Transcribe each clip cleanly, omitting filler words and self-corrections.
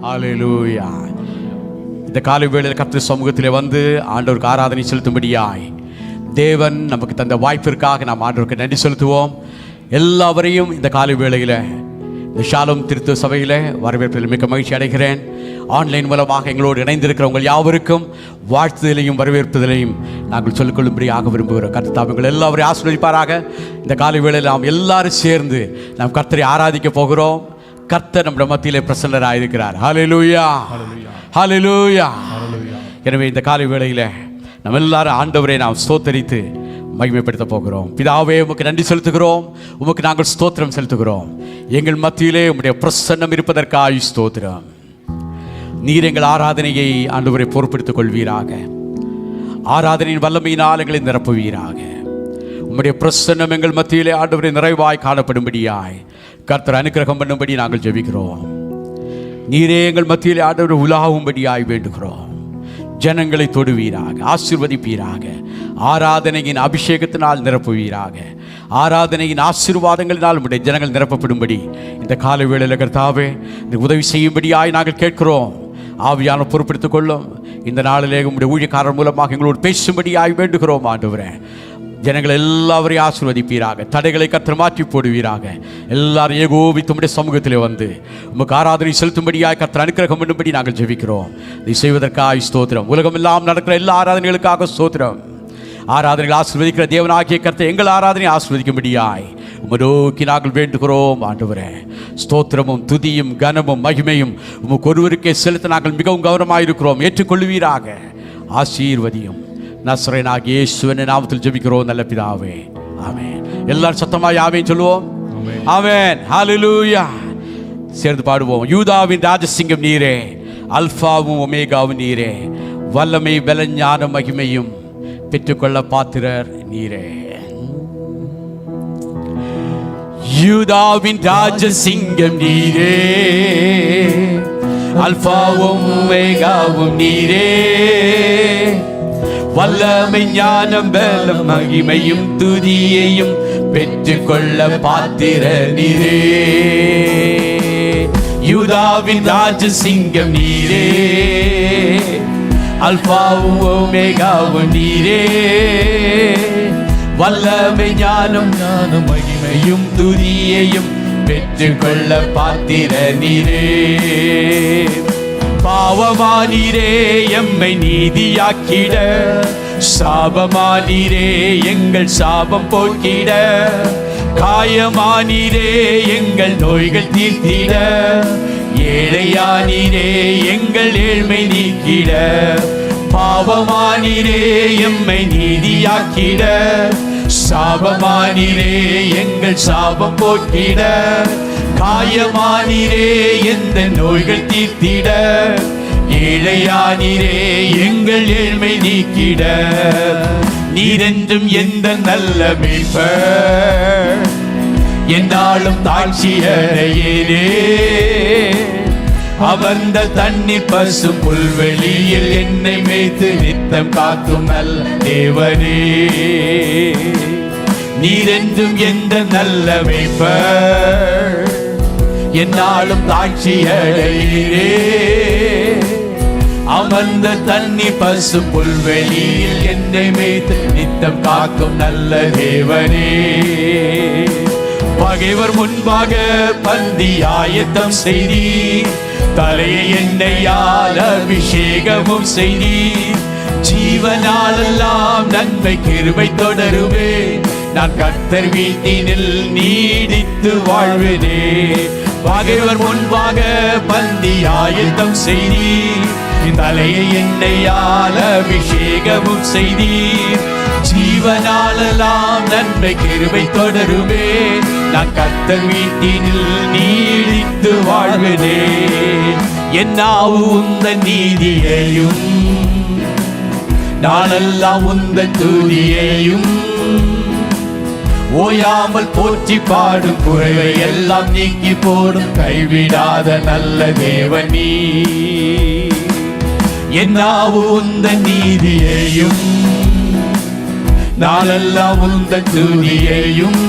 ஹல்லேலூயா. இந்த காலை வேளையில் கர்த்தர் சமூகத்திலே வந்து ஆண்டவருக்கு ஆராதனை செலுத்தும்படியாய் தேவன் நமக்கு தந்த வாய்ப்பிற்காக நாம் ஆண்டவருக்கு நன்றி செலுத்துவோம். எல்லாவரையும் இந்த காலை வேளையில் இந்த ஷாሎም திருத்துவ சபையில் வரவேற்பதில் மிக்க மகிழ்ச்சி அடைகிறேன். ஆன்லைன் மூலமாக எங்களோடு இணைந்திருக்கிறவங்க யாவருக்கும் வாழ்த்துதலையும் வரவேற்பதிலையும் நாங்கள் சொல்லிக்கொள்ளும்படியாக விரும்புகிறோம். கர்த்தர் எங்கள் எல்லாவரையும் ஆசீர்வதிப்பாராக. இந்த காலை வேளையில் நாம் எல்லாரும் சேர்ந்து நாம் கர்த்தரை ஆராதிக்க போகிறோம். கர்த்தர் நம்முடைய மத்தியிலே பிரசன்னராக இருக்கிறார். ஹல்லேலூயா, ஹல்லேலூயா. எனவே இந்த காலை வேளையில் நம்ம எல்லாரும் ஆண்டவரை நாம் ஸ்தோத்தரித்து மகிமைப்படுத்த போகிறோம். பிதாவே, உமக்கு நன்றி செலுத்துகிறோம். உமக்கு நாங்கள் ஸ்தோத்திரம் செலுத்துகிறோம். எங்கள் மத்தியிலே உம்முடைய பிரசன்னம் இருப்பதற்காக ஸ்தோத்திரம். நீர் எங்கள் ஆராதனையை ஆண்டவரை பொறுப்படுத்திக் கொள்வீராக. ஆராதனையின் வல்லமையினால் எங்களை நிரப்புவீராக. உம்முடைய பிரசன்னம் எங்கள் மத்தியிலே ஆண்டவரை நிறைவாய் காணப்படும்படியாய் கர்த்தர் அனுக்கிரகம் பண்ணும்படி நாங்கள் ஜெபிக்கிறோம். நீரே எங்கள் மத்தியிலே ஆண்டவரை உலாவும்படியாய் வேண்டுகிறோம். ஜனங்களை தொடுவீராக, ஆசீர்வதிப்பீராக. ஆராதனையின் அபிஷேகத்தினால் நிரப்புவீராக. ஆராதனையின் ஆசீர்வாதங்களினால் உடைய ஜனங்கள் நிரப்பப்படும்படி இந்த காலை வேளையில் கர்த்தாவே உதவி செய்யும்படியாய் நாங்கள் கேட்கிறோம். ஆவியான பொறுப்படுத்திக் கொள்ளும். இந்த நாளிலே உடைய ஊழியக்காரர் மூலமாக எங்களோடு பேசும்படியாய் வேண்டுகிறோம். ஆண்டவரே, ஜனங்கள் எல்லாவரையும் ஆசீர்வதிப்பீராக. தடைகளை கர்த்தர் மாற்றி போடுவீராக. எல்லாரும் ஏகோபித்து உம்முடைய சமூகத்திலே வந்து உமக்கு ஆராதனை செலுத்தும்படியாய் கர்த்தர் அனுக்கிரகம் பண்ணும்படி நாங்கள் ஜெபிக்கிறோம். இதை செய்வதற்காக ஸ்தோத்திரம். உலகம் எல்லாம் நடக்கிற எல்லா ஆராதனைகளுக்காக ஸ்தோத்திரம். ஆராதனைகள் ஆசீர்வதிக்கிற தேவனாகிய கர்த்தர் எங்கள் ஆராதனை ஆசீர்வதிக்கும்படியாய் உம்மை நோக்கி நாங்கள் வேண்டுகிறோம். ஆண்டவரே, ஸ்தோத்திரமும் துதியும் கனமும் மகிமையும் உமக்கு ஒருவருக்கே செலுத்த நாங்கள் மிகவும் கவனமாயிருக்கிறோம். ஏற்றுக்கொள்வீராக. ஆசீர்வதியும். நசரேயனாகிய இயேசுவின் நாமத்தில் ஜெபிக்கிறோம் நல்ல பிதாவே, ஆமென். எல்லாரும் சத்தமாய் ஆமென் சொல்லுவோம். ஆமென், ஹல்லேலூயா. சேர்ந்து பாடுவோம். யூதாவின் ராஜசிங்கம் நீரே, அல்பாவும் ஒமேகாவும் நீரே, வல்லமை பலஞான மகிமையும் பெற்றுக்கொள்ள பாத்திரர் நீரே. யூதாவின் ராஜசிங்கம் நீரே, அல்பாவும் ஒமேகாவும் நீரே, வல்லமை ஞானம் பலம் மகிமையும் துதியையும் பெற்றுக்கொள்ள பாத்திர நீரே. யூதாவின் ராஜசிங்கம் நீரே, அல்பாவும் ஒமேகாவும் நீரே, வல்லமை ஞானம் மகிமையும் துதியையும் பெற்றுக்கொள்ள பாத்திர நீரே. பாவமானீரே எம்மை நீதியாக்கிட, சாபமானீரே எங்கள் சாபம் போக்கிட, காயமானீரே எங்கள் நோய்கள் தீர்த்திட, ஏழையானீரே எங்கள் ஏழ்மை நீக்கிட. பாவமானீரே எம்மை நீதியாக்கிட, சாபமானீரே எங்கள் சாபம் போக்கிட, காயமானீரே எந்த நோய்கள் தீர்த்திட, ஏழையானீரே எங்கள் ஏழ்மை நீக்கிட. நீரென்றும் எந்த நல்ல மீட்பர், என்னாலும் தாட்சியடையேனே. அமர்ந்த தண்ணீர் பசு புல்வெளியில் என்னை மேய்த்து நித்தம் காக்கும் நல்ல தேவனே. நீரென்றும் எந்த நல்ல மேய்ப்பர், என்னாலும் தாட்சியடையீரே. அமர்ந்த தண்ணி பசு புல்வெளியில் என்னை மேய்த்து நித்தம் காக்கும் நல்ல தேவனே. பகைவர் முன்பாக பந்தி ஆயத்தம் செய்தீர், தலையை எண்ணெயால் அபிஷேகமும் செய்தீர். ஜீவனாலெல்லாம் நன்மை கிருபை தொடருவே, நான் கர்த்தர் வீட்டினில் நீடித்து வாழ்வேனே. பகைவர் முன்பாக பந்தி ஆயத்தம் செய்தீர், தலையை எண்ணெயால் அபிஷேகமும் செய்தீர். ஜீவனாலெல்லாம் நன்மை கிருபை தொடருவே, நான் கர்த்தர் வீட்டினில் நீடித்து வாழ்வேனே. என் நாவு உந்தன் நீதியையும், நாளெல்லாம் உந்தன் துதியையும், ஓயாமல் போற்றி பாடும் குறைவை எல்லாம் நீக்கி போடும் கைவிடாத நல்ல தேவனீ. என் நாவு உந்தன் நீதியையும், நாளெல்லாம் உந்தன் துதியையும்,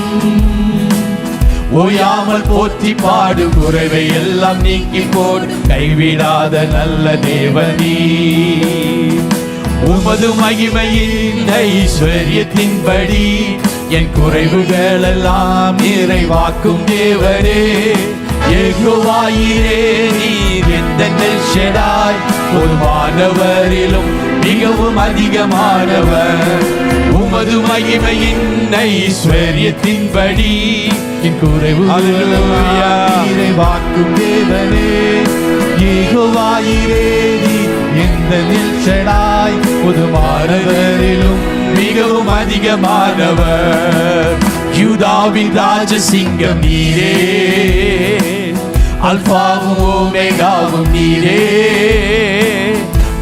ஓயாமல் போற்றி பாடு, குறைவை எல்லாம் நீக்கி போடு, கைவிடாத நல்ல தேவனே. உமது மகிமையின் ஐஸ்வர்யத்தின்படி என் குறைவுகள் எல்லாம் நிறைவாக்கும் தேவரே. யெகோவாயிரே, நீர் எந்தெந்தல் ஷெடாய், பொதுவானவரிலும் மிகவும் அதிகமானவர். உமது மகிமையின் ஐஸ்வர்யத்தின்படி என் குறைவுகள் நிறைவாக்கும் தேவனே. யெகோவாயிரே, நீர் எந்தெந்தல் ஷெடாய், பொதுவானவரிலும் மிகவும் அதிகமானவர். யூதாவின் ராஜசிங்கம் நீரே, அல்பாவும் ஓமேகாவும் நீரே.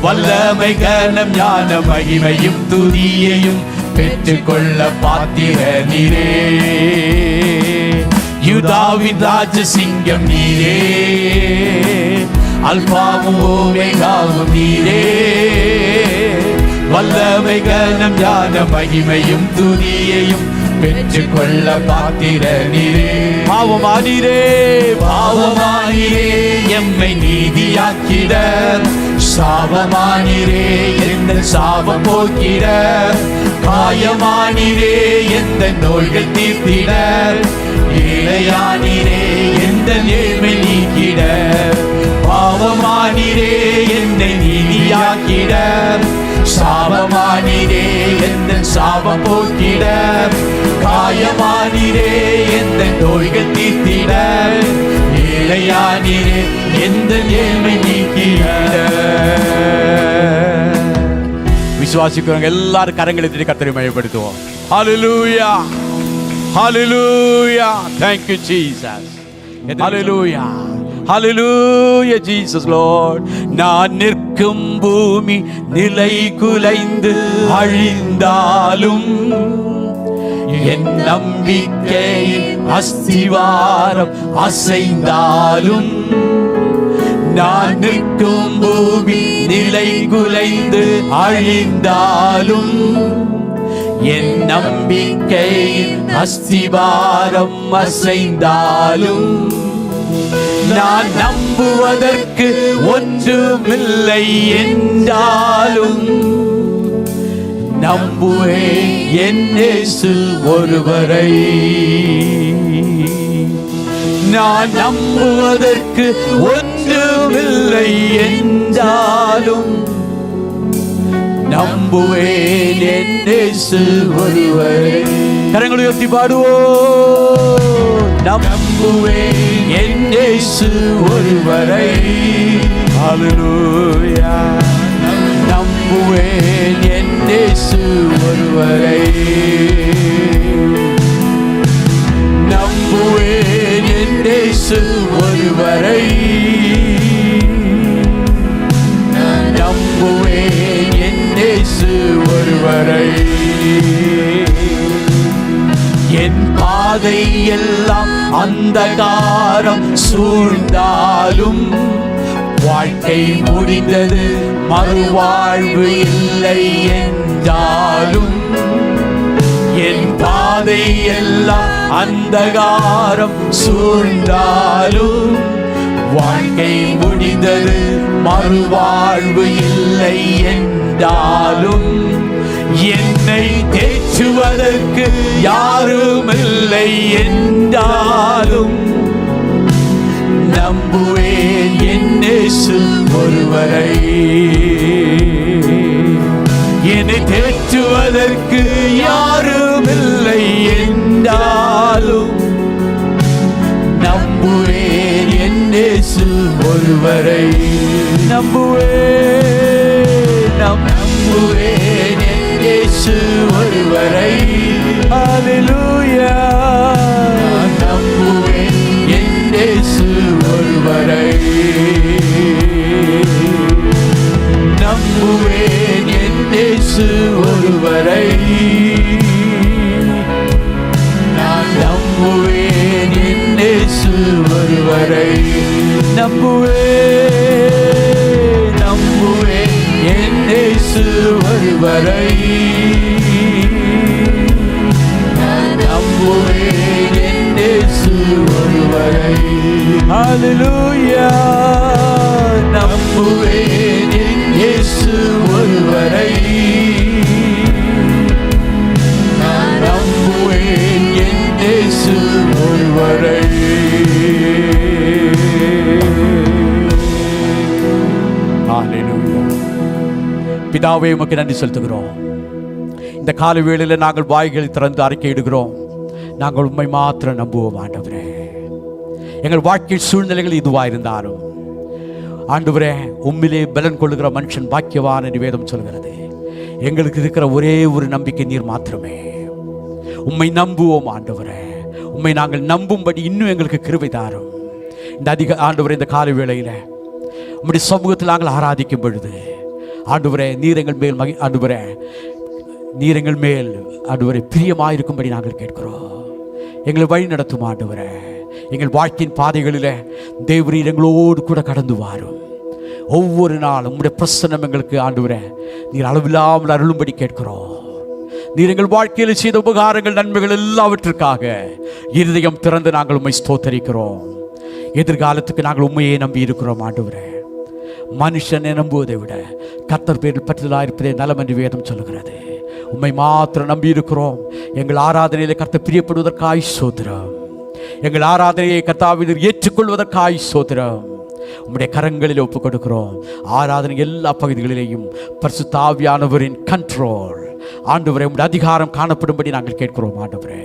வல்லமை கனம் ஞான மகிமையும் துதியையும் பெற்றுக்கொள்ள பாத்திர நீரே. யூதாவின் ராஜசிங்கம் நீரே, அல்பாவும் ஓமேகாவும் நீரே. வல்லமை கனம் ஞான மகிமையும் துதியையும் பெற்றுக்கொள்ள பாத்திர நீரே. பாவமானீரே, பாவமானீரே, எம்மை நீதியாக்கிட. சாபமானீரே, எந்த சாபம் போக்கிட. காயமானீரே, எந்த நோய்கள் தீர்த்திட. ஏழையானீரே, எந்த நேர்மை நீக்கிட. பாவமானீரே, என்னை நீதியாக்கிட. சாபமானீரே, எந்த சாபம் போக்கிட. காயமானீரே, எந்த நோய்கள் தீர்த்திட. ஏழையானீரே, எந்த நேர்மை நீக்கிட. விசுவாசிக்கிறவங்க எல்லாரும் கரங்களை தட்டி கர்த்தரை மகிமைப்படுத்துவோம். ஹல்லேலூயா, ஹல்லேலூயா, thank you Jesus, hallelujah, hallelujah Jesus Lord. நான் நிற்கும் பூமி நிலை குலைந்து அழிந்தாலும், என் நம்பிக்கையின் அஸ்திவாரம் அசைந்தாலும். நான் நிற்கும் பூமி நிலை குலைந்து அழிந்தாலும், என் நம்பிக்கையின் அஸ்திவாரம் அசைந்தாலும். நான் நம்புவதற்கு ஒன்றுமில்லை என்றாலும், நம்புவேன் என் இயேசு ஒருவரை. நான் நம்புவதற்கு ஒன்றுமில்லை என்றாலும், நம்புவேன் என் இயேசு ஒருவரை. கரங்களை உயர்த்தி பாடுவோம். நம்புவேன் என் இயேசு ஒருவரை. ஹல்லேலூயா. நம்புவேன் என் இயேசு ஒருவரை. நம்புவேன் என் இயேசு ஒருவரை. நம்புவேன் என் இயேசு ஒருவரை. என் பாதை எல்லாம் அந்தகாரம் சூழ்ந்தாலும், வாழ்க்கை முடிந்தது மறுவாழ்வு இல்லை என்றாலும். என் பாதை எல்லாம் அந்தகாரம் சூழ்ந்தாலும், வாழ்க்கை முடிந்தது மறுவாழ்வு இல்லை என்றாலும். என்னை தேற்றுவதற்கு யாருமில்லை என்றாலும், நம்புவேன் என் இயேசு ஒருவரை. என்னை தேற்றுவதற்கு யாருமில்லை என்றாலும், நம்புவேன் என் இயேசு ஒருவரை. நம்புவேன், நம்புவேன் என் இயேசு ஒருவரை. ஹல்லேலூயா. நம்புவேன் என் இயேசு ஒருவரை. நம்புவேன் என் இயேசு ஒருவரை. நான் நம்புவேன் என் இயேசு ஒருவரை. நம்புவேன், நம்புவேன் என் இயேசு ஒருவரை. நம்புவேன் என் இயேசு ஒருவரை. ஹalleluya. நம்புவேன் என் இயேசு ஒருவரை. நான் நம்புவேன் என் இயேசு ஒருவரை. ஹalleluya. பிதாவே உமக்கு நன்றி செலுத்துகிறோம். இந்த காலை வேளையில் நாங்கள் வாய்களை திறந்து அறிக்கையிடுகிறோம். நாங்கள் உண்மை மாத்திரம் நம்புவோம் ஆண்டவரே. எங்கள் வாழ்க்கை சூழ்நிலைகள் இதுவாக இருந்தாலும் ஆண்டவரே, உம்மிலே பலன் கொள்ளுகிற மனுஷன் பாக்கியவான் என்று வேதம் சொல்கிறது. எங்களுக்கு இருக்கிற ஒரே ஒரு நம்பிக்கை நீர் மாத்திரமே. உம்மை நம்புவோம் ஆண்டவரே. உம்மை நாங்கள் நம்பும்படி இன்னும் எங்களுக்கு கிருபை தாரும். இந்த ஆண்டவரே, இந்த காலை வேளையில் உம்முடைய சமூகத்தில் நாங்கள் ஆராதிக்கும் பொழுது ஆண்டவரே, நீர் எங்கள் மேல் ஆண்டவரே, நீர் எங்கள் மேல் ஆண்டவரே பிரியமாயிருக்கும்படி நாங்கள் கேட்கிறோம். எங்களை வழி நடத்தும் ஆண்டவரே. எங்கள் வாழ்க்கையின் பாதைகளில் தேவரீர் எங்களோடு கூட கடந்து வாரும். ஒவ்வொரு நாளும் உம்முடைய பிரசன்னம் எங்களுக்கு ஆண்டவரே நீர் அளவில்லாமல் அருளும்படி கேட்கிறோம். நீர் எங்கள் வாழ்க்கையில் செய்த உபகாரங்கள், நன்மைகள் எல்லாவற்றிற்காக இருதயம் திறந்து நாங்கள் உம்மை ஸ்தோத்தரிக்கிறோம். எதிர்காலத்துக்கு நாங்கள் உண்மையை நம்பி இருக்கிறோம் ஆண்டவரே. மனுஷனை நம்புவதை விட கர்த்தர் பேரில் பற்றுதலாயிருப்பதே நலம் என்று வேதம் சொல்லுகிறது. உம்மை மாத்திரம் நம்பி இருக்கிறோம். எங்கள் ஆராதனையில் கர்த்தர் பிரியப்படுவதற்காய் ஸ்தோத்திரம். எங்கள் ஆராதனையை கர்த்தாவினர் ஏற்றுக்கொள்வதற்காய் ஸ்தோத்திரம். உம்முடைய கரங்களில் ஒப்புக் கொடுக்கிறோம். ஆராதனை எல்லா பகுதிகளிலேயும் பரிசுத்த ஆவியானவரின் கண்ட்ரோல் ஆண்டவரே, உம்முடைய அதிகாரம் காணப்படும்படி நாங்கள் கேட்கிறோம் ஆண்டவரே.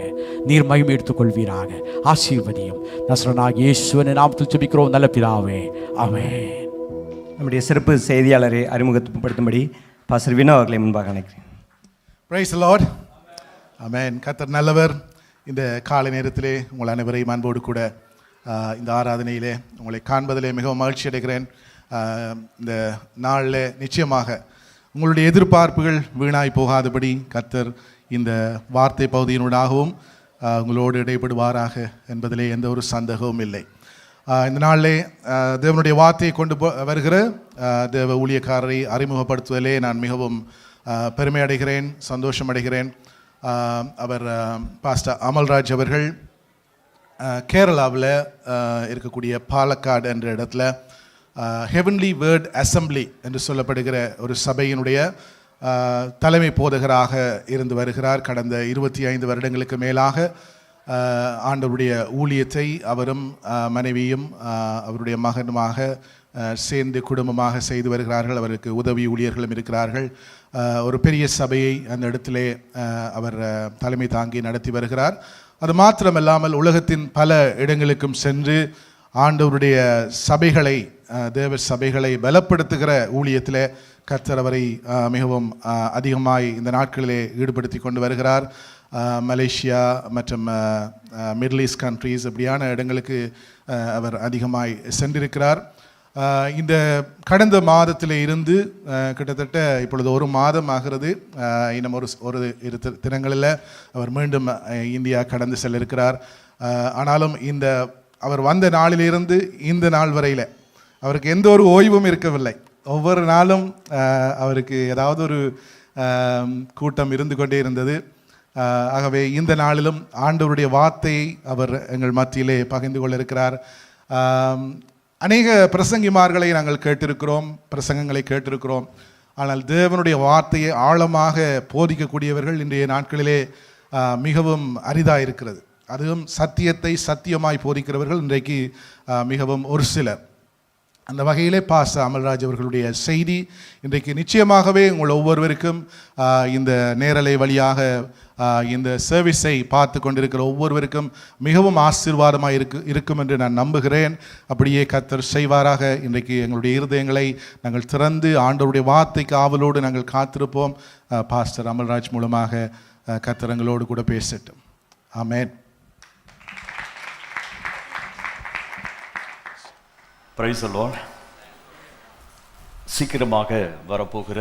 நீர் மகிமை எடுத்துக்கொள்வீராக. ஆசீர்வதியும். நசரேயனாகிய இயேசுவின் நாமத்தில் ஜெபிக்கிறோம் நல்ல பிதாவே, ஆமென். நம்முடைய சிறப்பு செய்தியாளரை அறிமுகப்படுத்தும்படி பாஸ்டர் வினோ அவர்களை முன்பாக அழைக்கிறேன். Praise the lord. ஆமென். கர்த்தர் நல்லவர். இந்த காலை நேரத்திலே உங்கள் அனைவரையும் அன்போடு கூட இந்த ஆராதனையிலே உங்களை காண்பதிலே மிகவும் மகிழ்ச்சி அடைகிறேன். இந்த நாளில் நிச்சயமாக உங்களுடைய எதிர்பார்ப்புகள் வீணாய் போகாதபடி கர்த்தர் இந்த வார்த்தை பகுதியினூடாகவும் உங்களோடு இடைப்படுவாராக என்பதிலே எந்த ஒரு சந்தேகமும் இல்லை. இந்த நாளிலே தேவனுடைய வார்த்தையை கொண்டு வருகிற தேவ ஊழியக்காரரை அறிமுகப்படுத்துவதிலே நான் மிகவும் பெருமை அடைகிறேன், சந்தோஷம் அடைகிறேன். அவர் பாஸ்டர் அமல்ராஜ் அவர்கள் கேரளாவில் இருக்கக்கூடிய பாலக்காடு என்ற இடத்துல ஹெவன்லி வேர்ட் அசம்பிளி என்று சொல்லப்படுகிற ஒரு சபையினுடைய தலைமை போதகராக இருந்து வருகிறார். கடந்த 25 வருடங்களுக்கு மேலாக ஆண்டவருடைய ஊழியத்தை அவரும் மனைவியும் அவருடைய மகனுமாக சேர்ந்து குடும்பமாக செய்து வருகிறார்கள். அவருக்கு உதவி ஊழியர்களும் இருக்கிறார்கள். ஒரு பெரிய சபையை அந்த இடத்திலே அவர் தலைமை தாங்கி நடத்தி வருகிறார். அது மாத்திரமல்லாமல் உலகத்தின் பல இடங்களுக்கும் சென்று ஆண்டவருடைய சபைகளை, தேவ சபைகளை பலப்படுத்துகிற ஊழியத்தில் கர்த்தர் அவரை மிகவும் அதிகமாய் இந்த நாட்களிலே ஈடுபடுத்தி கொண்டு வருகிறார். மலேசியா மற்றும் மிடில் ஈஸ்ட் கண்ட்ரீஸ் இப்படியான இடங்களுக்கு அவர் அதிகமாய் சென்றிருக்கிறார். இந்த கடந்த மாதத்தில் இருந்து கிட்டத்தட்ட இப்பொழுது ஒரு மாதம் ஆகிறது. இன்னும் ஒரு இரு தினங்களில் அவர் மீண்டும் இந்தியா கடந்து செல்ல இருக்கிறார். ஆனாலும் இந்த அவர் வந்த நாளிலிருந்து இந்த நாள் வரையில் அவருக்கு எந்த ஒரு ஓய்வும் இருக்கவில்லை. ஒவ்வொரு நாளும் அவருக்கு ஏதாவது ஒரு கூட்டம் இருந்து கொண்டே இருந்தது. ஆகவே இந்த நாளிலும் ஆண்டவருடைய வார்த்தையை அவர் எங்கள் மத்தியிலே பகிர்ந்து கொள்ள இருக்கிறார். அநேக பிரசங்கிமார்களை நாங்கள் கேட்டிருக்கிறோம், பிரசங்கங்களை கேட்டிருக்கிறோம். ஆனால் தேவனுடைய வார்த்தையை ஆழமாக போதிக்கக்கூடியவர்கள் இன்றைய நாட்களிலே மிகவும் அரிதாக இருக்கிறது. அதுவும் சத்தியத்தை சத்தியமாய் போதிக்கிறவர்கள் இன்றைக்கு மிகவும் ஒரு சிலர். அந்த வகையிலே பாஸ்டர் அமல்ராஜ் அவர்களுடைய செய்தி இன்றைக்கு நிச்சயமாகவே உங்கள் ஒவ்வொருவருக்கும் இந்த நேரலை வழியாக இந்த சர்வீஸை பார்த்து கொண்டிருக்கிற ஒவ்வொருவருக்கும் மிகவும் ஆசீர்வாதமாக இருக்கும் என்று நான் நம்புகிறேன். அப்படியே கர்த்தர் செய்வாராக. இன்றைக்கு எங்களுடைய இருதயங்களை நாங்கள் திறந்து ஆண்டவருடைய வார்த்தைக்கு ஆவலோடு நாங்கள் காத்திருப்போம். பாஸ்டர் அமல்ராஜ் மூலமாக கர்த்தர் எங்களோடு கூட பேசட்டும். ஆமென். Praise the lord. சீக்கிரமாக வரப்போகிற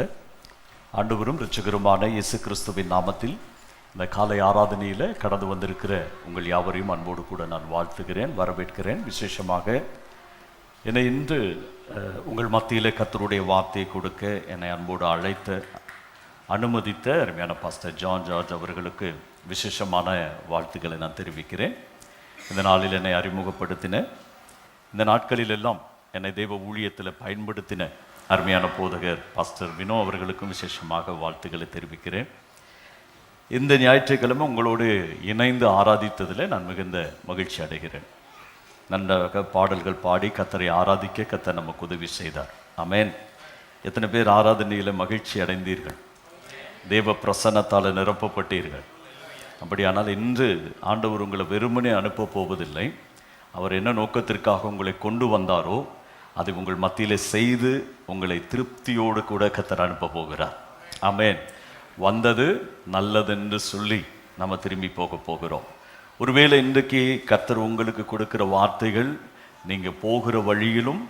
ஆண்டவரும் இரட்சகருமான இயேசு கிறிஸ்துவின் நாமத்தில் இந்த காலை ஆராதனையில் கடந்து வந்திருக்கிற உங்கள் யாவரையும் அன்போடு கூட நான் வாழ்த்துகிறேன், வரவேற்கிறேன். விசேஷமாக என்னை இன்று உங்கள் மத்தியில் கர்த்தருடைய வார்த்தையை கொடுக்க என்னை அன்போடு அழைத்த அனுமதித்த அருமையான பாஸ்டர் ஜான் ஜார்ஜ் அவர்களுக்கு விசேஷமான வாழ்த்துக்களை நான் தெரிவிக்கிறேன். இந்த நாளில் என்னை அறிமுகப்படுத்தின, இந்த நாட்களில் எல்லாம் என்னை தெய்வ ஊழியத்தில் பயன்படுத்தின அருமையான போதகர் பாஸ்டர் வினோ அவர்களுக்கும் விசேஷமாக வாழ்த்துக்களை தெரிவிக்கிறேன். இந்த ஞாயிற்றுக்கிழமை உங்களோடு இணைந்து ஆராதித்ததில் நான் மிகுந்த மகிழ்ச்சி அடைகிறேன். நன்றாக பாடல்கள் பாடி கர்த்தரை ஆராதிக்க கர்த்தர் நமக்கு உதவி செய்தார். ஆமென். எத்தனை பேர் ஆராதனையில் மகிழ்ச்சி அடைந்தீர்கள்? தேவ பிரசன்னத்தால் நிரப்பப்பட்டீர்கள். அப்படியானால் இன்று ஆண்டவர் உங்களை வெறுமனே அனுப்ப போவதில்லை. அவர் என்ன நோக்கத்திற்காக உங்களை கொண்டு வந்தாரோ அதை உங்கள் மத்தியிலே செய்து உங்களை திருப்தியோடு கூட கர்த்தர் அனுப்ப போகிறார். ஆமென். வந்தது நல்லதென்று சொல்லி நம்ம திரும்பி போக போகிறோம். ஒருவேளை இன்றைக்கு கர்த்தர் உங்களுக்கு கொடுக்கிற வார்த்தைகள் நீங்கள் போகிற வழியிலும்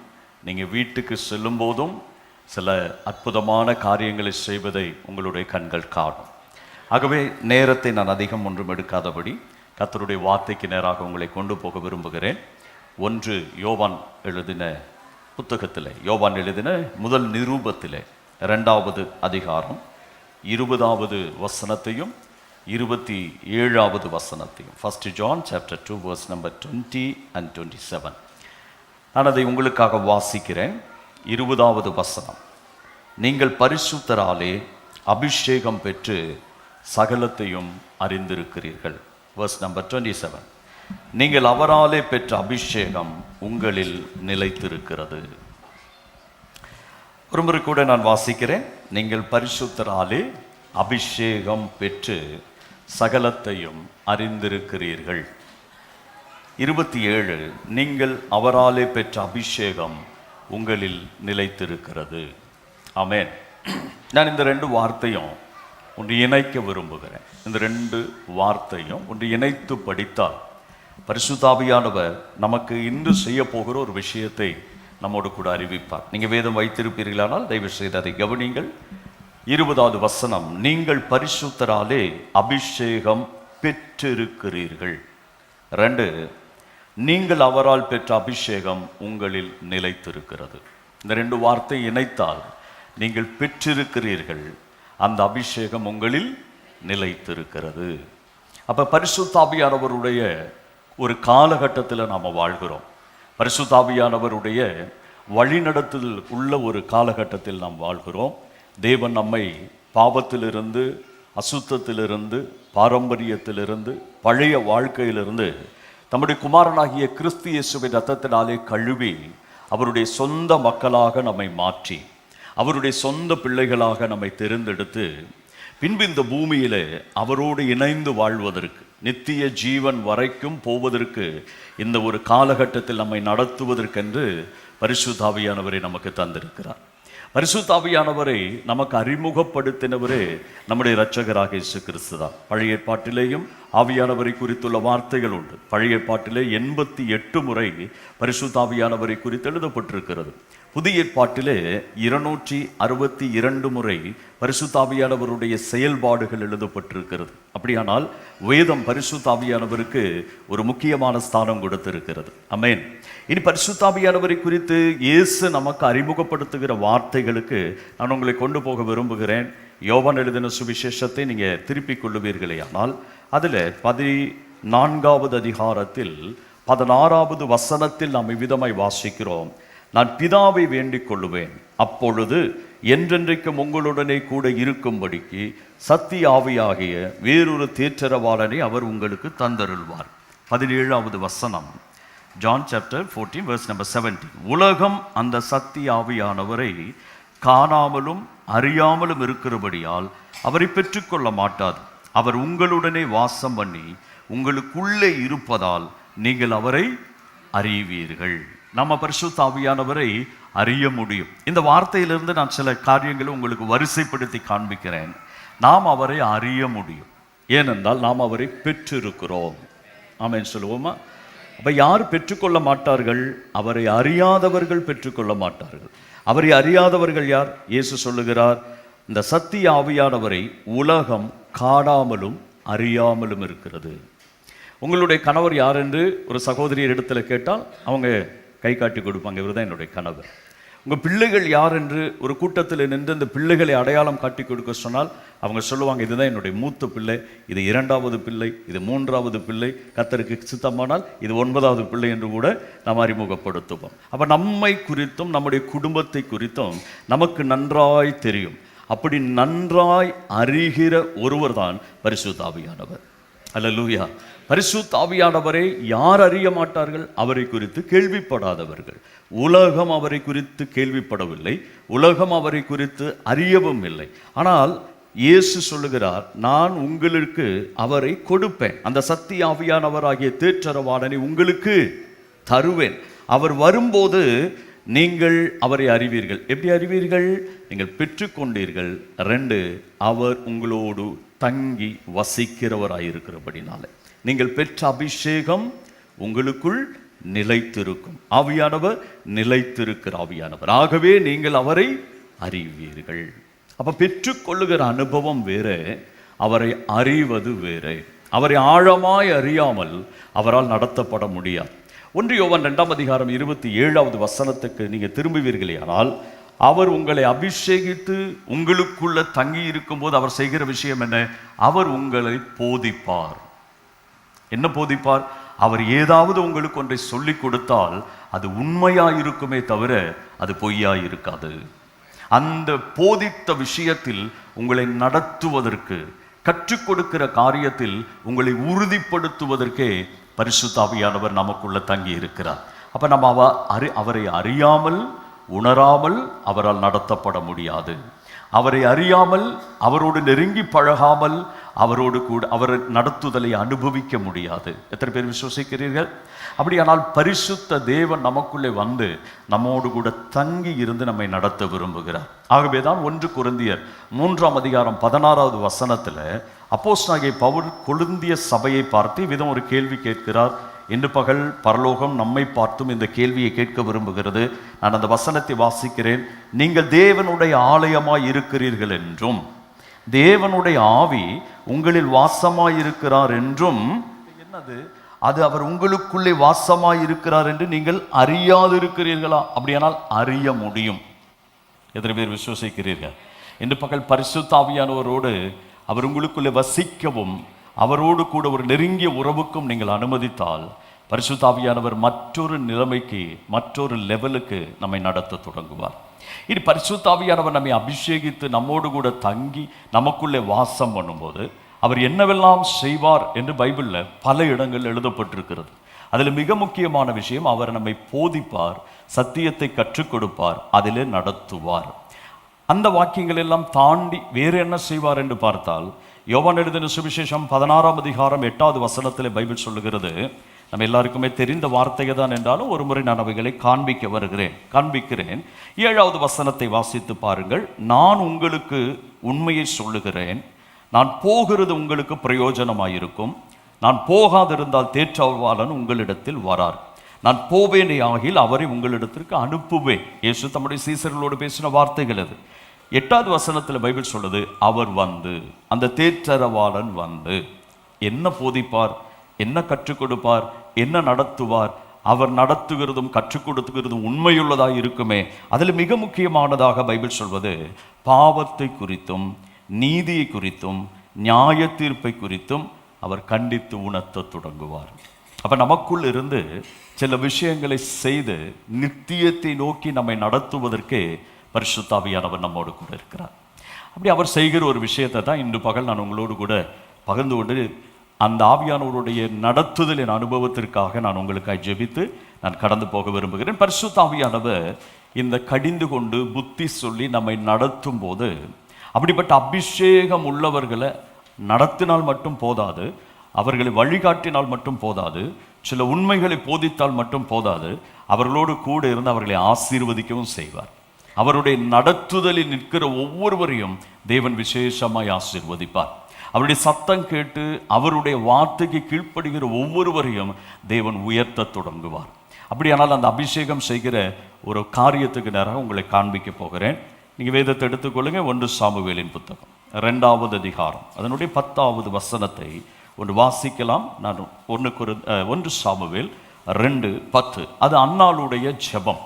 நீங்கள் வீட்டுக்கு செல்லும் போதும் சில அற்புதமான காரியங்களை செய்வதை உங்களுடைய கண்கள் காணும். ஆகவே நேரத்தை நான் அதிகம் ஒன்றும் எடுக்காதபடி கர்த்தருடைய வார்த்தைக்கு நேராக உங்களை கொண்டு போக விரும்புகிறேன். 1 யோவான் எழுதின புத்தகத்தில், யோவான் எழுதின முதல் நிரூபத்தில் 2வது அதிகாரம் 20வது வசனத்தையும் 27வது வசனத்தையும், 1 John chapter 2 verse number 20 and 27. நான் அதை உங்களுக்காக வாசிக்கிறேன். 20வது வசனம், நீங்கள் பரிசுத்தராலே அபிஷேகம் பெற்று சகலத்தையும் அறிந்திருக்கிறீர்கள். verse number 27, நீங்கள் அவராலே பெற்ற அபிஷேகம் உங்களில் நிலைத்திருக்கிறது. ஒருமுறை கூட நான் வாசிக்கிறேன். நீங்கள் பரிசுத்தராலே அபிஷேகம் பெற்று சகலத்தையும் அறிந்திருக்கிறீர்கள். 27, நீங்கள் அவராலே பெற்ற அபிஷேகம் உங்களில் நிலைத்திருக்கிறது. ஆமென். நான் இந்த 2 வார்த்தையும் ஒன்று இணைக்க விரும்புகிறேன். இந்த 2 வார்த்தையும் ஒன்று இணைத்து படித்தால் பரிசுத்த ஆவியானவர் நமக்கு இன்று செய்ய போகிற ஒரு விஷயத்தை நம்மோடு கூட அறிவிப்பார். நீங்கள் வேதம் வைத்திருப்பீர்களானால் தயவு செய்து அதை கவனிங்கள். 20வது வசனம், நீங்கள் பரிசுத்தராலே அபிஷேகம் பெற்றிருக்கிறீர்கள். 2, நீங்கள் அவரால் பெற்ற அபிஷேகம் உங்களில் நிலைத்திருக்கிறது. இந்த 2 வார்த்தை இணைத்தால் நீங்கள் பெற்றிருக்கிறீர்கள், அந்த அபிஷேகம் உங்களில் நிலைத்திருக்கிறது. அப்ப பரிசுத்த ஆவியானவருடைய ஒரு காலகட்டத்தில் நாம் வாழ்கிறோம். பரிசுத்த ஆவியானவருடைய வழிநடத்தல் உள்ள ஒரு காலகட்டத்தில் நாம் வாழ்கிறோம். தேவன் நம்மை பாவத்திலிருந்து, அசுத்தத்திலிருந்து, பாரம்பரியத்திலிருந்து, பழைய வாழ்க்கையிலிருந்து தம்முடைய குமாரனாகிய கிறிஸ்து இயேசுவின் இரத்தத்தினாலே கழுவி அவருடைய சொந்த மக்களாக நம்மை மாற்றி அவருடைய சொந்த பிள்ளைகளாக நம்மை தேர்ந்தெடுத்து பின்பு இந்த பூமியிலே அவரோடு இணைந்து வாழ்வதற்கு, நித்திய ஜீவன் வரைக்கும் போவதற்கு, இந்த ஒரு காலகட்டத்தில் நம்மை நடத்துவதற்கென்று பரிசுத்த ஆவியானவரை நமக்கு தந்திருக்கிறார். பரிசுத்த ஆவியானவரை நமக்கு அறிமுகப்படுத்தினவரே நம்முடைய இரட்சகராக இயேசு கிறிஸ்து தான். பழைய ஏற்பாட்டிலேயும் ஆவியானவரை குறித்துள்ள வார்த்தைகள் உண்டு. பழைய ஏற்பாட்டிலே 88 முறை பரிசுத்த ஆவியானவரை குறித்து எழுதப்பட்டிருக்கிறது. புதிய ஏற்பாட்டிலே 262 முறை பரிசுத்த ஆவியானவருடைய செயல்பாடுகள் எழுதப்பட்டிருக்கிறது. அப்படியானால் வேதம் பரிசுத்த ஆவியானவருக்கு ஒரு முக்கியமான ஸ்தானம் கொடுத்திருக்கிறது. ஆமென். இனி பரிசுத்த ஆவியானவரை குறித்து இயேசு நமக்கு அறிமுகப்படுத்துகிற வார்த்தைகளுக்கு நான் உங்களை கொண்டு போக விரும்புகிறேன். யோவான் எழுதின சுவிசேஷத்தை நீங்கள் திருப்பிக் கொள்ளுவீர்களே, ஆனால் அதில் 14வது அதிகாரத்தில் 16வது வசனத்தில் நாம் இவ்விதமாய் வாசிக்கிறோம், நான் பிதாவை வேண்டிக் கொள்ளுவேன், அப்பொழுது என்றென்றைக்கும் உங்களுடனே கூட இருக்கும்படிக்கு சத்திய ஆவியாகிய வேறொரு தேற்றரவாளனை அவர் உங்களுக்கு தந்தருள்வார். 17வது வசனம், John chapter 14 verse number 17, உலகம் அந்த சத்திய ஆவியானவரை காணாமலும் அறியாமலும் இருக்கிறபடியால் அவரை பெற்றுக்கொள்ள மாட்டாது. அவர் உங்களுடனே வாசம் பண்ணி உங்களுக்குள்ளே இருப்பதால் நீங்கள் அவரை அறிவீர்கள். நம்ம பரிசுத்த ஆவியானவரை அறிய முடியும். இந்த வார்த்தையிலிருந்து நான் சில காரியங்களை உங்களுக்கு வரிசைப்படுத்தி காண்பிக்கிறேன். நாம் அவரை அறிய முடியும், ஏனென்றால் நாம் அவரை பெற்றிருக்கிறோம். ஆமென் சொல்லுவோமா? அப்ப யார் பெற்றுக்கொள்ள மாட்டார்கள்? அவரை அறியாதவர்கள் பெற்றுக்கொள்ள மாட்டார்கள். அவரை அறியாதவர்கள் யார்? இயேசு சொல்லுகிறார், இந்த சத்திய ஆவியானவரை உலகம் காணாமலும் அறியாமலும் இருக்கிறது. உங்களுடைய கணவர் யார் என்று ஒரு சகோதரியர் இடத்துல கேட்டால் அவங்க கை காட்டி கொடுப்பாங்க, இவர் தான் என்னுடைய கணவர். உங்கள் பிள்ளைகள் யார் என்று ஒரு கூட்டத்தில் நின்று இந்த பிள்ளைகளை அடையாளம் காட்டி கொடுக்க சொன்னால் அவங்க சொல்லுவாங்க, இதுதான் என்னுடைய மூத்த பிள்ளை, இது 2வது பிள்ளை, இது 3வது பிள்ளை, கர்த்தருக்கு சித்தமானால் இது 9வது பிள்ளை என்று கூட நாம் அறிமுகப்படுத்துவோம். அப்போ நம்மை குறித்தும் நம்முடைய குடும்பத்தை குறித்தும் நமக்கு நன்றாய் தெரியும். அப்படி நன்றாய் அறிகிற ஒருவர் தான் பரிசுத்த ஆவியானவர். அல்லேலூயா. பரிசுத்த ஆவியானவரை யார் அறிய மாட்டார்கள்? அவரை குறித்து கேள்விப்படாதவர்கள். உலகம் அவரை குறித்து கேள்விப்படவில்லை, உலகம் அவரை குறித்து அறியவும் இல்லை. ஆனால் இயேசு சொல்லுகிறார், நான் உங்களுக்கு அவரை கொடுப்பேன், அந்த சத்திய ஆவியானவராகிய தேற்றரவாளனை உங்களுக்கு தருவேன். அவர் வரும்போது நீங்கள் அவரை அறிவீர்கள். எப்படி அறிவீர்கள்? நீங்கள் பெற்றுக்கொண்டீர்கள். 2, அவர் உங்களோடு தங்கி வசிக்கிறவராயிருக்கிறபடினால நீங்கள் பெற்ற அபிஷேகம் உங்களுக்குள் நிலைத்திருக்கும். ஆவியானவர் நிலைத்திருக்கிற ஆவியானவர். ஆகவே நீங்கள் அவரை அறிவீர்கள். அப்ப பெற்றுக்கொள்ளுகிற அனுபவம் வேறு, அவரை அறிவது வேறு. அவரை ஆழமாய் அறியாமல் அவரால் நடத்தப்பட முடியாது. 1 யோவான் 2ஆம் அதிகாரம் 27வது வசனத்துக்கு நீங்க திரும்புவீர்களே ஆனால், அவர் உங்களை அபிஷேகித்து உங்களுக்குள்ள தங்கி இருக்கும் போது அவர் செய்கிற விஷயம் என்ன? அவர் உங்களை போதிப்பார். என்ன போதிப்பார்? அவர் ஏதாவது உங்களுக்கு ஒன்றை சொல்லிக் கொடுத்தால் அது உண்மையாயிருக்குமே தவிர அது பொய்யாயிருக்காது. அந்த போதித்த விஷயத்தில் உங்களை நடத்துவதற்கு, கற்றுக் கொடுக்கிற காரியத்தில் உங்களை உறுதிப்படுத்துவதற்கே பரிசுத்த ஆவியானவர் நமக்குள்ள தங்கி இருக்கிறார். அப்ப நம்ம அவரை அறியாமல் உணராமல் அவரால் நடத்தப்பட முடியாது. அவரை அறியாமல், அவரோடு நெருங்கி பழகாமல், அவரோடு கூட அவர் நடத்துதலை அனுபவிக்க முடியாது. எத்தனை பேர் விசுவசிக்கிறீர்கள்? அப்படியானால் பரிசுத்த தேவன் நமக்குள்ளே வந்து நம்மோடு கூட தங்கி இருந்து நம்மை நடத்த விரும்புகிறார். ஆகவேதான் 1 கொரிந்தியர் 3ஆம் அதிகாரம் 16வது வசனத்தில் அப்போஸ்தலனாகிய பவுல் கொரிந்திய சபையை பார்த்து விதம் ஒரு கேள்வி கேட்கிறார். இன்று பகல் பரலோகம் நம்மை பார்த்தும் இந்த கேள்வியை கேட்க விரும்புகிறது. நான் அந்த வசனத்தை வாசிக்கிறேன். நீங்கள் தேவனுடைய ஆலயமாய் இருக்கிறீர்கள் என்றும் தேவனுடைய ஆவி உங்களில் வாசமாய் இருக்கிறார் என்றும், என்னது அது? அவர் உங்களுக்குள்ளே வாசமாய் இருக்கிறார் என்று நீங்கள் அறியாதிருக்கிறீர்களா? அப்படியானால் அறிய முடியும். எத்தனை பேர் விசுவசிக்கிறீர்கள்? இன்று பகல் பரிசுத்த ஆவியானவரோடு அவர் உங்களுக்குள்ளே வசிக்கவும் அவரோடு கூட ஒரு நெருங்கிய உறவுக்கும் நீங்கள் அனுமதித்தால் பரிசுத்த ஆவியானவர் மற்றொரு நிலைமைக்கு, மற்றொரு லெவலுக்கு நம்மை நடத்த தொடங்குவார். இனி பரிசுத்த ஆவியானவர் நம்மை அபிஷேகித்து நம்மோடு கூட தங்கி நமக்குள்ளே வாசம் பண்ணும்போது அவர் என்னவெல்லாம் செய்வார் என்று பைபிளில் பல இடங்கள் எழுதப்பட்டிருக்கிறது. அதில் மிக முக்கியமான விஷயம், அவர் நம்மை போதிப்பார், சத்தியத்தை கற்றுக் கொடுப்பார், அதிலே நடத்துவார். அந்த வாக்கியங்கள் எல்லாம் தாண்டி வேறு என்ன செய்வார் என்று பார்த்தால், யோவான் எழுதின சுவிசேஷம் 16ஆம் அதிகாரம் 8வது வசனத்தில் பைபிள் சொல்லுகிறது. நம்ம எல்லாருக்குமே தெரிந்த வார்த்தையை தான் என்றாலும் ஒரு முறை நான் அவைகளை காண்பிக்கிறேன். 7வது வசனத்தை வாசித்து பாருங்கள். நான் உங்களுக்கு உண்மையை சொல்லுகிறேன், நான் போகிறது உங்களுக்கு பிரயோஜனமாயிருக்கும். நான் போகாதிருந்தால் தேற்றவாளன் உங்களிடத்தில் வரார். நான் போவேனே ஆகில் அவரை உங்களிடத்திற்கு அனுப்புவேன். இயேசு தம்முடைய சீசர்களோடு பேசின வார்த்தைகள் அது. 8வது வசனத்தில் பைபிள் சொல்லுது, அவர் வந்து, அந்த தேற்றரவாளன் வந்து என்ன போதிப்பார், என்ன கற்றுக் கொடுப்பார், என்ன நடத்துவார்? அவர் நடத்துகிறதும் கற்றுக் கொடுத்துகிறதும் உண்மையுள்ளதாக இருக்குமே. அதில் மிக முக்கியமானதாக பைபிள் சொல்வது, பாவத்தை குறித்தும் நீதியை குறித்தும் நியாய தீர்ப்பை குறித்தும் அவர் கண்டித்து உணர்த்த தொடங்குவார். அப்ப நமக்குள் இருந்து சில விஷயங்களை செய்து நித்தியத்தை நோக்கி நம்மை நடத்துவதற்கு பரிசுத்த ஆவியானவர் நம்மோடு கூட இருக்கிறார். அப்படி அவர் செய்கிற ஒரு விஷயத்தை தான் இன்று பகல் நான் உங்களோடு கூட பகிர்ந்து கொண்டு, அந்த ஆவியானவருடைய நடத்துதலின் அனுபவத்திற்காக நான் உங்களுக்காக ஜெபித்து நான் கடந்து போக விரும்புகிறேன். பரிசுத்த ஆவியானவர் இந்த கடிந்து கொண்டு புத்தி சொல்லி நம்மை நடத்தும் போது, அப்படிப்பட்ட அபிஷேகம் உள்ளவர்களை நடத்தினால் மட்டும் போதாது, அவர்களை வழிகாட்டினால் மட்டும் போதாது, சில உண்மைகளை போதித்தால் மட்டும் போதாது, அவர்களோடு கூட இருந்து அவர்களை ஆசீர்வதிக்கவும் செய்வார். அவருடைய நடத்துதலில் நிற்கிற ஒவ்வொருவரையும் தேவன் விசேஷமாய் ஆசீர்வதிப்பார். அவருடைய சத்தம் கேட்டு அவருடைய வார்த்தைக்கு கீழ்ப்படுகிற ஒவ்வொருவரையும் தேவன் உயர்த்த தொடங்குவார். அப்படியானால் அந்த அபிஷேகம் செய்கிற ஒரு காரியத்துக்கு நேராக உங்களை காண்பிக்க போகிறேன். நீங்கள் வேதத்தை எடுத்துக்கொள்ளுங்க. 1 சாமுவேலின் புத்தகம் 2வது அதிகாரம் அதனுடைய 10வது வசனத்தை ஒன்று வாசிக்கலாம். நான் 1 சாமுவேல் 2:10. அது அன்னாளுடைய ஜெபம்.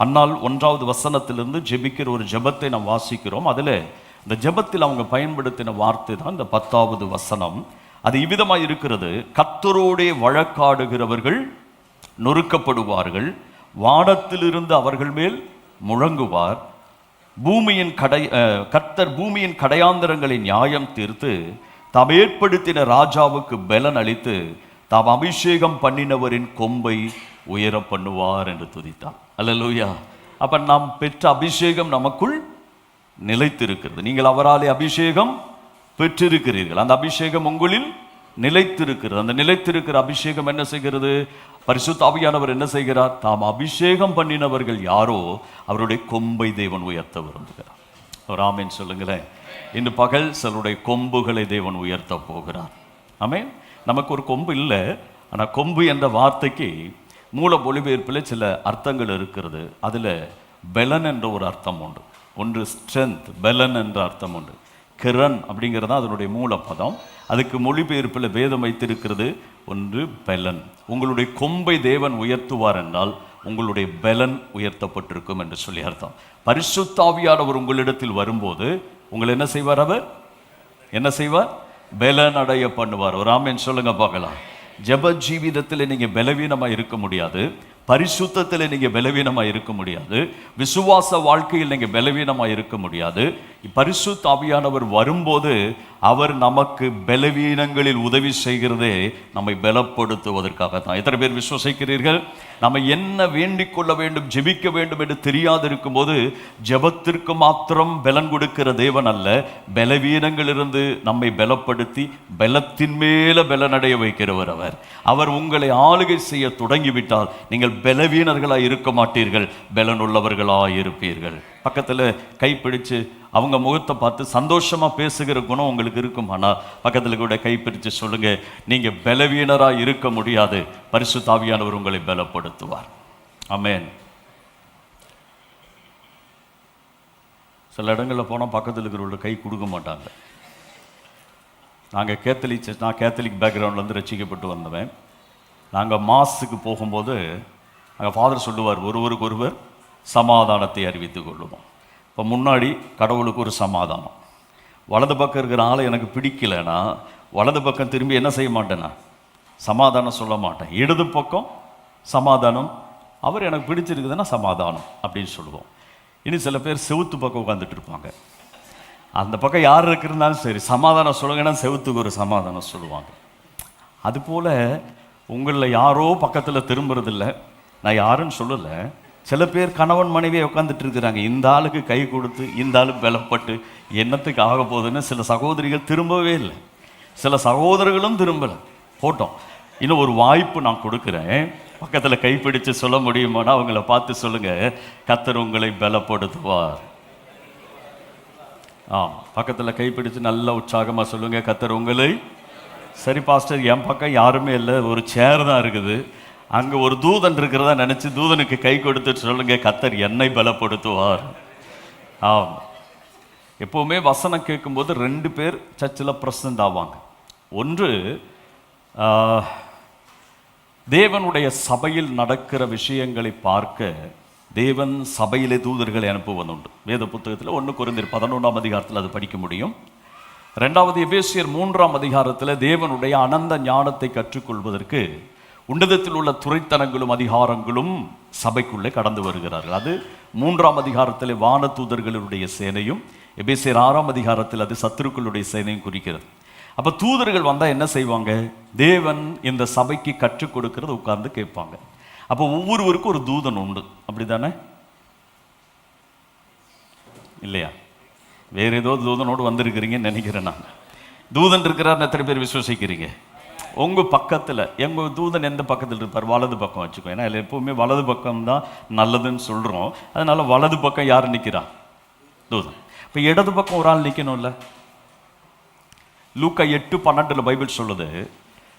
அன்னாள் 1வது வசனத்திலிருந்து ஜெபிக்கிற ஒரு ஜெபத்தை நாம் வாசிக்கிறோம். அதில் இந்த ஜெபத்தில் அவங்க பயன்படுத்தின வார்த்தை தான் இந்த 10வது வசனம். அது இவ்விதமாக இருக்கிறது: கர்த்தரோடே வழக்காடுகிறவர்கள் நொறுக்கப்படுவார்கள், வானத்திலிருந்து அவர்கள் மேல் முழங்குவார். கர்த்தர் பூமியின் கடையாந்தரங்களை நியாயம் தீர்த்து தாம் ஏற்படுத்தின ராஜாவுக்கு பலன் அளித்து தாம் அபிஷேகம் பண்ணினவரின் கொம்பை உயர பண்ணுவார் என்று துதித்தார். அல்லேலூயா. அப்ப நாம் பெற்ற அபிஷேகம் நமக்குள் நிலைத்திருக்கிறது. நீங்கள் அவராலே அபிஷேகம் பெற்றிருக்கிறீர்கள். அந்த அபிஷேகம் உங்களில் நிலைத்திருக்கிறது. அந்த நிலைத்திருக்கிற அபிஷேகம் என்ன செய்கிறது? பரிசுத்த ஆவியானவர் என்ன செய்கிறார்? தாம் அபிஷேகம் பண்ணினவர்கள் யாரோ அவருடைய கொம்பை தேவன் உயர்த்த விரும்புகிறார். ஒரு ஆமேன் சொல்லுங்களேன். இன்று பகல் சிலருடைய கொம்புகளை தேவன் உயர்த்த போகிறார். ஆமேன். நமக்கு ஒரு கொம்பு இல்லை, ஆனால் கொம்பு என்ற வார்த்தைக்கு மூல மொழிபெயர்ப்பில் சில அர்த்தங்கள் இருக்கிறது. அதில் பெலன் என்ற ஒரு அர்த்தம் உண்டு. ஒன்று ஸ்ட்ரென்த், பெலன் என்ற அர்த்தம் உண்டு. கிரண் அப்படிங்கிறதா அதனுடைய மூலப்பதம். அதுக்கு மொழிபெயர்ப்பில் வேதம் வைத்திருக்கிறது ஒன்று பெலன். உங்களுடைய கொம்பை தேவன் உயர்த்துவார் என்றால் உங்களுடைய பெலன் உயர்த்தப்பட்டிருக்கும் என்று சொல்லி அர்த்தம். பரிசுத்த ஆவியானவர் உங்களிடத்தில் வரும்போது உங்களை என்ன செய்வார்? அவர் என்ன செய்வார்? பெலன் அடைய பண்ணுவார். ஒரு ஆமென் சொல்லுங்க பார்க்கலாம். ஜெப ஜீவிதத்தில் நீங்க பலவீனமாக இருக்க முடியாது, பரிசுத்தத்தில் நீங்க பலவீனமாக இருக்க முடியாது, விசுவாச வாழ்க்கையில் நீங்க பலவீனமாக இருக்க முடியாது. பரிசுத்த ஆவியானவர் வரும்போது அவர் நமக்கு பலவீனங்களில் உதவி செய்கிறதே நம்மை பலப்படுத்துவதற்காக தான். எத்தனை பேர் விசுவசிக்கிறீர்கள்? நம்ம என்ன வேண்டிக் கொள்ள வேண்டும், ஜெபிக்க வேண்டும் என்று தெரியாது இருக்கும்போது ஜெபத்திற்கு மாத்திரம் பலன் கொடுக்கிற தேவன் அல்ல, பலவீனங்களிலிருந்து நம்மை பலப்படுத்தி பலத்தின் மேல பலனடைய வைக்கிறவர் அவர். அவர் உங்களை ஆளுகை செய்ய தொடங்கிவிட்டால் நீங்கள் பலவீனர்களாக இருக்க மாட்டீர்கள், பலனுள்ளவர்களாக இருப்பீர்கள். பக்கத்தில் கைப்பிடிச்சு அவங்க முகத்தை பார்த்து சந்தோஷமா பேசுகிற குணம் உங்களுக்கு இருக்குமானா பக்கத்தில் கூட கைப்பிடிச்சு சொல்லுங்க, நீங்க பலவீனராக இருக்க முடியாது, பரிசுத்த ஆவியானவர் உங்களை பலப்படுத்துவார். ஆமென். சில இடங்களில் போனால் பக்கத்தில் இருக்கிறவங்க கை கொடுக்க மாட்டாங்க. நான் கேத்தலிக் பேக்ரவுண்ட்லேருந்து ரசிக்கப்பட்டு வந்தவன். நாங்கள் மாஸுக்கு போகும்போது அங்கே ஃபாதர் சொல்லுவார், ஒருவருக்கு ஒருவர் சமாதானத்தை அறிவித்துக் கொள்ளுவோம். இப்போ முன்னாடி கடவுளுக்கு ஒரு சமாதானம், வலது பக்கம் இருக்கிற ஆளை எனக்கு பிடிக்கலைன்னா வலது பக்கம் திரும்பி என்ன செய்ய மாட்டேன்னா சமாதானம் சொல்ல மாட்டேன். இடது பக்கம் சமாதானம், அவர் எனக்கு பிடிச்சிருக்குதுன்னா சமாதானம் அப்படின்னு சொல்லுவோம். இனி சில பேர் செவுத்து பக்கம் உட்காந்துட்டு இருப்பாங்க. அந்த பக்கம் யார் இருக்கிறதுனாலும் சரி சமாதானம் சொல்லுங்கன்னா செவுத்துக்கு ஒரு சமாதானம் சொல்லுவாங்க. அதுபோல் உங்களில் யாரோ பக்கத்தில் திரும்புறதில்லை, நான் யாருன்னு சொல்லலை. சில பேர் கணவன் மனைவியை உட்காந்துட்டு இருக்கிறாங்க, இந்த ஆளுக்கு கை கொடுத்து இந்த ஆளு பலப்பட்டு என்னத்துக்கு ஆக போகுதுன்னு சில சகோதரிகள் திரும்பவே இல்லை, சில சகோதரர்களும் திரும்பலை. போட்டோம். இன்னும் ஒரு வாய்ப்பு நான் கொடுக்குறேன், பக்கத்தில் கைப்பிடிச்சு சொல்ல முடியுமானா அவங்கள பார்த்து சொல்லுங்க, கர்த்தர் உங்களை பலப்படுத்துவார். பக்கத்தில் கைப்பிடிச்சு நல்லா உற்சாகமாக சொல்லுங்க, கர்த்தர் உங்களை. சரி பாஸ்டர், என் பக்கம் யாருமே இல்லை, ஒரு சேர் தான் இருக்குது, அங்கே ஒரு தூதன் இருக்கிறதா நினச்சி தூதனுக்கு கை கொடுத்து சொல்லுங்க, கர்த்தர் என்னை பலப்படுத்துவார். எப்போவுமே வசனம் கேட்கும்போது 2 பேர் சர்ச்சில் பிரசன்ட் ஆவாங்க. ஒன்று தேவனுடைய சபையில் நடக்கிற விஷயங்களை பார்க்க தேவன் சபையிலே தூதர்களை அனுப்புவதுண்டு. வேத புத்தகத்தில் 1 கொரிந்தியர் 11ஆம் அதிகாரத்தில் அது படிக்க முடியும். 2வது எபேசியர் 3ஆம் அதிகாரத்தில் தேவனுடைய அனந்த ஞானத்தை கற்றுக்கொள்வதற்கு உன்னதத்தில் உள்ள துறைத்தனங்களும் அதிகாரங்களும் சபைக்குள்ளே கடந்து வருகிறார்கள். அது 3ஆம் அதிகாரத்தில் வான தூதர்களுடைய சேனையும், எபேசியர் 6ஆம் அதிகாரத்தில் அது சத்துருக்களுடைய சேனையும் குறிக்கிறது. அப்போ தூதர்கள் வந்தால் என்ன செய்வாங்க? தேவன் இந்த சபைக்கு கற்றுக் கொடுக்கறத உட்கார்ந்து கேட்பாங்க. அப்போ ஒவ்வொருவருக்கும் ஒரு தூதன் உண்டு, அப்படி தானே? இல்லையா? வேற ஏதோ தூதனோடு வந்திருக்கிறீங்கன்னு நினைக்கிறேன் நான். தூதன் இருக்கிறார் எத்தனை பேர் விசுவசிக்கிறீங்க? உங்கள் பக்கத்தில் எங்கள் தூதன் எந்த பக்கத்தில் இருப்பார்? வலது பக்கம் வச்சுக்கோ. ஏன்னா இல்லை எப்போவுமே வலது பக்கம் தான் நல்லதுன்னு சொல்கிறோம். அதனால வலது பக்கம் யார் நிற்கிறா? தூதன். இப்போ இடது பக்கம் ஒரு ஆள் நிற்கணும்ல. லூக்கா 8:12 பைபிள் சொல்லுது,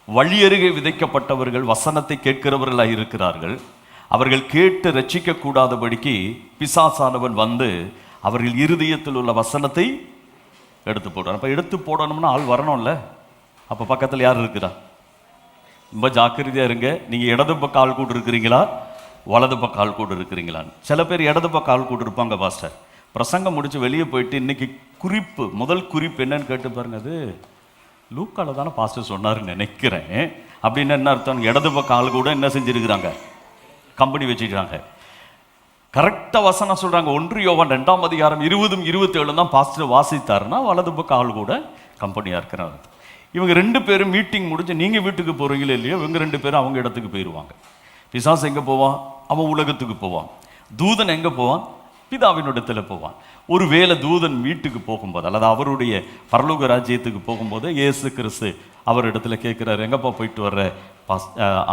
வழியருகே விதைக்கப்பட்டவர்கள் வசனத்தை கேட்கிறவர்களாக இருக்கிறார்கள், அவர்கள் கேட்டு ரட்சிக்க கூடாதபடிக்கு பிசாசானவன் வந்து அவர்கள் இருதயத்தில் உள்ள வசனத்தை எடுத்து போடுறான். அப்போ எடுத்து போடணும்னா ஆள் வரணும்ல. அப்போ பக்கத்தில் யார் இருக்கிறா? ரொம்ப ஜாக்கிரதையாக இருங்க. நீங்கள் இடது பக்கம் ஆள் கூட்டு இருக்கிறீங்களா, வலது பக்கம் ஆள் கூட்டு இருக்கிறீங்களான்னு. சில பேர் இடது பக்கம் ஆள் கூட்டு இருப்பாங்க பாஸ்டர், பிரசங்கம் முடிச்சு வெளியே போயிட்டு இன்னைக்கு முதல் குறிப்பு என்னன்னு கேட்டு பாருங்க. அது லூக்கால தானே பாஸ்டர் சொன்னாருன்னு நினைக்கிறேன். அப்படின்னு என்ன அர்த்தம்? இடது பக்கம் ஆள் கூட என்ன செஞ்சிருக்கிறாங்க? கம்பெனி வச்சுக்கிறாங்க. கரெக்டாக வசனம் சொல்கிறாங்க. 1 யோவான் 2ஆம் அதிகாரம் 20-27 தான் பாஸ்டர் வாசித்தாருன்னா வலது பக்கம் ஆள் கூட கம்பெனியாக இருக்கிறாங்க. இவங்க 2 பேரும் மீட்டிங் முடிஞ்சு நீங்கள் வீட்டுக்கு போகிறீங்களே இல்லையோ, இவங்க 2 பேரும் அவங்க இடத்துக்கு போயிடுவாங்க. பிசாசு எங்கே போவான்? அவன் உலகத்துக்கு போவான். தூதன் எங்கே போவான்? பிதாவினிடத்தில் போவான். ஒருவேளை தூதன் வீட்டுக்கு போகும்போது அல்லது அவருடைய பரலோக ராஜ்யத்துக்கு போகும்போது இயேசு கிறிஸ்து அவர் இடத்துல கேட்குறாரு, எங்கப்பா போயிட்டு வர்ற?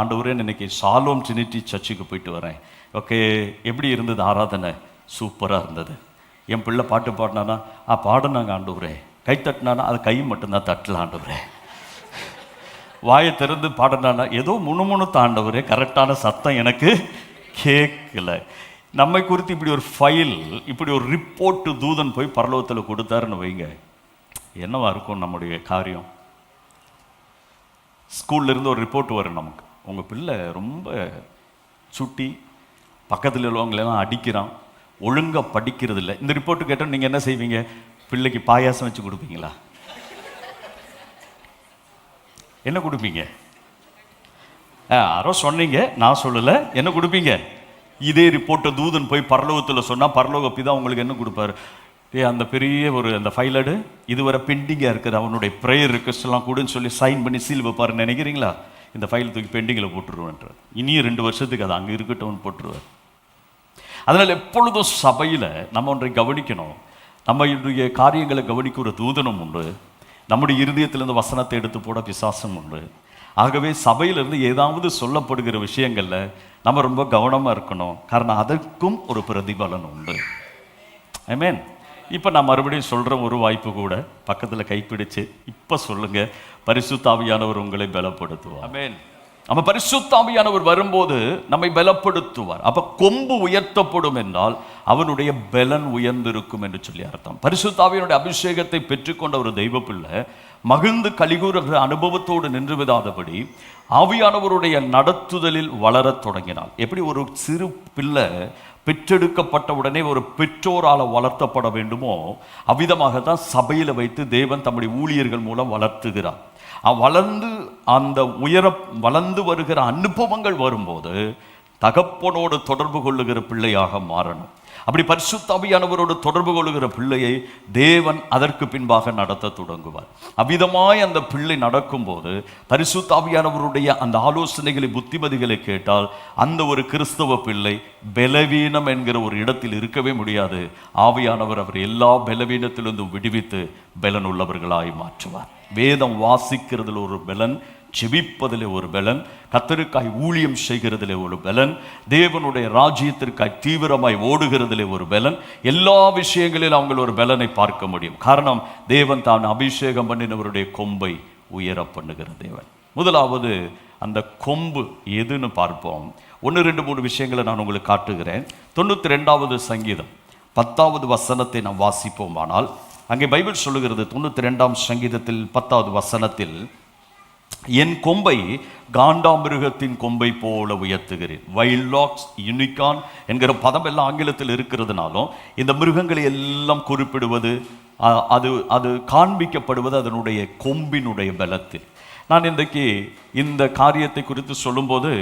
ஆண்டவரே இன்னைக்கு ஷாலோம் ட்ரினிட்டி சர்ச்சுக்கு போயிட்டு வரேன். ஓகே, எப்படி இருந்தது ஆராதனை? சூப்பராக இருந்தது. என் பிள்ளை பாட்டு பாடினானா பாடினாங்க ஆண்டவரே. கை தட்டினானா அது கை மட்டும்தான் தட்டல ஆண்டவரே. வாயை திறந்து பாடினானா ஏதோ முணுமுணுத்த ஆண்டவரே, கரெக்டான சத்தம் எனக்கு கேட்கல. நம்மை குறித்து இப்படி ஒரு ஃபைல், இப்படி ஒரு ரிப்போர்ட்டு தூதன் போய் பரலோகத்தில் கொடுத்தாருன்னு வைங்க, என்னவா இருக்கும் நம்முடைய காரியம்? ஸ்கூல்லேருந்து ஒரு ரிப்போர்ட் வரும் நமக்கு, உங்கள் பிள்ளை ரொம்ப சுட்டி, பக்கத்தில் உள்ளவங்களெல்லாம் அடிக்கிறான், ஒழுங்காக படிக்கிறது இல்லை. இந்த ரிப்போர்ட்டு கேட்டால் நீங்கள் என்ன செய்வீங்க? பிள்ளைக்கு பாயாசம் வச்சு கொடுப்பீங்களா? என்ன கொடுப்பீங்க? யாரோ சொன்னீங்க, நான் சொல்லலை. என்ன கொடுப்பீங்க? இதே ரிப்போர்ட்டை தூதன் போய் பரலோகத்தில் சொன்னால் பரலோக பிதா உங்களுக்கு என்ன கொடுப்பாரு? அந்த பெரிய ஒரு அந்த ஃபைலடு இதுவரை பெண்டிங்காக இருக்குது, அவனுடைய ப்ரேயர் ரிக்வெஸ்ட்லாம் கூடன்னு சொல்லி சைன் பண்ணி சீல் வைப்பாருன்னு நினைக்கிறீங்களா? இந்த ஃபைல் தூக்கி பெண்டிங்கில் போட்டுருவேன்றார். இனியும் 2 வருஷத்துக்கு அது அங்கே இருக்கட்டும்னு போட்டுருவார். அதனால் எப்பொழுதும் சபையில் நம்ம ஒன்றை கவனிக்கணும். நம்மளுடைய காரியங்களை கவனிக்க ஒரு தூதனும் உண்டு, நம்முடைய இருதயத்திலிருந்து வசனத்தை எடுத்து போட பிசாசம் உண்டு. ஆகவே சபையிலிருந்து ஏதாவது சொல்லப்படுகிற விஷயங்களில் நம்ம ரொம்ப கவனமாக இருக்கணும். காரணம் அதற்கும் ஒரு பிரதிபலன் உண்டு. ஆமென். இப்போ நான் மறுபடியும் சொல்கிற ஒரு வாய்ப்பு கூட பக்கத்தில் கைப்பிடிச்சு இப்போ சொல்லுங்கள், பரிசுத்த ஆவியானவர் உங்களை பலப்படுத்துவார். ஆமென். நம்ம பரிசுத்த ஆவியானவர் வரும்போது நம்மை பலப்படுத்துவார். அப்போ கொம்பு உயர்த்தப்படும் என்றால் அவனுடைய பலன் உயர்ந்திருக்கும் என்று சொல்லி அர்த்தம். பரிசுத்த ஆவியானுடைய அபிஷேகத்தை பெற்றுக்கொண்ட ஒரு தெய்வ பிள்ளை மகிழ்ந்து கலிகூறுகிற அனுபவத்தோடு நின்று விடாதபடி ஆவியானவருடைய நடத்துதலில் வளரத் தொடங்கினாள். எப்படி ஒரு சிறு பிள்ளை பெற்றெடுக்கப்பட்ட உடனே ஒரு பெற்றோரால் வளர்த்தப்பட வேண்டுமோ அவ்விதமாகத்தான் சபையில் வைத்து தேவன் தம்முடைய ஊழியர்கள் மூலம் வளர்த்துகிறார். வளர்ந்து அந்த வளர்ந்து வருகிற அனுபவங்கள் வரும்போது தகப்பனோடு தொடர்பு கொள்ளுகிற பிள்ளையாக மாறணும். அப்படி பரிசுத்த ஆவியானவரோடு தொடர்பு கொள்ளுகிற பிள்ளையை தேவன் அதற்கு பின்பாக நடத்த தொடங்குவார். அவ்விதமாய் அந்த பிள்ளை நடக்கும்போது பரிசுத்த ஆவியானவருடைய அந்த ஆலோசனைகளை புத்திமதிகளை கேட்டால் அந்த ஒரு கிறிஸ்தவ பிள்ளை பலவீனம் என்கிற ஒரு இடத்தில் இருக்கவே முடியாது. ஆவியானவர் அவர் எல்லா பலவீனத்திலிருந்தும் விடுவித்து பலன் உள்ளவர்களாய் மாற்றுவார். வேதம் வாசிக்கிறதுல ஒரு பலன், ஜெபிப்பதிலே ஒரு பலன், கர்த்தருக்காய் ஊழியம் செய்கிறதிலே ஒரு பலன், தேவனுடைய ராஜ்யத்திற்காய் தீவிரமாய் ஓடுகிறதிலே ஒரு பலன், எல்லா விஷயங்களிலும் அவங்க ஒரு பலனை பார்க்க முடியும். காரணம், தேவன் தான் அபிஷேகம் பண்ணினவருடைய கொம்பை உயர பண்ணுகிற தேவன். முதலாவது அந்த கொம்பு எதுன்னு பார்ப்போம். 1, 2, 3 விஷயங்களை நான் உங்களுக்கு காட்டுகிறேன். 92வது சங்கீதம் 10வது வசனத்தை நாம் வாசிப்போம். ஆனால் அங்கே பைபிள் சொல்லுகிறது 92ஆம் சங்கீதத்தில் 10வது வசனத்தில், என் கொம்பை காண்டாமிருகத்தின் கொம்பை போல உயர்த்துகிறேன். வைல்டாக்ஸ், யூனிகார்ன் என்கிற பதம் எல்லாம் ஆங்கிலத்தில் இருக்கிறதுனாலும் இந்த மிருகங்களை எல்லாம் குறிப்பிடுவது அது காண்பிக்கப்படுவது அதனுடைய கொம்பினுடைய பலத்தில். நான் இன்றைக்கு இந்த காரியத்தை குறித்து சொல்லும்போது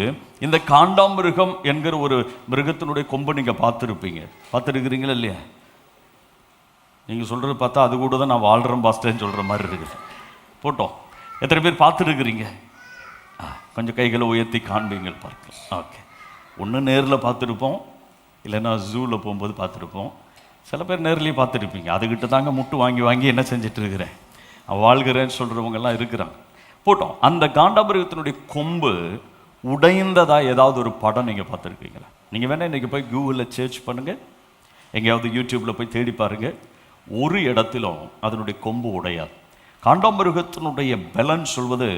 இந்த காண்டாமிருகம் என்கிற ஒரு மிருகத்தினுடைய கொம்பை நீங்கள் பார்த்துருக்கிறீங்களா இல்லையா? நீங்கள் சொல்கிறது பார்த்தா அது கூட தான் நான் வாழ்கிறேன் பாஸ்டர்ன்னு சொல்கிற மாதிரி இருக்குது. போட்டோம். எத்தனை பேர் பார்த்துருக்குறீங்க? கொஞ்சம் கைகளை உயர்த்தி காண்பீங்கள் பார்க்கலாம். ஓகே. ஒன்று நேரில் பார்த்துருப்போம், இல்லைன்னா ஜூவில் போகும்போது பார்த்துருப்போம். சில பேர் நேர்லேயே பார்த்துருப்பீங்க. அதுக்கிட்ட தாங்க முட்டு வாங்கி வாங்கி என்ன செஞ்சுட்டு இருக்கிறேன், வாழ்கிறேன்னு சொல்கிறவங்கெல்லாம் இருக்கிறாங்க. போட்டோம். அந்த காண்டாமிருகத்தினுடைய கொம்பு உடைந்ததாக ஏதாவது ஒரு படம் நீங்கள் பார்த்துருக்கீங்களா? நீங்கள் வேணால் இன்றைக்கி போய் கூகுளில் சர்ச் பண்ணுங்கள், எங்கேயாவது யூடியூப்பில் போய் தேடி பாருங்கள். ஒரு இடத்திலும் அதனுடைய கொம்பு உடையாது. காண்டாமிருகத்தினுடைய பலன் சொல்வது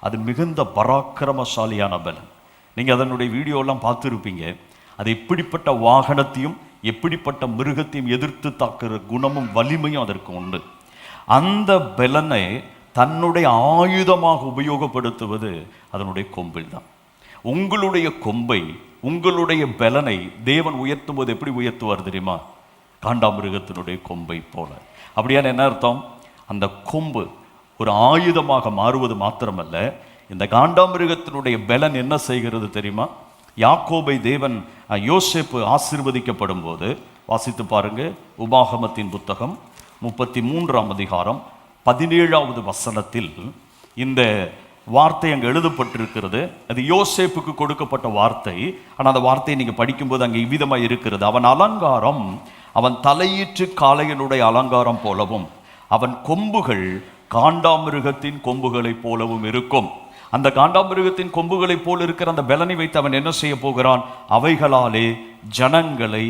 அது மிகுந்த பராக்கிரமசாலியான பலன். நீங்கள் அதனுடைய வீடியோலாம் பார்த்துருப்பீங்க. அது எப்படிப்பட்ட வாகனத்தையும் எப்படிப்பட்ட மிருகத்தையும் எதிர்த்து தாக்குகிற குணமும் வலிமையும் அதற்கு உண்டு. அந்த பலனை தன்னுடைய ஆயுதமாக உபயோகப்படுத்துவது அதனுடைய கொம்பில் தான். உங்களுடைய கொம்பை, உங்களுடைய பலனை தேவன் உயர்த்தும் போது எப்படி உயர்த்துவார் தெரியுமா? காண்டாமிருகத்தினுடைய கொம்பை போல. அப்படியான என்ன அர்த்தம்? அந்த கொம்பு ஒரு ஆயுதமாக மாறுவது மாத்திரமல்ல, இந்த காண்டாமிருகத்தினுடைய பலன் என்ன செய்கிறது தெரியுமா? யாக்கோபை தேவன் யோசேப்பு ஆசீர்வதிக்கப்படும் போது வாசித்து பாருங்க, உபாகமத்தின் புத்தகம் 33ஆம் அதிகாரம் 17வது வசனத்தில் இந்த வார்த்தை அங்கே எழுதப்பட்டிருக்கிறது. அது யோசேப்புக்கு கொடுக்கப்பட்ட வார்த்தை. ஆனால் அந்த வார்த்தையை நீங்கள் படிக்கும்போது அங்கே இவ்விதமாக இருக்கிறது. அவன் அலங்காரம் அவன் தலையீற்று காளையனுடைய அலங்காரம் போலவும், அவன் கொம்புகள் காண்டாமிருகத்தின் கொம்புகளைப் போலவும் இருக்கும். அந்த காண்டாமிருகத்தின் கொம்புகளைப் போல இருக்கிற அந்த பலனை வைத்து அவன் என்ன செய்ய போகிறான்? அவைகளாலே ஜனங்களை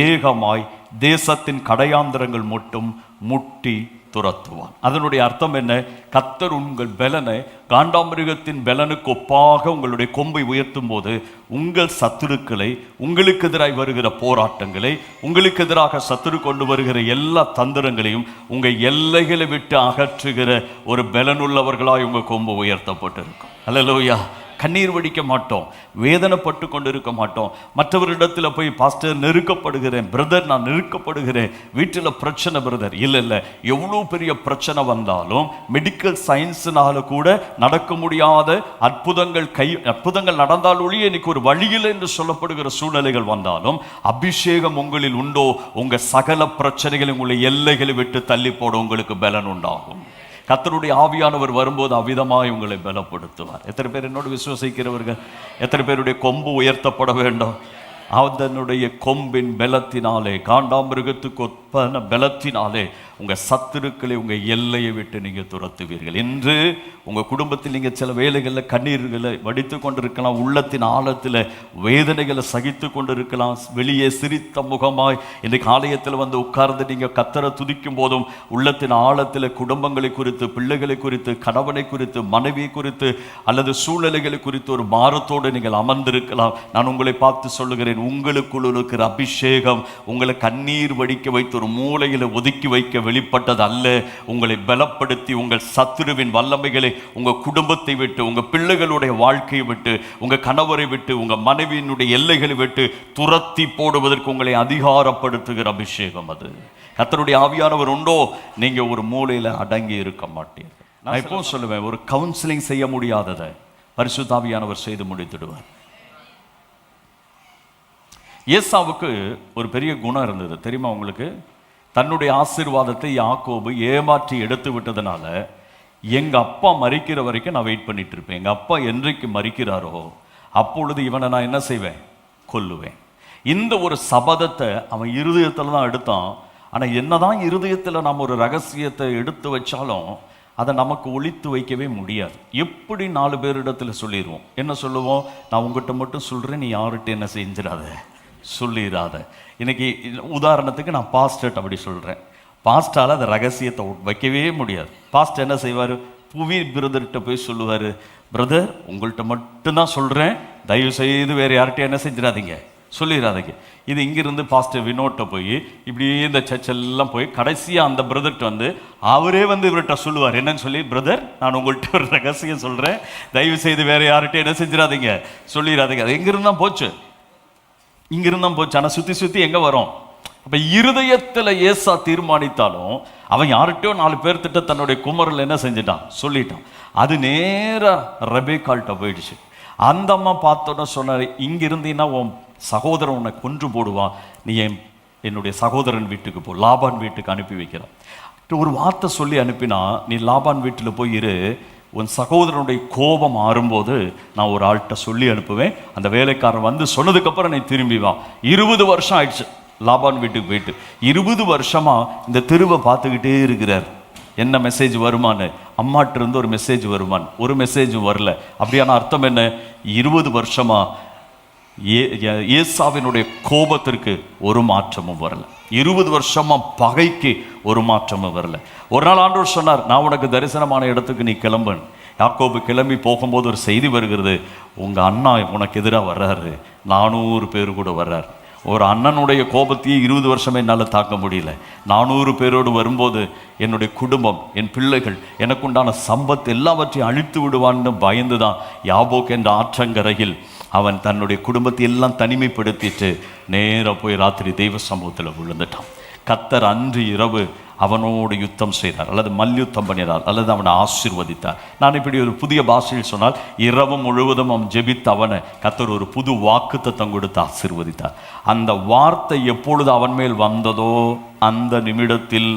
ஏகமாய் தேசத்தின் கடையாந்திரங்கள் மட்டும் முட்டி துரத்துவான். அதனுடைய அர்த்தம் என்ன? கர்த்தர் உங்கள் பலனை காண்டாமிருகத்தின் பலனுக்கு ஒப்பாக உங்களுடைய கொம்பை உயர்த்தும் போது உங்கள் சத்துருக்களை, உங்களுக்கு எதிராக வருகிற போராட்டங்களை, உங்களுக்கு எதிராக சத்துரு கொண்டு வருகிற எல்லா தந்திரங்களையும் உங்கள் எல்லைகளை விட்டு அகற்றுகிற ஒரு பலனுள்ளவர்களாய் உங்கள் கொம்பு உயர்த்தப்பட்டிருக்கும். அல்லேலூயா. கண்ணீர் வடிக்க மாட்டோம், வேதனைப்பட்டு கொண்டு இருக்க மாட்டோம். மற்றவரிடத்தில் போய் பாஸ்டர் நெருக்கப்படுகிறேன், பிரதர் நான் நெருக்கப்படுகிறேன், வீட்டில் பிரச்சனை பிரதர், இல்லை எவ்வளோ பெரிய பிரச்சனை வந்தாலும் மெடிக்கல் சயின்ஸினால கூட நடக்க முடியாத அற்புதங்கள் நடந்தால் ஒழிய இன்னைக்கு ஒரு வழியில் என்று சொல்லப்படுகிற சூழ்நிலைகள் வந்தாலும் அபிஷேகம் உங்களில் உண்டோ, உங்கள் சகல பிரச்சனைகளை உங்களை எல்லைகளை விட்டு தள்ளி போட உங்களுக்கு பலன் உண்டாகும். கர்த்தருடைய ஆவியானவர் வரும்போது அவ்விதமாய் உங்களை பலப்படுத்துவார். எத்தனை பேர் என்னோடு விசுவாசிக்கிறவர்கள்? எத்தனை பேருடைய கொம்பு உயர்த்தப்பட வேண்டும்? அதனுடைய கொம்பின் பலத்தினாலே, காண்டாமிருகத்துக்கு ஒப்பான பலத்தினாலே உங்கள் சத்துருக்களை உங்கள் எல்லையை விட்டு நீங்கள் துரத்துவீர்கள். இன்று உங்கள் குடும்பத்தில் நீங்கள் சில வேலைகளில் கண்ணீர்களை வடித்து கொண்டிருக்கலாம், உள்ளத்தின் ஆழத்தில் வேதனைகளை சகித்து கொண்டிருக்கலாம். வெளியே சிரித்த முகமாய் இன்றைக்கு ஆலயத்தில் வந்து உட்கார்ந்து நீங்கள் கர்த்தரை துதிக்கும் போதும் உள்ளத்தின் ஆழத்தில் குடும்பங்களை குறித்து, பிள்ளைகளை குறித்து, கணவனை குறித்து, மனைவியை குறித்து அல்லது சூழ்நிலைகளை குறித்து ஒரு பாரத்தோடு நீங்கள் அமர்ந்திருக்கலாம். நான் உங்களை பார்த்து சொல்லுகிறேன், உங்களுக்குள் இருக்கிற அபிஷேகம் உங்களை கண்ணீர் வடிக்க வைத்து ஒரு மூலையில் ஒதுக்கி வைக்க வெளிப்பட்டது அல்ல. உங்களை பலப்படுத்தி உங்கள் சத்துருவின் வல்லமைகளை உங்கள் குடும்பத்தை விட்டு, உங்கள் பிள்ளைகளுடைய வாழ்க்கையை விட்டு, உங்கள் கணவரை விட்டு, உங்கள் மனைவியினுடைய எல்லைகளை விட்டு துரத்தி போடுவதற்கு உங்களை அதிகாரப்படுத்துகிற அபிஷேகம் அது. கர்த்தருடைய ஆவியானவர் உண்டோ, நீங்க ஒரு மூலையில் அடங்கி இருக்க மாட்டீர்கள். நான் எப்பவும் சொல்லுவேன், ஒரு கவுன்சிலிங் செய்ய முடியாததை பரிசுத்த ஆவியானவர் செய்து முடித்துடுவார். ஏசாவுக்கு ஒரு பெரிய குணம் இருந்தது தெரியுமா உங்களுக்கு? தன்னுடைய ஆசீர்வாதத்தை யாக்கோபு ஏமாற்றி எடுத்து விட்டதுனால, எங்க அப்பா மரிக்கிற வரைக்கும் நான் வெயிட் பண்ணிட்டு இருப்பேன். எங்க அப்பா என்றைக்கு மரிக்கிறாரோ அப்பொழுது இவனை நான் என்ன செய்வேன்? கொல்லுவேன். இந்த ஒரு சபதத்தை அவன் இருதயத்தில் தான் எடுத்தான். ஆனால் என்னதான் இருதயத்தில் நாம் ஒரு ரகசியத்தை எடுத்து வச்சாலும் அதை நமக்கு ஒளித்து வைக்கவே முடியாது. எப்படி 4 பேரிடத்துல சொல்லிடுவோம். என்ன சொல்லுவோம்? நான் உங்ககிட்ட மட்டும் சொல்கிறேன், நீ யார்கிட்ட என்ன செஞ்சிடாத, சொல்லிடாத. இன்னைக்கு உதாரணத்துக்கு நான் பாஸ்டர்ட் அப்படி சொல்கிறேன், பாஸ்டால் அந்த ரகசியத்தை வைக்கவே முடியாது. பாஸ்டர் என்ன செய்வார்? புவி பிரதர்கிட்ட போய் சொல்லுவார், பிரதர் உங்கள்கிட்ட மட்டும்தான் சொல்கிறேன், தயவு செய்து வேறு யார்கிட்ட என்ன செஞ்சிடாதீங்க, சொல்லிடாதீங்க. இது இங்கிருந்து பாஸ்டர் வினோட்ட போய் இப்படியே இந்த சர்ச்செல்லாம் போய் கடைசியாக அந்த பிரதர்கிட்ட வந்து அவரே வந்து இவர்கிட்ட சொல்லுவார். என்னன்னு சொல்லி, பிரதர் நான் உங்கள்கிட்ட ஒரு ரகசியம் சொல்கிறேன், தயவு செய்து வேறு யார்கிட்ட என்ன செஞ்சிடாதீங்க, சொல்லிடாதீங்க. அது எங்கிருந்து தான் போச்சு, இங்கிருந்து தான் போச்சு. ஆனால் சுற்றி சுற்றி எங்கே வரும்? அப்போ இருதயத்தில் ஏசா தீர்மானித்தாலும் அவன் யார்கிட்டயோ 4 பேர்த்திட்ட தன்னுடைய குமரில் என்ன செஞ்சிட்டான், சொல்லிட்டான். அது நேராக ரெபேக்காள்கிட்ட போயிடுச்சு. அந்த அம்மா பார்த்தோன்னா சொன்னார், இங்கே இருந்தீங்கன்னா உன் சகோதரன் உன்னை கொன்று போடுவான், நீ என்னுடைய சகோதரன் வீட்டுக்கு போ, லாபான் வீட்டுக்கு அனுப்பி வைக்கிறான். ஒரு வார்த்தை சொல்லி அனுப்பினா, நீ லாபான் வீட்டில் போய் இரு, உன் சகோதரனுடைய கோபம் ஆறும்போது நான் ஒரு ஆள்கிட்ட சொல்லி அனுப்புவேன், அந்த வேலைக்காரன் வந்து சொன்னதுக்கப்புறம் நீ திரும்பி வா. 20 வருஷம் ஆயிடுச்சு லாபான் வீட்டுக்கு போயிட்டு. 20 வருஷமா இந்த தெருவை பார்த்துக்கிட்டே இருக்கிறார், என்ன மெசேஜ் வருமானு. அம்மாட்ட இருந்து ஒரு மெசேஜ் வருமான், ஒரு மெசேஜும் வரல. அப்படியான அர்த்தம் என்ன? 20 வருஷமா ஏசாவினுடைய கோபத்திற்கு ஒரு மாற்றமும் வரல. 20 வருஷமா பகைக்கு ஒரு மாற்றமும் வரல. ஒரு நாள் ஆண்டவர் சொன்னார், நான் உனக்கு தரிசனமான இடத்துக்கு நீ கிளம்புன். யாக்கோபு கிளம்பி போகும்போது ஒரு செய்தி வருகிறது, உங்க அண்ணா உனக்கு எதிராக வர்றாரு, 400 பேர் கூட வர்றாரு. ஒரு அண்ணனுடைய கோபத்தையே 20 வருஷமே என்னால் தாக்க முடியல. 400 பேரோடு வரும்போது என்னுடைய குடும்பம், என் பிள்ளைகள், எனக்குண்டான சம்பத்து எல்லாவற்றையும் அழித்து விடுவான்னு பயந்து தான் யாபோக் என்ற ஆற்றங்கரையில் அவன் தன்னுடைய குடும்பத்தை எல்லாம் தனிமைப்படுத்திட்டு நேராக போய் ராத்திரி தெய்வ சமூகத்தில் விழுந்துட்டான். கர்த்தர் அன்று இரவு அவனோடு யுத்தம் செய்தார், அல்லது மல்யுத்தம் பண்ணினார், அல்லது அவனை ஆசீர்வதித்தார். நான் இப்படி ஒரு புதிய பாஷையில் சொன்னால், இரவு முழுவதும் அவன் ஜெபித்த அவனை கர்த்தர் ஒரு புது வாக்குத்தத்தம் கொடுத்து ஆசீர்வதித்தார். அந்த வார்த்தை எப்பொழுது அவன் மேல் வந்ததோ அந்த நிமிடத்தில்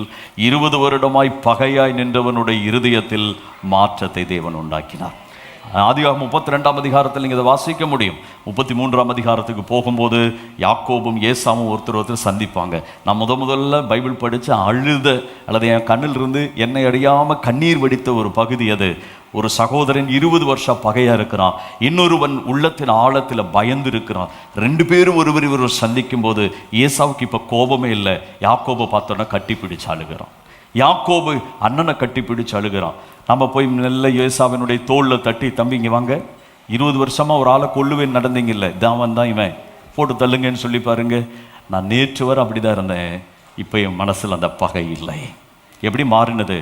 20 வருடமாய் பகையாய் நின்றவனுடைய இருதயத்தில் மாற்றத்தை தேவன் உண்டாக்கினார். ஆதியாகமம் 32ஆம் அதிகாரத்தில் நீங்கள் இதை வாசிக்க முடியும். 33ஆம் அதிகாரத்துக்கு போகும்போது யாக்கோபும் ஏசாவும் ஒருத்தர் சந்திப்பாங்க. நான் முதல்ல பைபிள் படித்து அழுத, அல்லது என் கண்ணில் இருந்து என்னை அறியாமல் கண்ணீர் வடித்த ஒரு பகுதி அது. ஒரு சகோதரன் 20 வருஷம் பகையாக இருக்கிறான், இன்னொருவன் உள்ளத்தின் ஆழத்தில் பயந்து இருக்கிறான். 2 பேரும் ஒருவர் சந்திக்கும் போது ஏசாவுக்கு இப்போ கோபமே இல்லை. யாக்கோபை பார்த்தோன்னா கட்டி பிடிச்சு அழுகிறான். யாக்கோபு அண்ணனை கட்டி பிடிச்சு அழுகிறான். நம்ம போய் நல்ல ஏசாவினுடைய தோளில் தட்டி, தம்பி இங்கே வாங்க, 20 வருஷமாக ஒரு ஆளை கொள்ளுவேன் நடந்தீங்கல்ல, இதான் தான் இவன், போட்டு தள்ளுங்கன்னு சொல்லி பாருங்க. நான் நேற்று வரை அப்படி தான் இருந்தேன், இப்போ என் மனசில் அந்த பகை இல்லை. எப்படி மாறினது?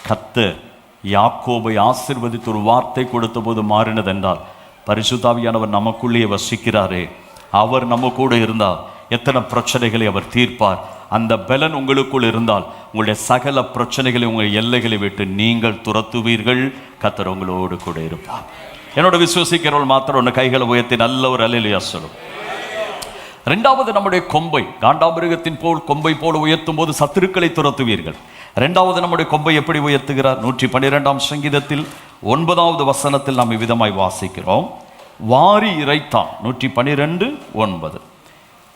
கர்த்தர் யாக்கோபை ஆசீர்வதித்து ஒரு வார்த்தை கொடுத்த போது மாறினது என்றால், பரிசுத்த ஆவியானவர் நமக்குள்ளேயே வசிக்கிறாரே, அவர் நம்ம கூட இருந்தால் எத்தனை பிரச்சனைகளை அவர் தீர்ப்பார். அந்த பலன் உங்களுக்குள் இருந்தால் உங்களுடைய சகல பிரச்சனைகளை உங்கள் எல்லைகளை விட்டு நீங்கள் துரத்துவீர்கள். கர்த்தர் உங்களோடு கூட இருப்பார். என்னோட விசுவசிக்கிறவர்கள் மாத்திரம் ஒன்று கைகளை உயர்த்தி நல்ல ஒரு அல்லேலூயா சொல்லும். 2வது, நம்முடைய கொம்பை காண்டாமிருகத்தின் போல் கொம்பை போல் உயர்த்தும் போது சத்துருக்களை துரத்துவீர்கள். 2வது நம்முடைய கொம்பை எப்படி உயர்த்துகிறார்? 112ஆம் சங்கீதத்தில் 9வது வசனத்தில் நாம் இவ்விதமாய் வாசிக்கிறோம். வாரி இறைத்தான். 112:9.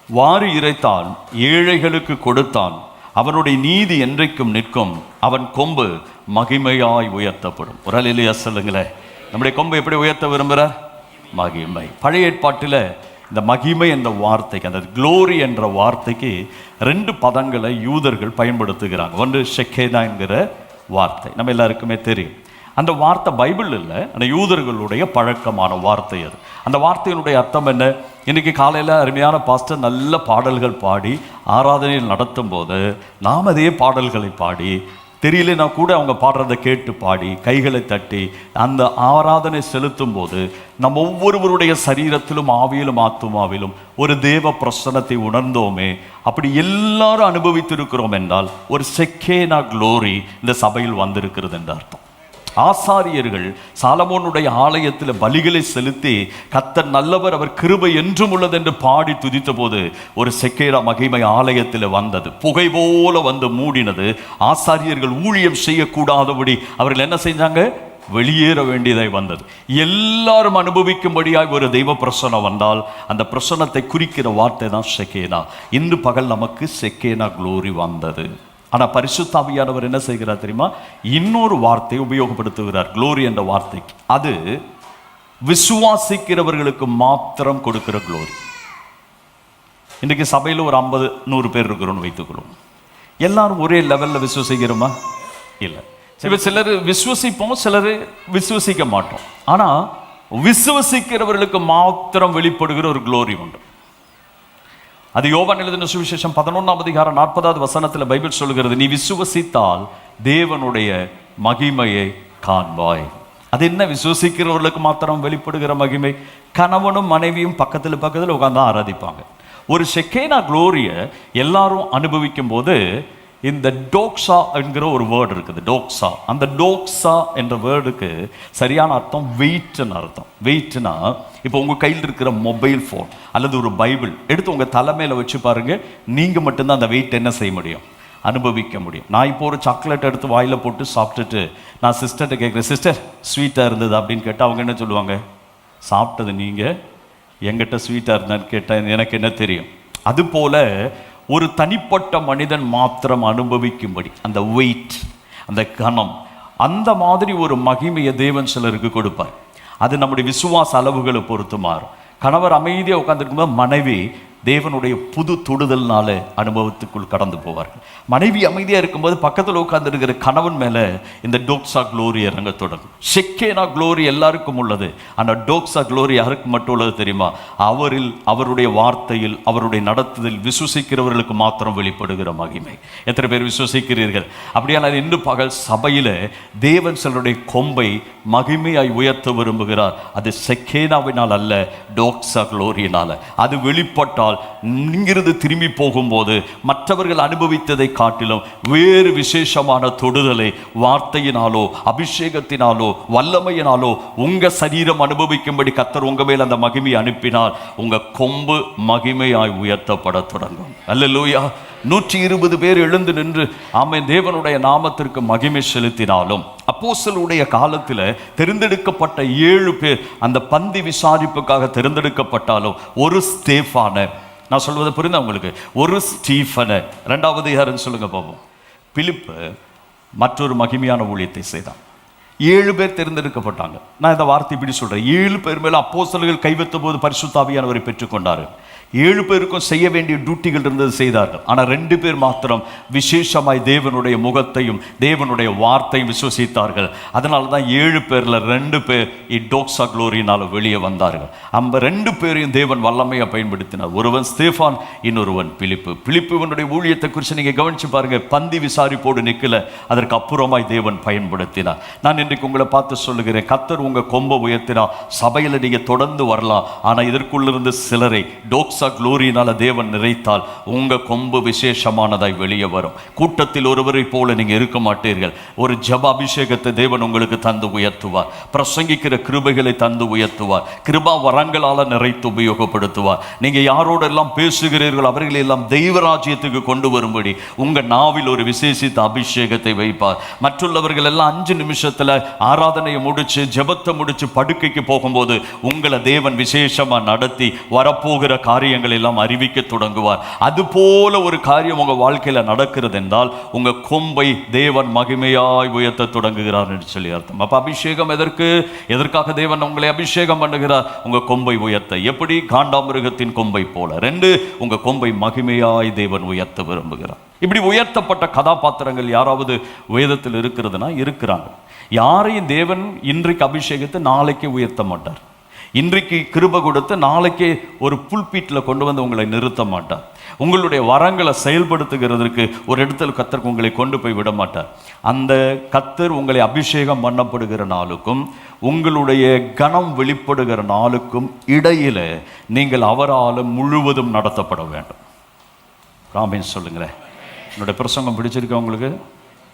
வாரி இறைத்தான், ஏழைகளுக்கு கொடுத்தான், அவனுடைய நீதி என்றைக்கும் நிற்கும், அவன் கொம்பு மகிமையாய் உயர்த்தப்படும். ஒரு அல்லேலூயா சொல்லுங்களேன். நம்முடைய கொம்பை எப்படி உயர்த்த விரும்புகிறார்? மகிமை. பழைய ஏற்பாட்டில் இந்த மகிமை என்ற வார்த்தைக்கு, அந்த க்ளோரி என்ற வார்த்தைக்கு 2 பதங்களை யூதர்கள் பயன்படுத்துகிறாங்க. ஒன்று ஷெக்கேனா என்கிற வார்த்தை, நம்ம எல்லாருக்குமே தெரியும். அந்த வார்த்தை பைபிள் இல்லை, அந்த யூதர்களுடைய பழக்கமான வார்த்தை அது. அந்த வார்த்தையினுடைய அர்த்தம் என்ன? இன்றைக்கி காலையில் அருமையான பாஸ்டர் நல்ல பாடல்கள் பாடி ஆராதனையில் நடத்தும் போது நாம் அதே பாடல்களை பாடி, தெரியலனா கூட அவங்க பாடுறதை கேட்டு பாடி கைகளை தட்டி அந்த ஆராதனை செலுத்தும் போது நம்ம ஒவ்வொருவருடைய சரீரத்திலும் ஆவியிலும் ஆத்துமாவிலும் ஒரு தேவ பிரசன்னத்தை உணர்ந்தோமே. அப்படி எல்லாரும் அனுபவித்திருக்கிறோம் என்றால் ஒரு செக்கேனா க்ளோரி இந்த சபையில் வந்திருக்கிறது என்ற அர்த்தம். ஆசாரியர்கள் சாலமோனுடைய ஆலயத்தில் பலிகளை செலுத்தி கர்த்தர் நல்லவர், அவர் கிருபை என்றும் உள்ளது என்று பாடி துதித்த போது ஒரு செக்கேனா மகிமை ஆலயத்தில் வந்தது, புகை போல வந்து மூடினது. ஆசாரியர்கள் ஊழியம் செய்யக்கூடாதபடி அவர்கள் என்ன செஞ்சாங்க? வெளியேற வேண்டியதாய் வந்தது. எல்லாரும் அனுபவிக்கும்படியாய் ஒரு தெய்வ பிரசன்னம் வந்தால் அந்த பிரசன்னத்தை குறிக்கிற வார்த்தை தான் செக்கேனா. இன்று பகல் நமக்கு செக்கேனா க்ளோரி வந்தது. ஆனால் பரிசுத்த ஆவியானவர் என்ன செய்கிறார் தெரியுமா? இன்னொரு வார்த்தையை உபயோகப்படுத்துகிறார் க்ளோரி என்ற வார்த்தைக்கு. அது விசுவாசிக்கிறவர்களுக்கு மாத்திரம் கொடுக்கிற க்ளோரி. இன்றைக்கு சபையில் ஒரு 50-100 பேர் இருக்கிறோன்னு வைத்துக்கொள்ளும். எல்லாரும் ஒரே லெவலில் விசுவசிக்கிறோமா? இல்லை. சிலர் விசுவசிப்போம், சிலர் விசுவசிக்க மாட்டோம். ஆனால் விசுவசிக்கிறவர்களுக்கு மாத்திரம் வெளிப்படுகிற ஒரு க்ளோரி உண்டு. அது யோவான் எழுதின சுவிசேஷம் 11ஆம் அதிகாரம் 40வது வசனத்தில் பைபிள் சொல்கிறது, நீ விசுவசித்தால் தேவனுடைய மகிமையை காண்பாய். அது என்ன? விசுவசிக்கிறவர்களுக்கு மாத்திரம் வெளிப்படுகிற மகிமை. கணவனும் மனைவியும் பக்கத்தில் பக்கத்தில் உட்கார்ந்து ஆராதிப்பாங்க. ஒரு செக்கேனா க்ளோரியை எல்லாரும் அனுபவிக்கும் போது இந்த டோக்ஸா என்கிற ஒரு வேர்டு இருக்குது, டோக்ஸா. அந்த டோக்ஸா என்ற வேர்டுக்கு சரியான அர்த்தம் வெயிட்னு அர்த்தம். வெயிட்னா இப்போ உங்கள் கையில் இருக்கிற மொபைல் ஃபோன் அல்லது ஒரு பைபிள் எடுத்து உங்கள் தலைமையில் வச்சு பாருங்க, நீங்கள் மட்டும்தான் அந்த வெயிட் என்ன செய்ய முடியும்? அனுபவிக்க முடியும். நான் இப்போ ஒரு சாக்லேட் எடுத்து வாயில் போட்டு சாப்பிட்டுட்டு நான் சிஸ்டர்கிட்ட கேட்குறேன், சிஸ்டர் ஸ்வீட்டாக இருந்தது அப்படின்னு கேட்டால் அவங்க என்ன சொல்லுவாங்க? சாப்பிட்டது நீங்கள், எங்கிட்ட ஸ்வீட்டாக இருந்தான்னு கேட்டால் எனக்கு என்ன தெரியும்? அதுபோல ஒரு தனிப்பட்ட மனிதன் மாத்திரம் அனுபவிக்கும்படி அந்த வெயிட், அந்த கனம், அந்த மாதிரி ஒரு மகிமையை தேவன் சிலருக்கு கொடுப்பார். அது நம்முடைய விசுவாச அளவுகளை பொறுத்து மாறும். கணவர் அமைதியாக உட்கார்ந்துருக்கும்போது மனைவி தேவனுடைய புது தொடுதல்னால அனுபவத்துக்குள் கடந்து போவார்கள். மனைவி அமைதியாக இருக்கும்போது பக்கத்தில் உட்கார்ந்துருக்கிற கணவன் மேலே இந்த டோக்ஸா க்ளோரி இறங்க தொடங்கும். ஷெக்கேனா க்ளோரி எல்லாருக்கும் உள்ளது. ஆனால் டோக்ஸா க்ளோரி யாருக்கு மட்டும் உள்ளது தெரியுமா? அவரில், அவருடைய வார்த்தையில், அவருடைய நடத்துதல் விசுவசிக்கிறவர்களுக்கு மாத்திரம் வெளிப்படுகிற மகிமை. எத்தனை பேர் விசுவசிக்கிறீர்கள்? அப்படியான இன்று பகல் சபையில் தேவன் சிலருடைய கொம்பை மகிமையாய் உயர்த்த விரும்புகிறார். அது செக்கேனாவினால் அல்ல, டோக்ஸா க்ளோரியினால். அது வெளிப்பட்டால் என்னவென்றால், இங்கிருந்து திரும்பி போகும்போது மற்றவர்கள் அனுபவித்ததை காட்டிலும் வேறு விசேஷமான தொடுதலை வார்த்தையினாலோ அபிஷேகத்தினாலோ வல்லமையினாலோ உங்க சரீரம் அனுபவிக்கும்படி கர்த்தர் உங்க மேல் அந்த மகிமையை அனுப்பினால் உங்க கொம்பு மகிமையாய் உயர்த்தப்பட தொடங்கும். அல்லேலூயா. 120 பேர் எழுந்து நின்று ஆமென் தேவனுடைய நாமத்திற்கு மகிமை செலுத்தினாலும், அப்போஸ்தலருடைய காலத்தில் தெரிந்தெடுக்கப்பட்ட 7 பேர் அந்த பந்தி விசாரிப்புக்காக தெரிந்தெடுக்கப்பட்டாலும், ஒரு ஸ்தேஃபான, நான் சொல்வது புரியுதா உங்களுக்கு? ஒரு ஸ்டீஃபனை, ரெண்டாவது யாருன்னு சொல்லுங்க பாப்போம். பிலிப்பு மற்றொரு மகிமையான ஊழியத்தை செய்தான். 7 பேர் தேர்ந்தெடுக்கப்பட்டாங்க. நான் இந்த வார்த்தை இப்படி சொல்றேன், 7 பேர் மேல அப்போஸ்தலர்கள் கைவைத்த போது பரிசுத்த ஆவியானவரை பெற்றுக்கொண்டாரு. 7 பேருக்கும் செய்ய வேண்டிய டியூட்டிகள் இருந்தது, செய்தார்கள். ஆனால் 2 பேர் மாத்திரம் விசேஷமாய் தேவனுடைய முகத்தையும் தேவனுடைய வார்த்தையும் விசுவசித்தார்கள். அதனால தான் 7 பேர்ல 2 பேர் டோக்ஸா குளோரியினால வெளியே வந்தார்கள். அந்த 2 பேரையும் தேவன் வல்லமையை பயன்படுத்தினார். ஒருவன் ஸ்தேஃபான், இன்னொருவன் பிலிப்பு. பிலிப்புவனுடைய ஊழியத்தை குறித்து நீங்க கவனிச்சு பாருங்க. பந்தி விசாரிப்போடு நிக்கல, அதற்கு அப்புறமாய் தேவன் பயன்படுத்தினார். நான் இன்றைக்கு உங்களை பார்த்து சொல்லுகிறேன், கர்த்தர் உங்க கொம்பை உயர்த்தினா சபையில நீங்க தொடர்ந்து வரலாம். ஆனா இதற்குள்ளிருந்து சிலரை டோக்ஸா குளோரியினால தேவன் நிறைத்தால் உங்க கொம்பு விசேஷமானதாய் வெளியே வரும். கூட்டத்தில் ஒருவரை போல நீங்க இருக்க மாட்டீர்கள். ஒரு ஜப அபிஷேகத்தை தேவன் உங்களுக்கு தந்து உயர்த்துவார். பிரசங்கிக்கிற கிருபைகளை தந்து உயர்த்துவார். கிருபா வரங்களால நிறைத்து உபயோகப்படுத்துவார். நீங்க யாரோடெல்லாம் பேசுகிறீர்கள் அவர்களை எல்லாம் தெய்வராஜ்யத்துக்கு கொண்டு வரும்படி உங்க நாவில் ஒரு விசேஷித்த அபிஷேகத்தை வைப்பார். மற்றுள்ளவர்கள் எல்லாம் 5 நிமிஷத்துல ஆராதனையை முடிச்சு ஜெபத்தை முடிச்சு படுக்கைக்கு போகும்போது உங்களை தேவன் விசேஷமா நடத்தி வரப்போகிற காரியங்கள் எல்லாம் அறிவிக்க தொடங்குவார். அது போல ஒரு காரியம் உங்க வாழ்க்கையில நடக்கிறது என்றால் உங்க கொம்பை தேவன் மகிமையாய் உயர்த்த தொடங்குகிறார் என்று சொல்லி அர்த்தம். அப்ப அபிஷேகம் எதற்காக தேவன் உங்களை அபிஷேகம் பண்ணுகிறார்? உங்க கொம்பை உயர்த்த. எப்படி? காண்டாமிருகத்தின் கொம்பை போல. 2, உங்க கொம்பை மகிமையாய் தேவன் உயர்த்த விரும்புகிறார். இப்படி உயர்த்தப்பட்ட கதாபாத்திரங்கள் யாராவது வேதத்தில் இருக்கிறதுனா இருக்கிறாங்க. யாரையும் தேவன் இன்றைக்கு அபிஷேகத்தை நாளைக்கு உயர்த்த மாட்டார். இன்றைக்கு கிருபை கொடுத்து நாளைக்கு ஒரு புல்பீட்டில் கொண்டு வந்து உங்களை நிறுத்த மாட்டார். உங்களுடைய வரங்களை செயல்படுத்துகிறதற்கு ஒரு இடத்துல கர்த்தர் உங்களை கொண்டு போய் விட மாட்டார். அந்த கர்த்தர் உங்களை அபிஷேகம் பண்ணப்படுகிற நாளுக்கும் உங்களுடைய கனம் வெளிப்படுகிற நாளுக்கும் இடையில நீங்கள் அவரால் முழுவதும் நடத்தப்பட வேண்டும். ராமேன் சொல்லுங்களேன். என்னுடைய பிரசங்கம் பிடிச்சிருக்கேன் உங்களுக்கு?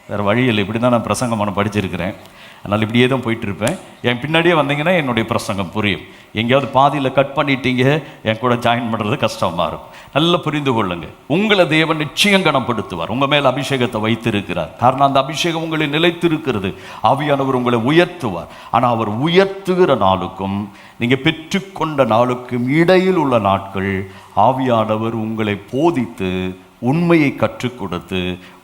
வேறு வழி இல்லை, இப்படி தான் நான் பிரசங்கம் படிச்சிருக்கிறேன். அதனால் இப்படியே தான் போயிட்டு இருப்பேன். என் பின்னாடியே வந்தீங்கன்னா என்னுடைய பிரசங்கம் புரியும். எங்கேயாவது பாதியில் கட் பண்ணிட்டீங்க, என் கூட ஜாயின் பண்ணுறது கஷ்டமாக இருக்கும். நல்லா புரிந்து கொள்ளுங்க. உங்களை தேவன் நிச்சயம் கனப்படுத்துவார். உங்கள் மேல் அபிஷேகத்தை வைத்திருக்கிறார். காரணம் அந்த அபிஷேகம் உங்களை நிலைத்திருக்கிறது. ஆவியானவர் உங்களை உயர்த்துவார். ஆனால் அவர் உயர்த்துகிற நாளுக்கும் நீங்கள் பெற்றுக்கொண்ட நாளுக்கும் இடையில் உள்ள நாட்கள் ஆவியானவர் உங்களை போதித்து உண்மையை கற்றுக் கொடுத்து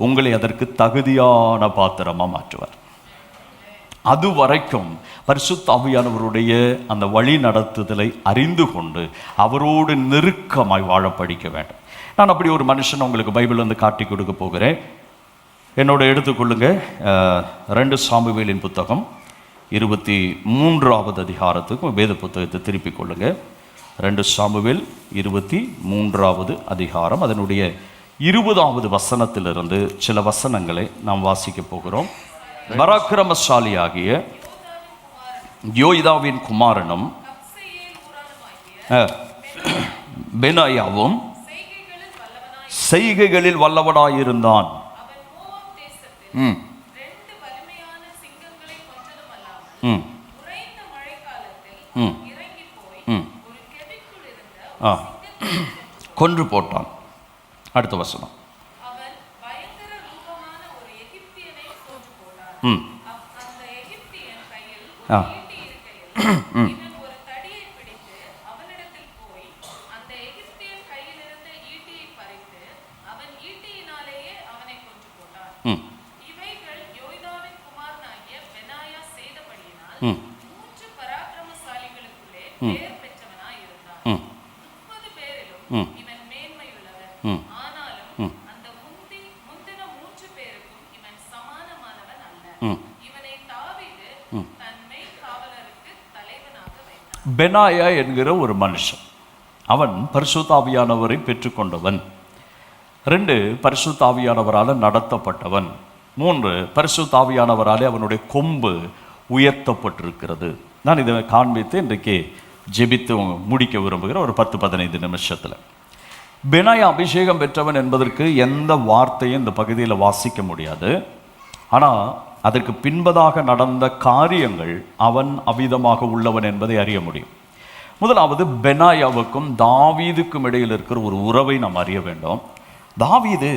உங்களை அதற்கு தகுதியான பாத்திரமாக மாற்றுவார். அது வரைக்கும் பரிசுத்த ஆவியானவருடைய அந்த வழி நடத்துதலை அறிந்து கொண்டு அவரோடு நெருக்கமாய் வாழ படிக்க வேண்டும். நான் அப்படி ஒரு மனுஷன் உங்களுக்கு பைபிள் வந்து காட்டி கொடுக்க போகிறேன். என்னோட எடுத்துக்கொள்ளுங்க. 2 சாமுவேலின் புத்தகம் 23வது அதிகாரத்துக்கு வேத புத்தகத்தை திருப்பிக் கொள்ளுங்க. 2 சாமுவேல் 23வது அதிகாரம் அதனுடைய 20வது வசனத்திலிருந்து சில வசனங்களை நாம் வாசிக்க போகிறோம். பராக்கிரமசாலியாகிய யோய்தாவின் குமாரனும் பெனாயாவும் செய்கைகளில் வல்லவனாயிருந்தான். கொன்று போட்டான். அடுத்த வசனம். பெனாயா என்கிற ஒரு மனுஷன், அவன் பரிசுத்த ஆவியானவரை பெற்றுக்கொண்டவன். 2 பரிசுத்த ஆவியானவரால் நடத்தப்பட்டவன். 3 பரிசுத்த ஆவியானவராலே அவனுடைய கொம்பு உயர்த்தப்பட்டிருக்கிறது. நான் இதை காண்பித்து இன்றைக்கு ஜெபித்து முடிக்க விரும்புகிறேன் ஒரு 10-15 நிமிஷத்தில். பெனாயா அபிஷேகம் பெற்றவன் என்பதற்கு எந்த வார்த்தையும் இந்த பகுதியில் வாசிக்க முடியாது. ஆனால் அதற்கு பின்பதாக நடந்த காரியங்கள் அவன் அவ்விதமாக உள்ளவன் என்பதை அறிய முடியும். முதலாவது, பெனாயாவுக்கும் தாவீதுக்கும் இடையில் இருக்கிற ஒரு உறவை நாம் அறிய வேண்டும். தாவீது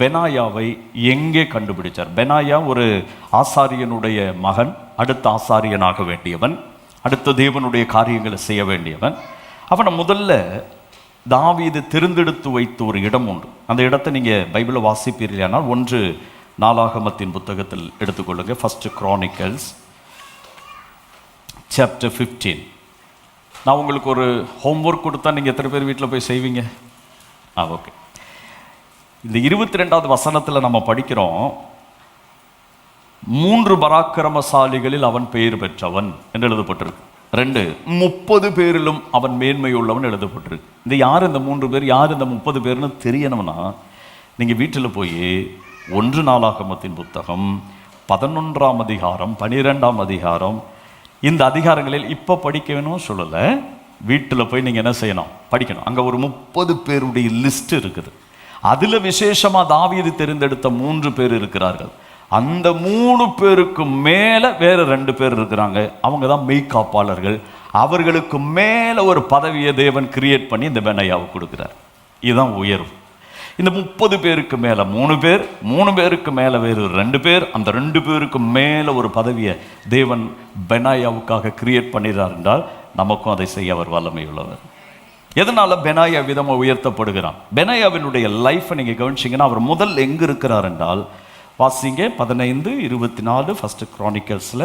பெனாயாவை எங்கே கண்டுபிடிச்சார்? பெனாயா ஒரு ஆசாரியனுடைய மகன், அடுத்த ஆசாரியனாக வேண்டியவன், அடுத்த தேவனுடைய காரியங்களை செய்ய வேண்டியவன். அவனை முதல்ல தாவீது தெரிந்தெடுத்து வைத்த ஒரு இடம் உண்டு. அந்த இடத்தை நீங்கள் பைபிளில் வாசிப்பீர்களானால் 1 நாளாகமத்தின் புத்தகத்தில் எடுத்துக்கொள்ளுங்க. 1 Chronicles chapter 15. நான் உங்களுக்கு ஒரு ஹோம்ஒர்க் கொடுத்தா நீங்கள் எத்தனை பேர் வீட்டில் போய் செய்வீங்க? ஓகே. இந்த 22வது வசனத்தில் நம்ம படிக்கிறோம், 3 பராக்கிரமசாலிகளில் அவன் பெயர் பெற்றவன் என்று எழுதப்பட்டிருக்கு. 2, 30 பேரிலும் அவன் மேன்மை உள்ளவன் எழுதப்பட்டிருக்கு. இந்த யார் இந்த 3 பேர், யார் இந்த 30 பேர்னு தெரியணும்னா நீங்கள் வீட்டில் போய் 1 நாளாகமத்தின் புத்தகம் 11ஆம் அதிகாரம் 12ஆம் அதிகாரம், இந்த அதிகாரங்களில் இப்போ படிக்க வேணும் சொல்லலை, வீட்டில் போய் நீங்கள் என்ன செய்யணும்? படிக்கணும். அங்கே ஒரு 30 பேருடைய லிஸ்ட் இருக்குது. அதில் விசேஷமாக தாவீது தெரிந்தெடுத்த 3 பேர் இருக்கிறார்கள். அந்த 3 பேருக்கு மேலே வேறு 2 பேர் இருக்கிறாங்க. அவங்க தான் மெய்காப்பாளர்கள். அவர்களுக்கு மேலே ஒரு பதவியை தேவன் கிரியேட் பண்ணி இந்த பெனாயாவுக்கு கொடுக்குறார். இதுதான் உயர்வு. இந்த 30 பேருக்கு மேலே 3 பேர், 3 பேருக்கு மேலே வேறு 2 பேர், அந்த 2 பேருக்கு மேலே ஒரு பதவியை தேவன் பெனாயாவுக்காக கிரியேட் பண்ணிடுறார் என்றால் நமக்கும் அதை செய்ய அவர் வல்லமை உள்ளவர். எதனால பெனாயா விதமாக உயர்த்தப்படுகிறான்? பெனாயாவினுடைய லைஃப்பை நீங்கள் கவனிச்சிங்கன்னா அவர் முதல் எங்கே இருக்கிறார் என்றால், வாசிங்க 15:24 1 Chroniclesல.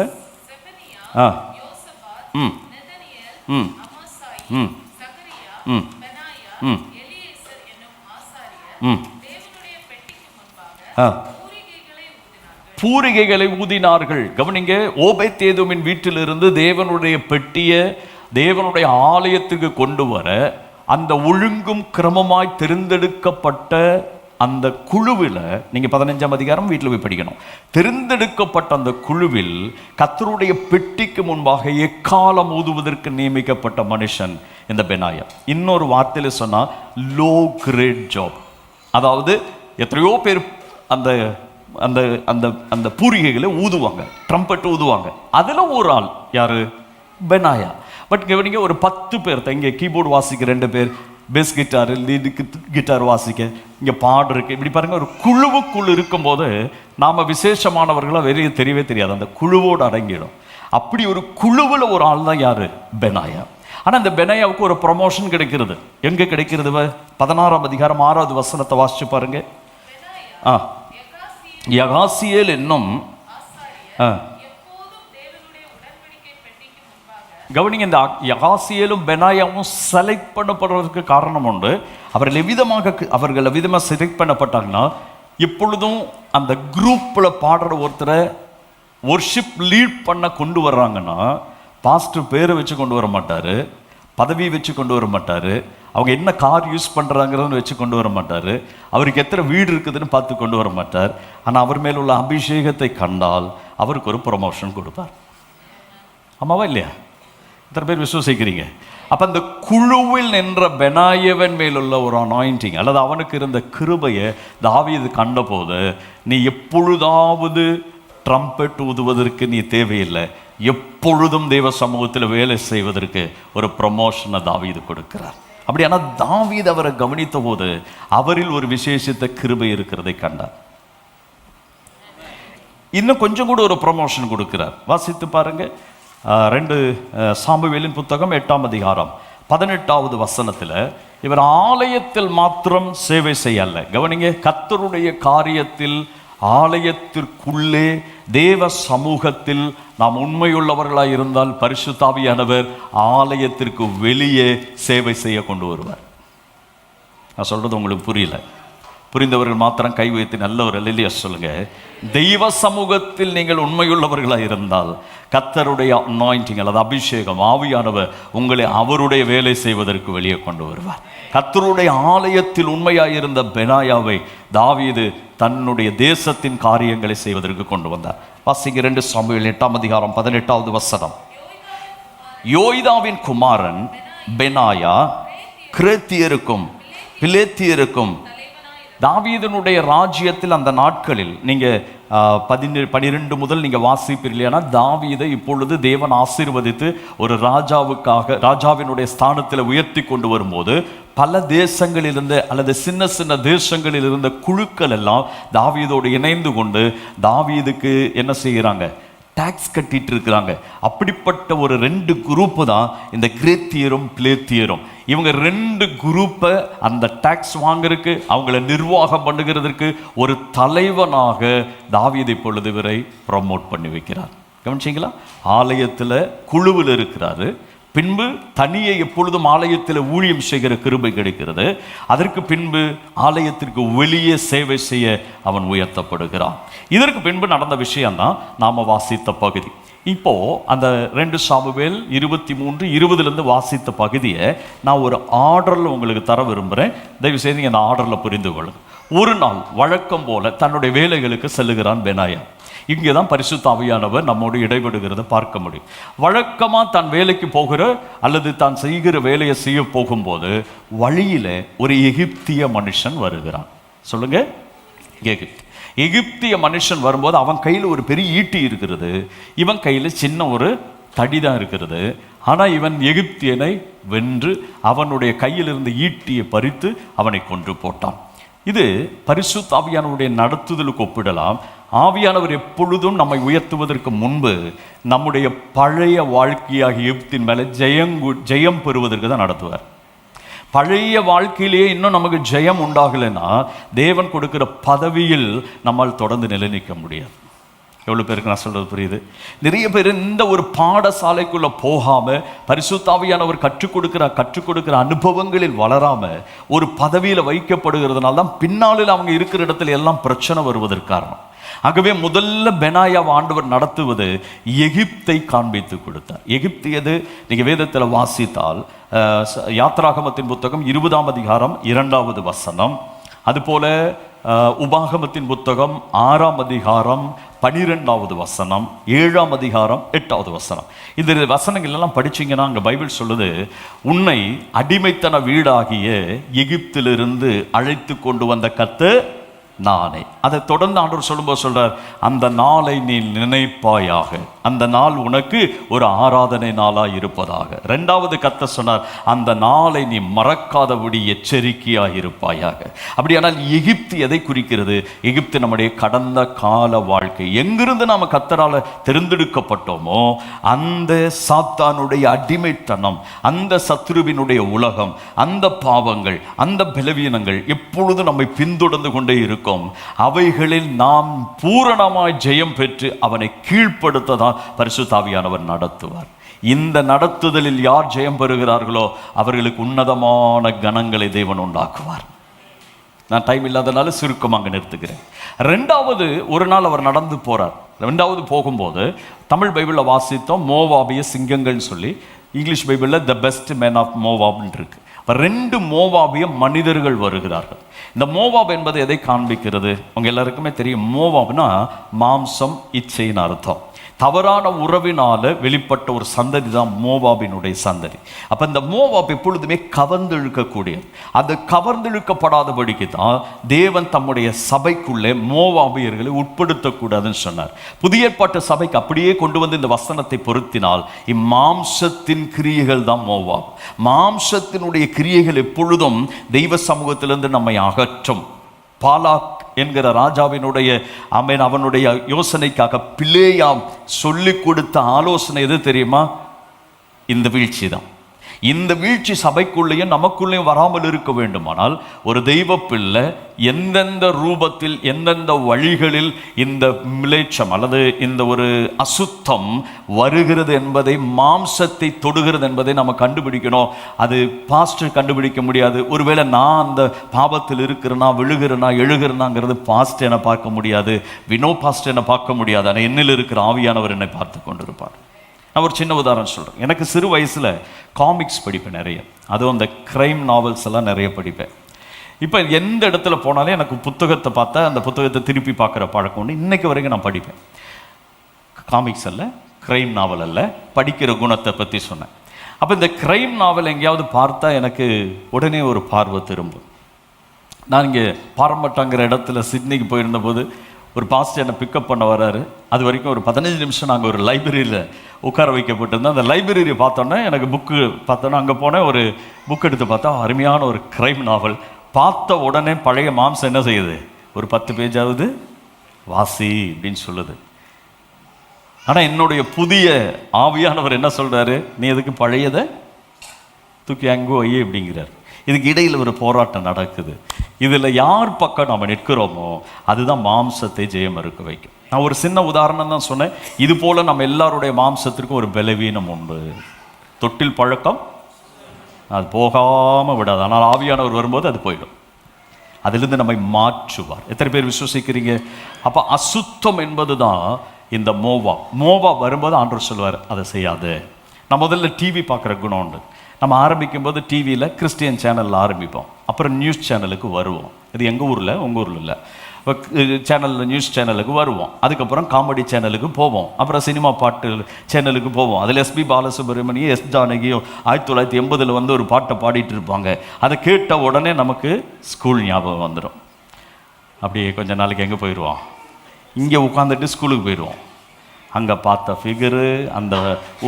பூரிகைகளை ஊதினார்கள். கவனிங்க, ஓபேத்தேதோமின் வீட்டிலிருந்து தேவனுடைய பெட்டியை தேவனுடைய ஆலயத்துக்கு கொண்டு வர அந்த ஒழுங்கும் கிரமமாய் தெரிந்தெடுக்கப்பட்ட அந்த குழுவில், நீங்கள் 15ஆம் அதிகாரம் வீட்டில் போய் படிக்கணும், தெரிந்தெடுக்கப்பட்ட அந்த குழுவில் கர்த்தருடைய பெட்டிக்கு முன்பாக எக்காலம் ஊதுவதற்கு நியமிக்கப்பட்ட மனுஷன் இந்த பெனாயா. இன்னொரு வார்த்தையில் சொன்னால் லோ கிரேட் ஜாப். அதாவது எத்தனையோ பேர் அந்த அந்த அந்த அந்த பூரிகைகளை ஊதுவாங்க, ட்ரம்பெட் ஊதுவாங்க. அதில் ஒரு ஆள் யாரு? பெனாயா. பட் கவனிங்க, ஒரு 10 பேர் தான். இங்கே கீபோர்டு வாசிக்க 2 பேர், பேஸ் கிட்டார், லீடு கிட்டார் வாசிக்க, இங்கே பாடு இருக்கு. இப்படி பாருங்க, ஒரு குழுவுக்குள் இருக்கும்போது நாம் விசேஷமானவர்களாக வெளியே தெரியவே தெரியாது, அந்த குழுவோடு அடங்கிடும். அப்படி ஒரு குழுவில் ஒரு ஆள் தான் யாரு? பெனாயா. ஆனால் இந்த பெனாயாவுக்கு ஒரு ப்ரொமோஷன் கிடைக்கிறது. எங்கே கிடைக்கிறது? 16ஆம் அதிகாரம் 6வது வசனத்தை வாசிச்சு பாருங்க. யகாசியேல் என்னும் கவனிங்க, இந்த யகாசியேலும் பெனாயாவும் செலக்ட் பண்ணப்படுறதுக்கு காரணம் உண்டு. அவர்கள் எவ்விதமாக செலக்ட் பண்ணப்பட்டாங்கன்னா, இப்பொழுதும் அந்த குரூப்பில் பாடுற ஒருத்தரை ஒர்ஷிப் லீட் பண்ண கொண்டு வர்றாங்கன்னா, பாஸ்டர் பேரை வச்சு கொண்டு வர மாட்டார், பதவி வச்சு கொண்டு வர மாட்டார், அவங்க என்ன கார் யூஸ் பண்ணுறாங்கிறதுன்னு வச்சு கொண்டு வர மாட்டார், அவருக்கு எத்தனை வீடு இருக்குதுன்னு பார்த்து கொண்டு வர மாட்டார். ஆனால் அவர் மேல் உள்ள அபிஷேகத்தை கண்டால் அவருக்கு ஒரு ப்ரொமோஷன் கொடுப்பார். ஆமாவா இல்லையா? இத்தனை பேர் விசுவசிக்கிறீங்க. அப்போ அந்த குழுவில் நின்ற பெனாயாவின் மேலுள்ள ஒரு அனாயிண்டிங் அல்லது அவனுக்கு இருந்த கிருபையை தாவீது கண்டபோது, நீ எப்பொழுதாவது ட்ரம்பெட் ஊதுவதற்கு நீ தேவையில்லை, எப்பொழுதும் தேவ சமூகத்தில் வேலை செய்வதற்கு ஒரு ப்ரமோஷனை தாவீது கொடுக்கிறார். அப்படியானா தாவீது அவரை கவனித்த போது அவரில் ஒரு விசேஷித்த கிருபை இருக்கிறதை கண்டார். இன்னும் கொஞ்சம் கூட ஒரு ப்ரமோஷன் கொடுக்கிறார். வாசித்து பாருங்க, 2 சாமுவேலின் புத்தகம் 8ஆம் அதிகாரம் 18வது வசனத்தில், இவர் ஆலயத்தில் மாத்திரம் சேவை செய்யல. கவனிங்க, கர்த்தருடைய காரியத்தில் ஆலயத்திற்குள்ளே தேவ சமூகத்தில் நாம் உண்மையுள்ளவர்களாக இருந்தால் பரிசுத்த ஆவியானவர் ஆலயத்திற்கு வெளியே சேவை செய்ய கொண்டு வருவார். நான் சொல்றது உங்களுக்கு புரியல? புரிந்தவர்கள் மாத்திரம் கை வைத்து நல்ல ஒரு அல்லேலூயா சொல்லுங்க. தெய்வ சமூகத்தில் நீங்கள் உண்மையுள்ளவர்களாக இருந்தால் கர்த்தருடைய அனாயிண்டிங் அல்லது அபிஷேகம், ஆவியானவர் உங்களை அவருடைய வேலை செய்வதற்கு வெளியே கொண்டு வருவார். கர்த்தருடைய ஆலயத்தில் உண்மையாக இருந்த பெனாயாவை தாவீது தன்னுடைய தேசத்தின் காரியங்களை செய்வதற்கு கொண்டு வந்தார். வாசிங்க 2 சாமுவேல் 8ஆம் அதிகாரம் 18வது வசனம். யோய்தாவின் குமாரன் பெனாயா கிரேத்தியருக்கும் பிலேத்தியருக்கும். தாவீதனுடைய ராஜ்யத்தில் அந்த நாட்களில் நீங்க 12 முதல் நீங்க வாசிப்பீர்களா, தாவீதை இப்பொழுது தேவன் ஆசீர்வதித்து ஒரு ராஜாவினுடைய ஸ்தானத்தில் உயர்த்தி கொண்டு வரும்போது பல தேசங்களிலிருந்து அல்லது சின்ன சின்ன தேசங்களில் இருந்த குழுக்கள் எல்லாம் தாவீதோடு இணைந்து கொண்டு தாவீதுக்கு என்ன செய்கிறாங்க, டாக்ஸ் கட்டிட்டு இருக்கிறாங்க. அப்படிப்பட்ட ஒரு 2 குரூப்பு தான் இந்த கிரேத்தியரும் பிலேத்தியரும். இவங்க 2 குரூப்பை அந்த டாக்ஸ் வாங்குறதுக்கு, அவங்கள நிர்வாகம் பண்ணுகிறதுக்கு ஒரு தலைவனாக தாவீதை பொழுது வரை ப்ரமோட் பண்ணி வைக்கிறார். கவனிச்சிங்களா? ஆலயத்தில் குழுவில் இருக்கிறாரு, பின்பு தனியே எப்பொழுதும் ஆலயத்தில் ஊழியம் செய்கிற கிருபை கிடைக்கிறது. அதற்கு பின்பு ஆலயத்திற்கு வெளியே சேவை செய்ய அவன் உயர்த்தப்படுகிறான். இதற்கு பின்பு நடந்த விஷயம்தான் நாம வாசித்த பகுதி. இப்போ அந்த 2 சாமுவேல் 23:20 வாசித்த பகுதியை நான் ஒரு ஆர்டரில் உங்களுக்கு தர விரும்புகிறேன். தயவு செய்து நீங்கள் அந்த ஆர்டரில் புரிந்து கொள்ளுங்க. ஒரு நாள் வழக்கம் போல தன்னுடைய வேலைகளுக்கு செல்லுகிறான் பெனாயா. இங்கே தான் பரிசுத்த ஆவியானவர் நம்மோடு இடைபடுகிறத பார்க்க முடியும். வழக்கமாக தான் வேலைக்கு போகிற அல்லது தான் செய்கிற வேலையை செய்ய போகும்போது வழியில் ஒரு எகிப்திய மனுஷன் வருகிறான். சொல்லுங்க, எகிப்திய மனுஷன் வரும்போது அவன் கையில் ஒரு பெரிய ஈட்டி இருக்கிறது, இவன் கையில் சின்ன ஒரு தடி தான் இருக்கிறது. ஆனால் இவன் எகிப்தியனை வென்று அவனுடைய கையில் இருந்த ஈட்டியை பறித்து அவனை கொன்று போட்டான். இது பரிசுத்த ஆவியானவருடைய நடத்துதலுக்கு ஒப்பிடலாம். ஆவியானவர் எப்பொழுதும் நம்மை உயர்த்துவதற்கு முன்பு நம்முடைய பழைய வாழ்க்கையாக எகிப்தின் மேலே ஜெயம் பெறுவதற்கு தான் நடத்துவார். பழைய வாழ்க்கையிலேயே இன்னும் நமக்கு ஜெயம் உண்டாகலைன்னா தேவன் கொடுக்கிற பதவியில் நம்மால் தொடர்ந்து நிலைநிற்க முடியாது. எவ்வளோ பேருக்கு நான் சொல்கிறது புரியுது? நிறைய பேர் இந்த ஒரு பாடசாலைக்குள்ளே போகாமல் பரிசுத்த ஆவியானவர் கற்றுக் கொடுக்கிற அனுபவங்களில் வளராமல் ஒரு பதவியில் வைக்கப்படுகிறதுனால தான் பின்னாளில் அவங்க இருக்கிற இடத்துல எல்லாம் பிரச்சனை வருவதற்கு காரணம். ஆகவே முதல்ல பெனாயாவை ஆண்டவர் நடத்துவது எகிப்தை காண்பித்து கொடுத்தார். எகிப்து எது? நீங்கள் வேதத்தில் வாசித்தால் யாத்ராகமத்தின் புத்தகம் 20ஆம் அதிகாரம் 2வது வசனம், அதுபோல உபாகமத்தின் புத்தகம் 6ஆம் அதிகாரம் 12வது வசனம், 7ஆம் அதிகாரம் 8வது வசனம். இந்த வசனங்கள் எல்லாம் படிச்சீங்கன்னா அங்கே பைபிள் சொல்லுது, உன்னை அடிமைத்தன வீடாகிய எகிப்திலிருந்து அழைத்து கொண்டு வந்த கர்த்தர் நானே. அதை தொடர்ந்து ஆண்டவர் சொல்லும்போது சொல்றார், அந்த நாளை நீ நினைப்பாயாக, அந்த நாள் உனக்கு ஒரு ஆராதனை நாளாக இருப்பதாக. 2வது கர்த்தர் சொன்னார், அந்த நாளை நீ மறக்காதபடி எச்சரிக்கையாக இருப்பாயாக. அப்படியானால் எகிப்து எதை குறிக்கிறது? எகிப்து நம்முடைய கடந்த கால வாழ்க்கை. எங்கிருந்து நாம் கர்த்தரால் தெரிந்தெடுக்கப்பட்டோமோ அந்த சாத்தானுடைய அடிமைத்தனம், அந்த சத்துருவினுடைய உலகம், அந்த பாவங்கள், அந்த பலவீனங்கள் எப்பொழுதும் நம்மை பின்தொடர்ந்து கொண்டே இருக்கும். அவைகளில் நாம் பூரணமாய் ஜெயம் பெற்று அவனை கீழ்ப்படுத்ததான் பரிசுத்த ஆவியானவர் நடத்துவார். இந்த நடத்துதலில் யார் ஜெயம் பெறுகிறார்களோ அவர்களுக்கு உன்னதமான கணங்களை தேவன் உண்டாக்குவார். நான் டைம் இல்லாதனால சுருக்கமாக நிறுத்துகிறேன். 2வது ஒரு நாள் அவர் நடந்து போறார். 2வது போகும்போது தமிழ் பைபிளில் வாசித்தோம் மோவாபிய சிங்கங்கள்னு சொல்லி, இங்கிலீஷ் பைபிளில் த பெஸ்ட் மேன் ஆஃப் மோவாப்னு இருக்கு. 2 மோவாபிய மனிதர்கள் வருகிறார்கள். இந்த மோவாப் என்பது எதை காண்பிக்கிறது? உங்க எல்லாருக்குமே தெரியும், மோவாப்னா மாம்சம், இச்சைன்னு அர்த்தம். தவறான உறவினால வெளிப்பட்ட ஒரு சந்ததி தான் மோவாபினுடைய சந்ததி. அப்ப இந்த மோவாப் எப்பொழுதுமே கவர்ந்தெழுக்கக்கூடிய, அது கவர்ந்தெழுக்கப்படாதபடிக்கு தான் தேவன் தம்முடைய சபைக்குள்ளே மோவாபியர்களை உட்படுத்தக்கூடாதுன்னு சொன்னார். புதிய ஏற்பாட்டு சபைக்கு அப்படியே கொண்டு வந்து இந்த வசனத்தை பொருத்தினால் இம்மாம்சத்தின் கிரியைகள் தான் மோவாப். மாம்சத்தினுடைய கிரியைகள் எப்பொழுதும் தெய்வ சமூகத்திலிருந்து நம்மை அகற்றும். பாலாக் என்கிற ராஜாவினுடைய அவனுடைய யோசனைக்காக பிலேயாம் சொல்லி கொடுத்த ஆலோசனை எது தெரியுமா? இந்த வீழ்ச்சி தான். இந்த வீழ்ச்சி சபைக்குள்ளேயும் நமக்குள்ளேயும் வராமல் இருக்க வேண்டுமானால் ஒரு தெய்வ பிள்ளை எந்தெந்த ரூபத்தில் எந்தெந்த வழிகளில் இந்த மிலேச்சம் அல்லது இந்த ஒரு அசுத்தம் வருகிறது என்பதை, மாம்சத்தை தொடுகிறது என்பதை நம்ம கண்டுபிடிக்கணும். அது பாஸ்டர் கண்டுபிடிக்க முடியாது. ஒருவேளை நான் அந்த பாவத்தில் இருக்கிறேனா, விழுகிறேனா, எழுகிறேனாங்கிறது பாஸ்டர் என்னை பார்க்க முடியாது, வினோ பாஸ்டர் என்னை பார்க்க முடியாது. ஆனால் என்னில் இருக்கிற ஆவியானவர் என்னை பார்த்து கொண்டிருப்பார். நான் ஒரு சின்ன உதாரணம் சொல்கிறேன். எனக்கு சிறு வயசில் காமிக்ஸ் படிப்பேன் நிறைய, அதுவும் அந்த க்ரைம் நாவல்ஸ் எல்லாம் நிறைய படிப்பேன். இப்போ எந்த இடத்துல போனாலும் எனக்கு புத்தகத்தை பார்த்தா அந்த புத்தகத்தை திருப்பி பார்க்குற பழக்கம் உண்டு. இன்றைக்கு வரைக்கும் நான் படிப்பேன். காமிக்ஸ் அல்ல, க்ரைம் நாவல் அல்ல, படிக்கிற குணத்தை பற்றி சொன்னேன். அப்போ இந்த க்ரைம் நாவல் எங்கேயாவது பார்த்தா எனக்கு உடனே ஒரு பார்வை திரும்பும். நான் இங்கே பாரம்பட்டாங்கிற இடத்துல சிட்னிக்கு போயிருந்தபோது ஒரு பாஸ்டர் என்னை பிக்கப் பண்ண வர்றாரு. அது வரைக்கும் ஒரு 15 நிமிஷம் நாங்கள் ஒரு லைப்ரரியில் உட்கார வைக்கப்பட்டிருந்தோம். அந்த லைப்ரரியை பார்த்தோன்னே எனக்கு புக்கு பார்த்தோன்னா அங்கே போனேன். ஒரு புக் எடுத்து பார்த்தா அருமையான ஒரு கிரைம் நாவல். பார்த்த உடனே பழைய மாம்சம் என்ன செய்யுது, ஒரு 10 பேஜாவது வாசி அப்படின்னு சொல்லுது. ஆனால் என்னுடைய புதிய ஆவியானவர் என்ன சொல்கிறாரு, நீ எதுக்கு பழையதை தூக்கி அங்கோ ஐயே அப்படிங்கிறார். இதுக்கு இடையில் ஒரு போராட்டம் நடக்குது. இதில் யார் பக்கம் நம்ம நிற்கிறோமோ அதுதான் மாம்சத்தை ஜெயம் இருக்க வைக்கும். நான் ஒரு சின்ன உதாரணம் தான் சொன்னேன். இது போல் நம்ம எல்லாருடைய மாம்சத்திற்கும் ஒரு பலவீனம் உண்டு. தொட்டில் பழக்கம் அது போகாமல் விடாது. ஆனால் ஆவியானவர் வரும்போது அது போயிடும். அதிலிருந்து நம்மை மாற்றுவார். எத்தனை பேர் விசுவசிக்கிறீங்க? அப்போ அசுத்தம் என்பது தான் இந்த மோவா வரும்போது ஆண்டவர் சொல்வார் அதை செய்யாது. நான் முதல்ல டிவி பார்க்குற குணம் உண்டு. நம்ம ஆரம்பிக்கும் போது டிவியில் கிறிஸ்டியன் சேனலில் ஆரம்பிப்போம், அப்புறம் நியூஸ் சேனலுக்கு வருவோம். இது எங்கள் ஊரில், உங்கள் ஊரில் இல்லை. சேனலில் நியூஸ் சேனலுக்கு வருவோம், அதுக்கப்புறம் காமெடி சேனலுக்கு போவோம், அப்புறம் சினிமா பாட்டு சேனலுக்கு போவோம். அதில் எஸ்பி பாலசுப்ரமணியம், எஸ் ஜானகியும் 1980 வந்து ஒரு பாட்டை பாடிட்டு இருப்பாங்க. அதை கேட்ட உடனே நமக்கு ஸ்கூல் ஞாபகம் வந்துடும். அப்படியே கொஞ்ச நாளைக்கு எங்கே போயிடுவோம், இங்கே உட்காந்துட்டு ஸ்கூலுக்கு போயிடுவோம். அங்கே பார்த்த ஃபிகரு, அந்த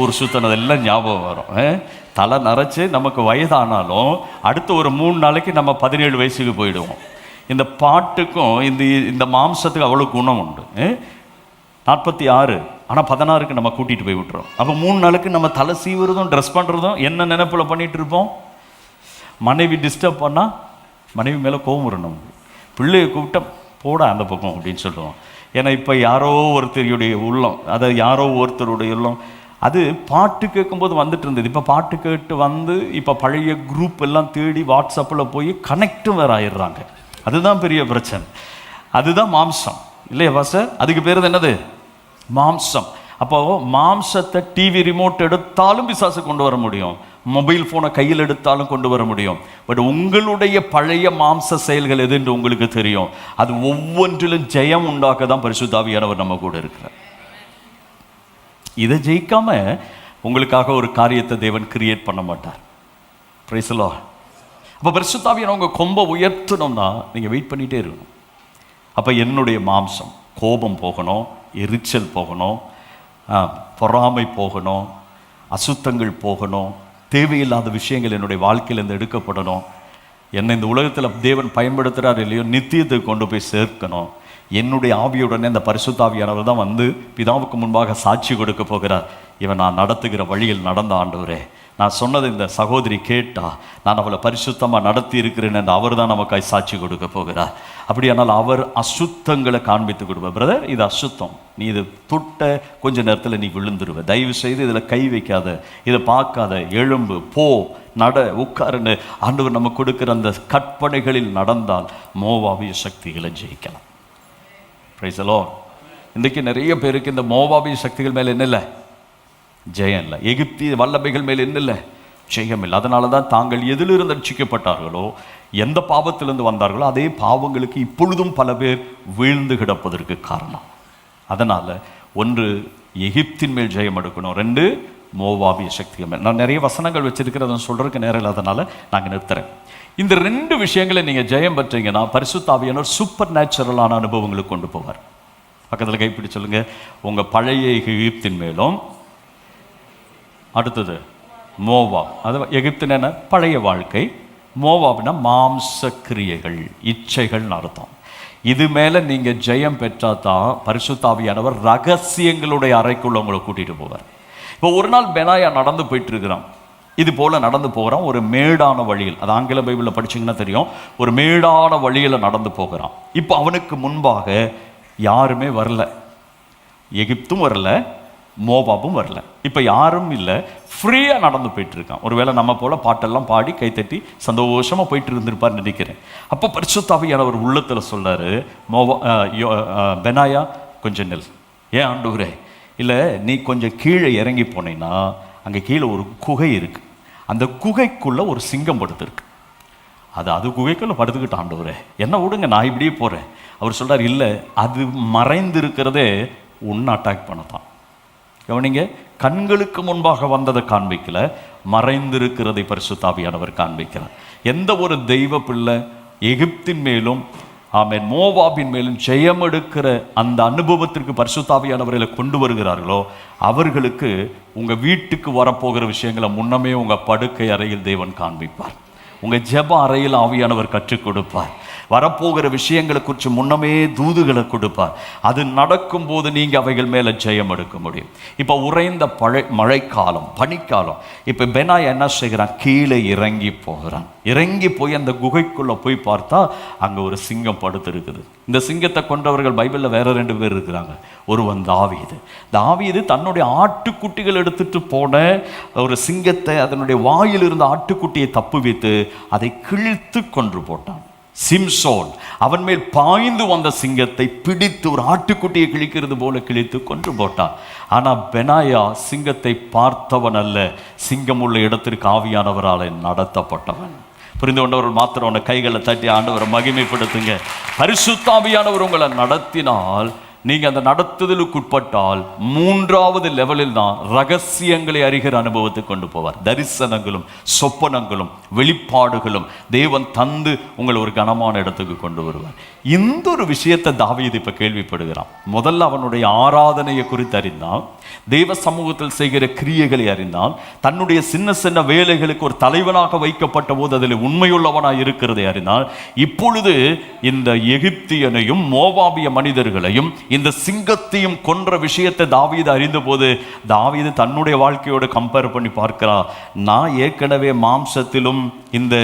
ஊர் சுற்றினதெல்லாம் ஞாபகம் வரும். தலை நரைச்சி நமக்கு வயதானாலும் அடுத்த ஒரு 3 நாளைக்கு நம்ம 17 வயசுக்கு போயிடுவோம். இந்த பாட்டுக்கும் இந்த மாம்சத்துக்கு அவ்வளோ குணம் உண்டு. 46 ஆனால் 16க்கு நம்ம கூட்டிகிட்டு போய் விட்டுறோம். அப்போ 3 நாளுக்கு நம்ம தலை சீவுறதும் ட்ரெஸ் பண்ணுறதும் என்ன நினைப்பில் பண்ணிகிட்டு இருப்போம். மனைவி டிஸ்டர்ப் பண்ணால் மனைவி மேலே கோவம் வரணும். பிள்ளையை கூப்பிட்டா போட அந்த பக்கம் அப்படின்னு சொல்லுவோம். ஏன்னா இப்போ யாரோ ஒருத்தருடைய உள்ளம், அதை யாரோ ஒருத்தருடைய உள்ளம் அது பாட்டு கேட்கும்போது வந்துட்டு இருந்தது. இப்போ பாட்டு கேட்டு வந்து இப்போ பழைய குரூப் எல்லாம் தேடி வாட்ஸ்அப்பில் போய் கனெக்டும் வேறு ஆயிடுறாங்க. அதுதான் பெரிய பிரச்சனை. அதுதான் மாம்சம் இல்லையா பாஸ்டர்? அதுக்கு பேர் என்னது? மாம்சம். அப்போ மாம்சத்தை டிவி ரிமோட் எடுத்தாலும் பிசாசு கொண்டு வர முடியும், மொபைல் ஃபோனை கையில் எடுத்தாலும் கொண்டு வர முடியும். பட் உங்களுடைய பழைய மாம்ச செயல்கள் எது என்று உங்களுக்கு தெரியும். அது ஒவ்வொன்றிலும் ஜெயம் உண்டாக்க தான் பரிசுத்த ஆவியானவர் நம்ம கூட இருக்கிறார். இதை ஜெயிக்காம உங்களுக்காக ஒரு காரியத்தை தேவன் கிரியேட் பண்ண மாட்டார். Price the Lord. அப்போ பரிசுத்த ஆவியானவர் உங்கள் கொம்பை உயர்த்தணும்னா நீங்கள் வெயிட் பண்ணிகிட்டே இருக்கணும். அப்போ என்னுடைய மாம்சம் கோபம் போகணும், எரிச்சல் போகணும், பொறாமை போகணும், அசுத்தங்கள் போகணும், தேவையில்லாத விஷயங்கள் என்னுடைய வாழ்க்கையிலேருந்து எடுக்கப்படணும். என்னை இந்த உலகத்தில் தேவன் பயன்படுத்துகிறார் இல்லையோ நித்தியத்துக்கு கொண்டு போய் சேர்க்கணும். என்னுடைய ஆவியுடனே இந்த பரிசுத்த ஆவியானவர் தான் வந்து பிதாவுக்கு முன்பாக சாட்சி கொடுக்க போகிறார். இவன் நான் நடத்துகிற வழியில் நடந்த ஆண்டவரே, நான் சொன்னது இந்த சகோதரி கேட்டா, நான் அவளை பரிசுத்தமாக நடத்தி இருக்கிறேன் என்று அவர் தான் நமக்காய் சாட்சி கொடுக்க போகிறார். அப்படியானால் அவர் அசுத்தங்களை காண்பித்து கொடுப்பார். பிரதர் இது அசுத்தம், நீ இது தொட்ட கொஞ்ச நேரத்தில் நீ விழுந்துருவ, தயவு செய்து இதில் கை வைக்காத, இதை பார்க்காத, எழும்பு, போ, நட, உட்காருன்னு ஆண்டவர் நம்ம கொடுக்குற அந்த கற்பனைகளில் நடந்தால் மோவாபிய சக்திகளை ஜெயிக்கலாம். Price the Lord. இன்றைக்கு நிறைய பேருக்கு இந்த மோவாபிய சக்திகள் மேலே என்ன இல்லை? ஜெயம் இல்லை. எகிப்திய வல்லமைகள் மேல் என்ன இல்லை? ஜெயம் இல்லை. அதனால தான் தாங்கள் எதிலிருந்து ரட்சிக்கப்பட்டார்களோ, எந்த பாவத்திலிருந்து வந்தார்களோ அதே பாவங்களுக்கு இப்பொழுதும் பல பேர் வீழ்ந்து கிடப்பதற்கு காரணம். அதனால் 1 எகிப்தின் மேல் ஜெயம் எடுக்கணும், 2 மோவாபிய சக்திகள் மேல். நான் நிறைய வசனங்கள் வச்சிருக்கிறத சொல்கிறதுக்கு நேரம் இல்லாதனால நாங்கள் நிறுத்துறேன். இந்த 2 விஷயங்களை நீங்கள் ஜெயம் பெற்றீங்கன்னா பரிசுத்த ஆவியானவர் சூப்பர் நேச்சுரலான அனுபவங்களுக்கு கொண்டு போவார். பக்கத்தில் கைப்பிடி சொல்லுங்க, உங்கள் பழைய எகிப்தின் மேலும், அடுத்தது மோவா. அது எகிப்தின் என்ன? பழைய வாழ்க்கை. மோவாப்னா மாம்ச கிரியைகள், இச்சைகள்னு அர்த்தம். இது மேலே நீங்கள் ஜெயம் பெற்றா தான் பரிசுத்த ஆவியானவர் ரகசியங்களுடைய அறைக்குள்ள உங்களை கூட்டிகிட்டு போவார். இப்போ ஒரு நாள் பெனாயா நடந்து போயிட்டு இருக்கிறான். இது போல் நடந்து போகிறான் ஒரு மேடான வழியில். அது ஆங்கில பைபிளில் படிச்சிங்கன்னா தெரியும். ஒரு மேடான வழியில் நடந்து போகிறான். இப்போ அவனுக்கு முன்பாக யாருமே வரல, எகிப்தும் வரல, மோவாபும் வரல. இப்போ யாரும் இல்லை, ஃப்ரீயாக நடந்து போயிட்டு இருக்கான். ஒருவேளை நம்ம போல பாட்டெல்லாம் பாடி கைத்தட்டி சந்தோஷமாக போயிட்டு இருந்திருப்பார்னு நினைக்கிறேன். அப்போ பரிசுத்த ஆவியானவர் உள்ளத்தில் சொல்றாரு, பெனாயா கொஞ்சம் நெல். ஏன் ஆண்டவரே? இல்லை, நீ கொஞ்சம் கீழே இறங்கி போனீங்கன்னா அங்கே கீழே ஒரு குகை இருக்கு. அந்த குகைக்குள்ள ஒரு சிங்கம் படுத்துருக்கு. அது குகைக்குள்ள படுத்துக்கிட்டு, ஆண்டவரே என்ன விடுங்க, நான் இப்படியே போகிறேன். அவர் சொல்றார், இல்லை, அது மறைந்து இருக்கிறதே உன்னை அட்டாக் பண்ணத்தான். கவனிங்க, கண்களுக்கு முன்பாக வந்ததை காண்பிக்கல, மறைந்திருக்கிறதை பரிசுத்த ஆவியானவர் காண்பிக்கிறார். எந்த ஒரு தெய்வ பிள்ளை எகிப்தின் மேலும் ஆமென் மோவாபின் மேலும் ஜெயம் எடுக்கிற அந்த அனுபவத்திற்கு பரிசுத்த ஆவியானவர்களை கொண்டு வருகிறார்களோ அவர்களுக்கு உங்கள் வீட்டுக்கு வரப்போகிற விஷயங்களை முன்னமே உங்கள் படுக்கை அறையில் தேவன் காண்பிப்பார். உங்கள் ஜெப அறையில் ஆவியானவர் கற்றுக் கொடுப்பார். வரப்போகிற விஷயங்களை குறித்து முன்னமே தூதுகளை கொடுப்பார். அது நடக்கும்போது நீங்கள் அவைகள் மேலே ஜெயம் எடுக்க முடியும். இப்போ உறைந்த மழைக்காலம், பனிக்காலம். இப்போ பெனாயா என்ன செய்கிறான்? கீழே இறங்கி போகிறான். இறங்கி போய் அந்த குகைக்குள்ளே போய் பார்த்தா அங்கே ஒரு சிங்கம் படுத்திருக்குது. இந்த சிங்கத்தை கொண்டவர்கள் பைபிளில் வேற 2 பேர் இருக்கிறாங்க. ஒருவன் தாவீது. தாவீது தன்னுடைய ஆட்டுக்குட்டிகள் எடுத்துட்டு போன ஒரு சிங்கத்தை, அதனுடைய வாயில் இருந்த ஆட்டுக்குட்டியை தப்புவித்து அதை கிழித்து கொன்று போட்டான். சிம்சோன் அவன் மேல் பாய்ந்து வந்த சிங்கத்தை பிடித்து ஒரு ஆட்டுக்குட்டியை கிழிக்கிறது போல கிழித்து கொன்று போட்டான். ஆனால் பெனாயா சிங்கத்தை பார்த்தவன் அல்ல, சிங்கம் உள்ள இடத்திற்கு ஆவியானவரால் நடத்தப்பட்டவன். புரிந்து கொண்டவர்கள் மாத்திரம் அவனை கைகளை தட்டி ஆண்டவரை மகிமைப்படுத்துங்க. பரிசுத்த ஆவியானவர் உங்களை நடத்தினால், நீங்கள் அந்த நடத்துதலுக்கு உட்பட்டால் 3வது லெவலில் தான் ரகசியங்களை அறிகிற அனுபவத்தை கொண்டு போவார். தரிசனங்களும் சொப்பனங்களும் வெளிப்பாடுகளும் தேவன் தந்து உங்களை ஒரு கனமான இடத்துக்கு கொண்டு வருவார். இந்த ஒரு விஷயத்தை தாவீது இப்போ கேள்விப்படுகிறான். முதல்ல அவனுடைய ஆராதனையை குறித்து அறிந்தான், தேவ சமூகத்தில் செய்கிற கிரியைகளை அறிந்தான், தன்னுடைய சின்ன சின்ன வேலைகளுக்கு ஒரு தலைவனாக வைக்கப்பட்ட போது அதில் உண்மையுள்ளவனாக இருக்கிறதை அறிந்தான். இப்பொழுது இந்த எகிப்தியனையும் மோவாபிய மனிதர்களையும் இந்த சிங்கத்தையும் கொன்ற விஷயத்தை தாவீது அறிந்த போது தாவீது தன்னுடைய வாழ்க்கையோடு கம்பேர் பண்ணி பார்க்கிறான். நான் ஏற்கனவே மாம்சத்திலும் இந்த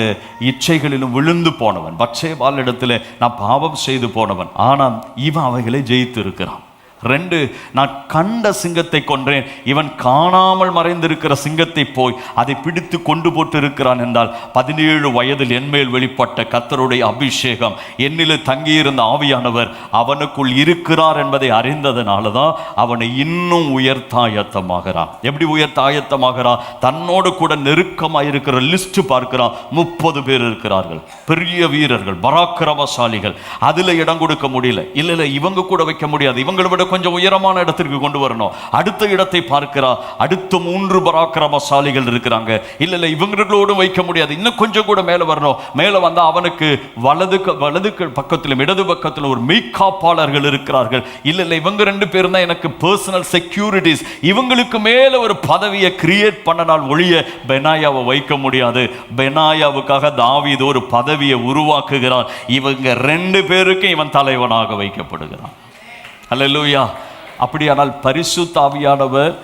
இச்சைகளிலும் விழுந்து போனவன், பத்சேபாள் இடத்துல நான் பாவம் செய்து போனவன். ஆனால் இவன் அவைகளை ஜெயித்து இருக்கிறான். 2, நான் கண்ட சிங்கத்தை கொன்றேன், இவன் காணாமல் மறைந்திருக்கிற சிங்கத்தை போய் அதை பிடித்து கொண்டு போட்டு இருக்கிறான் என்றால் 17 வயதில் என்மேல் வெளிப்பட்ட கர்த்தருடைய அபிஷேகம், என்னில் தங்கியிருந்த ஆவியானவர் அவனுக்குள் இருக்கிறார் என்பதை அறிந்ததனால தான் அவனை இன்னும் உயர்த்த ஆயத்தமாகிறான். எப்படி உயர்த்த ஆயத்தமாகிறான்? தன்னோடு கூட நெருக்கமாக இருக்கிற லிஸ்ட் பார்க்கிறான். 30 பேர் இருக்கிறார்கள், பெரிய வீரர்கள், பராக்கிரமசாலிகள். அதில் இடம் கொடுக்க முடியல. இல்லை இவங்க கூட வைக்க முடியாது, இவங்களை விட கொஞ்சம் உயரமான இடத்திற்கு கொண்டு வரணும். அடுத்த இடத்தை பார்க்கிறா, அடுத்த 3 பராக்கிரமசாலிகள் இருக்கிறாங்க. இல்ல இவங்களோடு வைக்க முடியாது, இன்னும் கொஞ்சம் கூட மேல வரணும். மேல வந்தா அவனுக்கு வலது பக்கத்திலும் இடது பக்கத்திலும் ஒரு மெய்காப்பாளர்கள் இருக்கிறார்கள். இல்ல இவங்க 2 பேரும் தான் எனக்கு பர்சனல் செக்யூரிட்டிஸ். இவங்களுக்கு மேல ஒரு பதவியை கிரியேட் பண்ணனால் ஒழிய பெனாயாவை வைக்க முடியாது. பெனாயாவுக்காக தாவீது ஒரு பதவியை உருவாக்குகிறான். இவங்க 2 பேருக்கு இவன் தலைவனாக வைக்கப்படுகிறான். அல்லேலூயா. அப்படியானால் பரிசுத்த ஆவியானவர்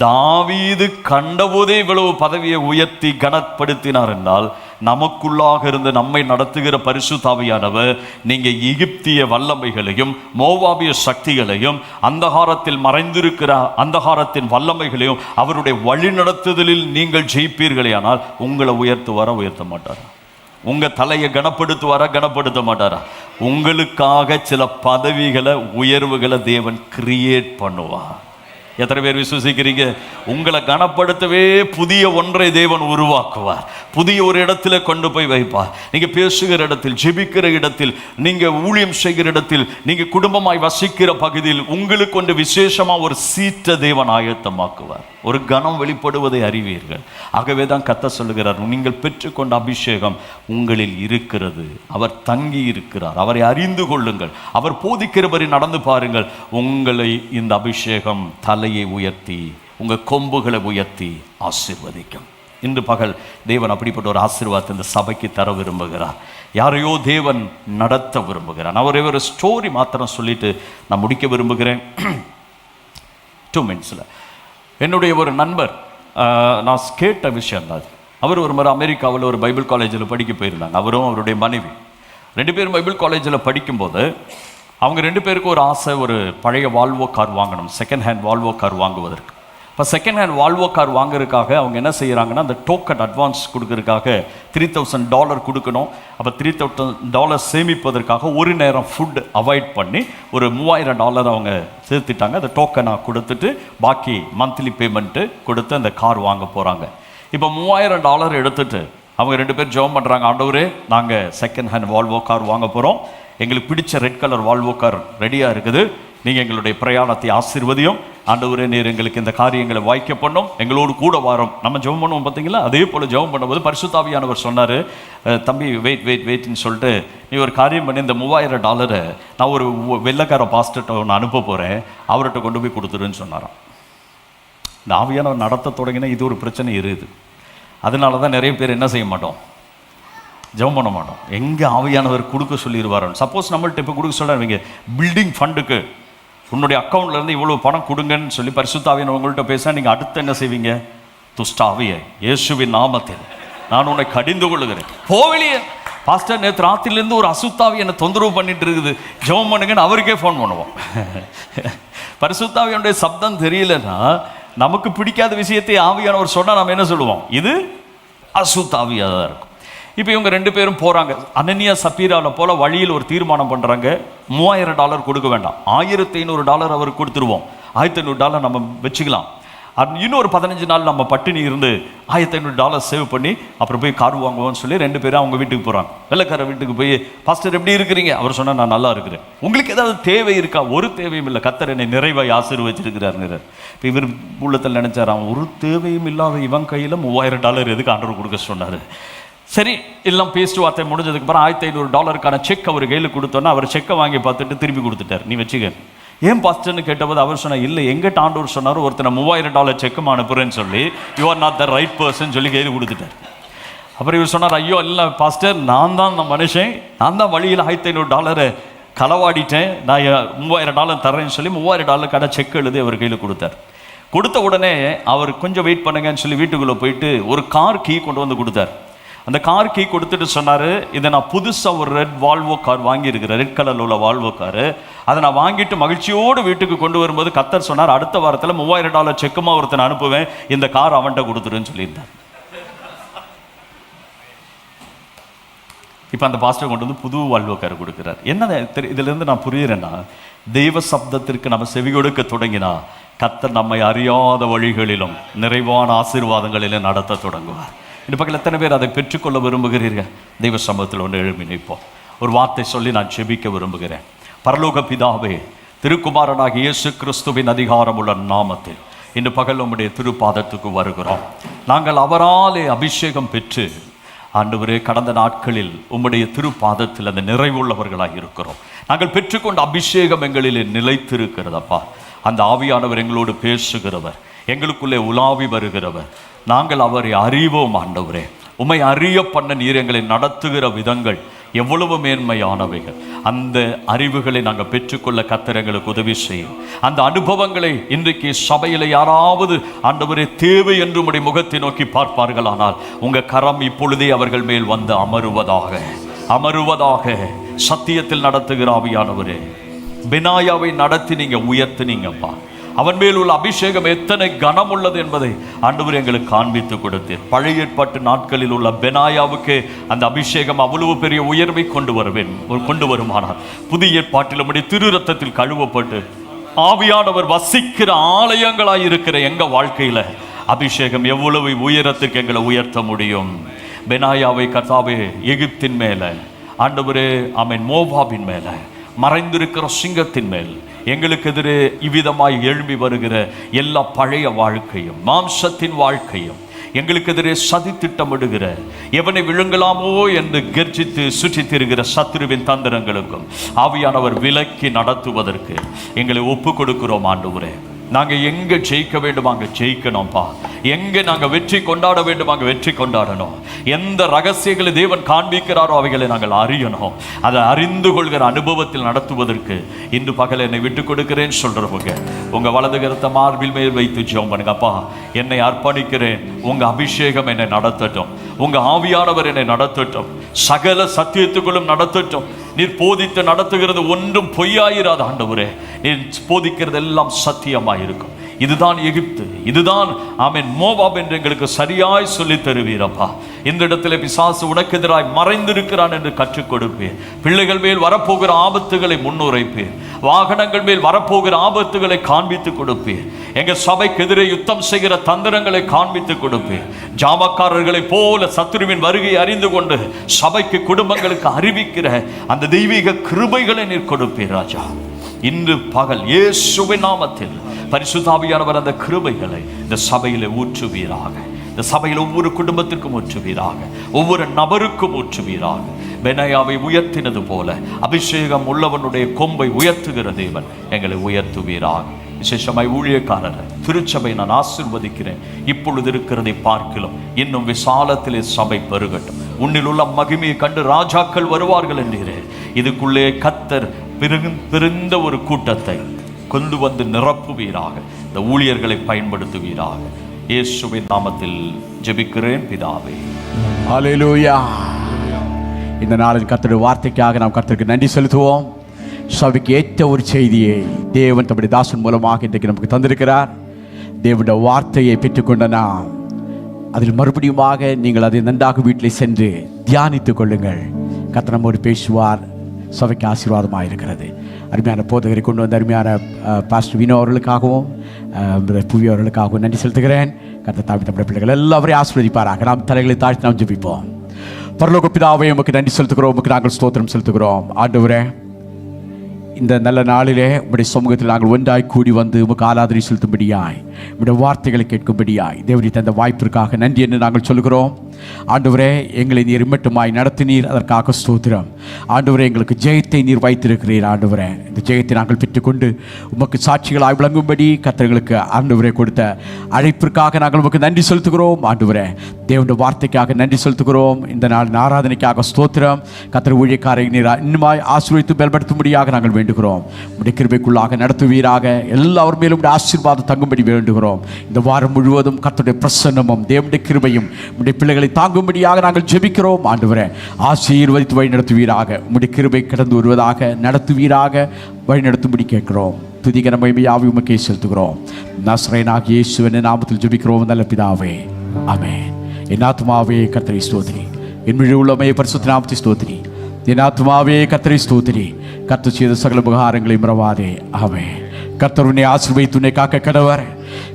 தாவீது கண்டபோதே இவ்வளவு பதவியை உயர்த்தி கனப்படுத்தினார் என்றால், நமக்குள்ளாக இருந்து நம்மை நடத்துகிற பரிசுத்த ஆவியானவர் நீங்க எகிப்திய வல்லமைகளையும் மோவாபிய சக்திகளையும் அந்தகாரத்தில் மறைந்திருக்கிற அந்தகாரத்தின் வல்லமைகளையும் அவருடைய வழி நடத்துதலில் நீங்கள் ஜெயிப்பீர்களேயானால் உங்களை உயர்த்த மாட்டார். உங்க தலையை கனப்படுத்த மாட்டாரா? உங்களுக்காக சில பதவிகளை, உயர்வுகளை தேவன் கிரியேட் பண்ணுவார். எத்தனை பேர் விசுவசிக்கிறீங்க? உங்களை கனப்படுத்தவே புதிய ஒன்றை தேவன் உருவாக்குவார். புதிய ஒரு இடத்துல கொண்டு போய் வைப்பார். நீங்க பேசுகிற இடத்தில், ஜெபிக்கிற இடத்தில், நீங்க ஊழியம் செய்கிற இடத்தில், நீங்க குடும்பமாய் வசிக்கிற பகுதியில் உங்களுக்கு ஒன்று விசேஷமா ஒரு சீட்டை தேவன் ஆயத்தமாக்குவார். ஒரு கனம் வெளிப்படுவதை அறிவீர்கள். ஆகவே தான் கர்த்தர் சொல்லுகிறார், நீங்கள் பெற்றுக்கொண்ட அபிஷேகம் உங்களில் இருக்கிறது, அவர் தங்கி இருக்கிறார், அவரை அறிந்து கொள்ளுங்கள், அவர் போதிக்கிறபடி நடந்து பாருங்கள். உங்களை இந்த அபிஷேகம் தலையை உயர்த்தி உங்கள் கொம்புகளை உயர்த்தி ஆசீர்வதிக்கும். இன்று பகல் தேவன் அப்படிப்பட்ட ஒரு ஆசீர்வாதத்தை இந்த சபைக்கு தர விரும்புகிறார். யாரையோ தேவன் நடத்த விரும்புகிறார். நான் ஒரு ஸ்டோரி மாத்திரம் சொல்லிட்டு நான் முடிக்க விரும்புகிறேன். 2 மினிட்ஸில் என்னுடைய ஒரு நண்பர், நான் கேட்ட விஷயம் தான். அவர் ஒரு முறை அமெரிக்காவில் ஒரு பைபிள் காலேஜில் படிக்க போயிருந்தாங்க. அவரும் அவருடைய மனைவி 2 பேரும் பைபிள் காலேஜில் படிக்கும்போது அவங்க 2 பேருக்கும் ஒரு ஆசை, ஒரு பழைய வால்வோ கார் வாங்கணும், செகண்ட் ஹேண்ட் வால்வோ கார் வாங்குவதற்கு. இப்போ செகண்ட் ஹேண்ட் வால்வோ கார் வாங்குறதுக்காக அவங்க என்ன செய்கிறாங்கன்னா, அந்த டோக்கன் அட்வான்ஸ் கொடுக்கறதுக்காக $3000 கொடுக்கணும். அப்போ $3000 சேமிப்பதற்காக ஒரு நேரம் ஃபுட் அவாய்ட் பண்ணி ஒரு $3000 அவங்க சேர்த்துட்டாங்க. அந்த டோக்கனாக கொடுத்துட்டு பாக்கி மந்த்லி பேமெண்ட்டு கொடுத்து அந்த கார் வாங்க போகிறாங்க. இப்போ $3000 எடுத்துட்டு அவங்க 2 பேர் ஜெபம் பண்ணுறாங்க, ஆண்டவரே நாங்கள் செகண்ட் ஹேண்ட் வால்வோ கார் வாங்க போகிறோம், எங்களுக்கு பிடிச்ச ரெட் கலர் வால்வோ கார் ரெடியாக இருக்குது, நீங்கள் எங்களுடைய பிரயாணத்தை ஆசீர்வதியும், ஆண்டவரே நீர் எங்களுக்கு இந்த காரியங்களை வாய்க்க பண்ணோம், எங்களோடு கூட வாரோம். நம்ம ஜெபம் பண்ணுவோம் பார்த்தீங்களா, அதே போல் ஜெபம் பண்ணும்போது பரிசுத்த ஆவியானவர் சொன்னார், தம்பி வெயிட்னு சொல்லிட்டு, நீ ஒரு காரியம் பண்ணி இந்த $3000 நான் ஒரு வெள்ளைக்கார பாஸ்டர்கிட்ட ஒன்று அனுப்ப போகிறேன், அவர்கிட்ட கொண்டு போய் கொடுத்துருன்னு சொன்னாராம். இந்த ஆவியானவர் நடத்த தொடங்கினா இது ஒரு பிரச்சனை இருக்குது. அதனால தான் நிறைய பேர் என்ன செய்ய மாட்டோம், ஜெபம் பண்ண மாட்டோம். எங்கே ஆவியானவர் கொடுக்க சொல்லிடுவாரோன்னு. சப்போஸ் நம்மள்ட்ட இப்போ கொடுக்க சொல்கிறாங்க, பில்டிங் ஃபண்டுக்கு உன்னுடைய அக்கௌண்ட்லேருந்து இவ்வளோ பணம் கொடுங்கன்னு சொல்லி பரிசுத்த ஆவியானவர் உங்கள்கிட்ட பேச, நீங்கள் அடுத்து என்ன செய்வீங்க, துஷ்ட ஆவியே இயேசுவின் நாமத்தில் நான் உன்னை கடிந்து கொள்ளுகிறேன், போவலியே. பாஸ்டர் நேற்று ராத்திரிலேருந்து ஒரு அசுத்தாவி என்னை தொந்தரவு பண்ணிட்டு இருக்குது, ஜெபம் பண்ணுங்கன்னு அவருக்கே ஃபோன் பண்ணுவோம். பரிசுத்தாவியனுடைய சப்தம் தெரியலன்னா, நமக்கு பிடிக்காத விஷயத்தை ஆவியானவர் சொன்னால் நம்ம என்ன சொல்லுவோம், இது அசுத்தாவியாக தான் இருக்கும். இப்போ இவங்க 2 பேரும் போகிறாங்க. அனனியா சப்பீராவில் போல் வழியில் ஒரு தீர்மானம் பண்ணுறாங்க, $3000 கொடுக்க வேண்டாம், $1500 அவருக்கு கொடுத்துருவோம், $1500 நம்ம வச்சுக்கலாம். இன்னொரு 15 நாள் நம்ம பட்டினி இருந்து $1500 சேவ் பண்ணி அப்புறம் போய் கார் வாங்குவோம்னு சொல்லி 2 பேரும் அவங்க வீட்டுக்கு போகிறாங்க. வெள்ளைக்கார வீட்டுக்கு போய், பாஸ்டர் எப்படி இருக்கிறீங்க? அவர் சொன்னால், நான் நல்லா இருக்கிறேன். உங்களுக்கு ஏதாவது தேவை இருக்கா? ஒரு தேவையும் இல்லை, கர்த்தர் என்னை நிறைவாய் ஆசீர்வதிச்சிருக்கிறாருங்கிற. இப்போ இவர் உள்ளத்தில் நினைச்சாராம், ஒரு தேவையும் இல்லாத இவன் கையில் $3000 எதுக்கு ஆண்டவர் கொடுக்க சொன்னார். சரி, எல்லாம் பேசிட்டு வார்த்தை முடிஞ்சதுக்கு அப்புறம் $1500 செக் அவர் கையில் கொடுத்தோன்னா, அவர் செக்கை வாங்கி பார்த்துட்டு திருப்பி கொடுத்துட்டார், நீ வச்சுக்க. ஏன் பாஸ்டர்னு கேட்டபோது அவர் சொன்னார், இல்லை எங்கிட்ட ஆண்டவர் சொன்னார் ஒருத்தனை $3000 செக்கும் அனுப்புறேன்னு சொல்லி, you are not the right person சொல்லி கையில் கொடுத்துட்டார். அப்புறம் இவர் சொன்னார், ஐயோ இல்லை பாஸ்டர், நான் தான் அந்த மனுஷன், நான் தான் வழியில் $1500 களவாடிட்டேன், நான் $3000 தர்றேன்னு சொல்லி $3000 செக் எழுதி அவர் கையில் கொடுத்தார். கொடுத்த உடனே அவர் கொஞ்சம் வெயிட் பண்ணுங்கன்னு சொல்லி வீட்டுக்குள்ளே போயிட்டு ஒரு கார் கீ கொண்டு வந்து கொடுத்தார். அந்த கார் கீ கொடுத்துட்டு சொன்னார், இதை நான் புதுசாக ஒரு ரெட் வால்வோ கார் வாங்கியிருக்கிறேன், ரெட் கலரில் உள்ள வால்வோ காரு, அதை நான் வாங்கிட்டு மகிழ்ச்சியோடு வீட்டுக்கு கொண்டு வரும்போது கர்த்தர் சொன்னார், அடுத்த வாரத்தில் $3000 செக்குமா ஒருத்தனை அனுப்புவேன், இந்த கார் அவன்கிட்ட கொடுத்துருன்னு சொல்லியிருந்தார். இப்போ அந்த பாஸ்டர் கொண்டு வந்து புது வால்வோ கார் கொடுக்குறார். என்ன இதிலிருந்து நான் புரியுறேன்னா, தெய்வ சப்தத்திற்கு நம்ம செவி கொடுக்க தொடங்கினா கர்த்தர் நம்மை அறியாத வழிகளிலும் நிறைவான ஆசீர்வாதங்களிலும் நடத்த தொடங்குவார். இந்த பக்கத்தில் எத்தனை பேர் அதை பெற்றுக்கொள்ள விரும்புகிறீர்கள்? தெய்வ சமூகத்தில் ஒன்று எழுப்பி நிற்போம். ஒரு வார்த்தை சொல்லி நான் ஜெபிக்க விரும்புகிறேன். பரலோக பிதாவே, திருக்குமாரனாகிய இயேசு கிறிஸ்துவின் அதிகாரமுள்ள நாமத்தில் இன்று பகல் உம்முடைய திருப்பாதத்துக்கு வருகிறோம். நாங்கள் அவராலே அபிஷேகம் பெற்று ஆண்டவரே, கடந்த நாட்களில் உம்முடைய திருப்பாதத்தில் அந்த நிறைவுள்ளவர்களாக இருக்கிறோம். நாங்கள் பெற்றுக்கொண்ட அபிஷேகம் எங்களிலே நிலைத்திருக்கிறதப்பா. அந்த ஆவியானவர் எங்களோடு பேசுகிறவர், எங்களுக்குள்ளே உலாவி வருகிறவர். நாங்கள் அவரை அறிவோம் ஆண்டவரே. உம்மை அறிய பண்ண நீர் எங்களை நடத்துகிற விதங்கள் எவ்வளவு மேன்மையானவைகள். அந்த அறிவுகளை நாங்கள் பெற்றுக்கொள்ள கர்த்தர் எங்களுக்கு உதவி செய்யும். அந்த அனுபவங்களை இன்றைக்கு சபையில் யாராவது ஆண்டவரே தேவை என்று உம்முடைய முகத்தை நோக்கி பார்ப்பார்கள், ஆனால் உங்கள் கரம் இப்பொழுதே அவர்கள் மேல் வந்து அமருவதாக. சத்தியத்தில் நடத்துகிற ஆவியானவரே, பெனாயாவை நடத்தி நீங்க உயர்த்தினீங்கப்பா. அவன் மேல் உள்ள அபிஷேகம் எத்தனை கனம் உள்ளது என்பதை ஆண்டவர் எங்களுக்கு காண்பித்து கொடுத்தீர். பழைய ஏற்பாட்டு நாட்களில் உள்ள பெனாயாவுக்கு அந்த அபிஷேகம் அவ்வளவு பெரிய உயர்வை கொண்டு வருமானால், புதிய ஏற்பாட்டில் நம்முடைய திரு ரத்தத்தில் கழுவப்பட்டு ஆவியானவர் வசிக்கிற ஆலயங்களாய் இருக்கிற எங்க வாழ்க்கையில அபிஷேகம் எவ்வளவு உயரத்துக்கு எங்களை உயர்த்த முடியும். பெனாயாவை கர்த்தாவே எகிப்தின் மேல, ஆண்டவரே ஆமென், மோவாபின் மேல, மறைந்திருக்கிற சிங்கத்தின் மேல், எங்களுக்கு எதிரே இவ்விதமாய் எழும்பி வருகிற எல்லா பழைய வாழ்க்கையும் மாம்சத்தின் வாழ்க்கையும், எங்களுக்கு எதிரே சதி திட்டமிடுகிற எவனை விழுங்கலாமோ என்று கர்ஜித்து சுற்றி திரிகிற சத்துருவின் தந்திரங்களுக்கும் ஆவியானவர் விலக்கி நடத்துவதற்கு எங்களை ஒப்பு கொடுக்கிறோம் ஆண்டவரே. நாங்கள் எங்கே ஜெயிக்க வேண்டும் அங்கே ஜெயிக்கணும்ப்பா. எங்கே நாங்கள் வெற்றி கொண்டாட வேண்டும் அங்கே வெற்றி கொண்டாடணும். எந்த ரகசியங்களை தேவன் காண்பிக்கிறாரோ அவைகளை நாங்கள் அறியணும். அதை அறிந்து கொள்கிற அனுபவத்தில் நடத்துவதற்கு இன்று பகல் என்னை விட்டு கொடுக்கிறேன்னு சொல்கிறவங்க உங்கள் வலது கருத்தை மார்பில் மேல் வைத்து ஜெபம் பண்ணுங்கப்பா. என்னை அர்ப்பணிக்கிறேன், உங்கள் அபிஷேகம் என்னை நடத்தட்டும், உங்கள் ஆவியானவர் என்னை நடத்தட்டும், சகல சத்தியத்துக்குள்ளும் நடத்தட்டும். நீர் போதித்து நடத்துகிறது ஒன்றும் பொய்யாயிராத ஆண்டவரே. நீர் போதிக்கிறது எல்லாம் சத்தியமாயிருக்கும். இதுதான் எகிப்து, இதுதான் ஆமென் மோவாப் என்று எங்களுக்கு சரியாய் சொல்லி தருவீரப்பா. இந்த இடத்துல பிசாசு உனக்கு எதிராய் மறைந்திருக்கிறான் என்று கற்றுக் கொடுப்பேன். பிள்ளைகள் மேல் வரப்போகிற ஆபத்துகளை முன்னுரைப்பேன். வாகனங்கள் மேல் வரப்போகிற ஆபத்துகளை காண்பித்து கொடுப்பேன். எங்க சபைக்கு எதிரே யுத்தம் செய்கிற தந்திரங்களை காண்பித்து கொடுப்பேன். ஜாமக்காரர்களை போல சத்துருவின் வருகை அறிந்து கொண்டு சபைக்கு குடும்பங்களுக்கு அறிவிக்கிற அந்த தெய்வீக கிருபைகளை நீர் கொடுப்பேன் ராஜா. இன்று பகல் இயேசுவின் நாமத்தில் பரிசுத்தாவியானவர் அந்த கிருபைகளை இந்த சபையிலே ஊற்றுவீராக. இந்த சபையில் ஒவ்வொரு குடும்பத்திற்கும் ஊற்றுவீராக, ஒவ்வொரு நபருக்கும் ஊற்றுவீராக. பெனாயாவை உயர்த்தினது போல அபிஷேகம் உள்ளவனுடைய கொம்பை உயர்த்துகிற தேவன் எங்களை உயர்த்துவீராக. விசேஷமாய் ஊழியக்காரர் திருச்சபை நான் ஆசீர்வதிக்கிறேன். இப்பொழுது இருக்கிறதை பார்க்கலாம் இன்னும் விசாலத்திலே சபை பெருகட்டும். உன்னில் உள்ள மகிமையை கண்டு ராஜாக்கள் வருவார்கள் என்றீரே. இதுக்குள்ளே கர்த்தர் பிறந்த ஒரு கூட்டத்தை கொண்டு வந்து நிரப்புவீராக. இந்த ஊழியர்களை பயன்படுத்துவீராக. இயேசுவின் நாமத்தில் ஜெபிக்கிறேன் பிதாவே. ஹல்லேலூயா. இந்த நாளில் கர்த்தருடைய வார்த்தைக்காக நாம் கர்த்தருக்கு நன்றி செலுத்துவோம். சபைக்கு ஏற்ற ஒரு செய்தியை தேவன் தம்முடைய தாசன் மூலமாக இன்றைக்கு நமக்கு தந்திருக்கிறார். தேவனுடைய வார்த்தையை பெற்றுக்கொண்ட நாம் அதில் மறுபடியுமாக நீங்கள் அதை நன்றாக வீட்டில் சென்று தியானித்துக் கொள்ளுங்கள். கர்த்தர் நம்மோடு பேசுவார். சபைக்கு ஆசீர்வாதமாக இருக்கிறது. அருமையான போதகரை கொண்டு வந்த அருமையான பாஸ்டர் வினோ அவர்களுக்காகவும் புவி அவர்களுக்காகவும் நன்றி செலுத்துகிறேன். கர்த்தர் தாமே நம்முடைய பிள்ளைகள் எல்லாவரையும் ஆசீர்வதிப்பாராக. நாம் தலைகளை தாழ்த்தி நாம் ஜெபிப்போம். பரலோக பிதாவே, உமக்கு நன்றி செலுத்துகிறோம். உமக்கு நாங்கள் ஸ்தோத்திரம் செலுத்துகிறோம். ஆண்டவரே, இந்த நல்ல நாளிலே உம்முடைய சமூகத்தில் நாங்கள் ஒன்றாய் கூடி வந்து உமக்கு ஆராதனை செலுத்தும்படியாய், உம்முடைய வார்த்தைகளை கேட்கும்படியாய் தேவனை தந்த வாய்ப்பிற்காக நன்றி என்று நாங்கள் சொல்கிறோம். ஆண்டவரே, எங்களை நீர் இம்மட்டுமாய் நடத்தினீர், அதற்காக ஸ்தோத்திரம். ஆண்டவரே, எங்களுக்கு ஜெயத்தை நீர் வைத்திருக்கிறீர். ஆண்டவரே, இந்த ஜெயத்தை நாங்கள் பெற்றுக்கொண்டு உமக்கு சாட்சிகளாய் விளங்கும்படி கர்த்தர்களுக்கு ஆண்டவரே கொடுத்த அழைப்பிற்காக நாங்கள் உமக்கு நன்றி செலுத்துகிறோம். ஆண்டவரே, தேவனுடைய வார்த்தைக்காக நன்றி செலுத்துகிறோம். இந்த நாள் ஆராதனைக்காக ஸ்தோத்திரம். கர்த்தர் ஊழியக்காரை நீர் இன்னுமாய் ஆசீர்வதித்து பலப்படுத்தும்படியாக நாங்கள் வேண்டுகிறோம். உம்முடைய கிருபைக்குள்ளாக நடத்துவீராக. எல்லாவர் மேலும் உம்முடைய ஆசீர்வாதம் தங்கும்படி வேண்டுகிறோம். இந்த வாரம் முழுவதும் கர்த்தருடைய பிரசன்னமும் தேவனுடைய கிருபையும் உம்முடைய பிள்ளைகளை தாங்கும்படியாக நாங்கள் ஜெபிக்கிறோம். ஆண்டவரே, ஆசீர்வதித்து வழி நடத்துவீராக. உம்முடைய கிருபை கடந்து வருவதாக நடத்துவீராக. வழி நடத்தும்படி கேட்கிறோம். துதிகர மகிமையாவை உமக்கே செலுத்துகிறோம். நசரேயனாகிய இயேசுவின் நாமத்தில் ஜெபிக்கிறோம் நல்ல பிதாவே, ஆமென். என் ஆத்துமாவே கர்த்தரை ஸ்தோத்திரி, என் முழு உள்ளமே பரிசுத்த நாமத்தை ஸ்தோத்திரி. என் ஆத்துமாவே கர்த்தரை ஸ்தோத்திரி, கர்த்தர் செய்த சகல உபகாரங்களை மறவாதே. ஆமென். கர்த்தர் உன்னை ஆசீர்வதித்து உன்னை காக்க கடவர்.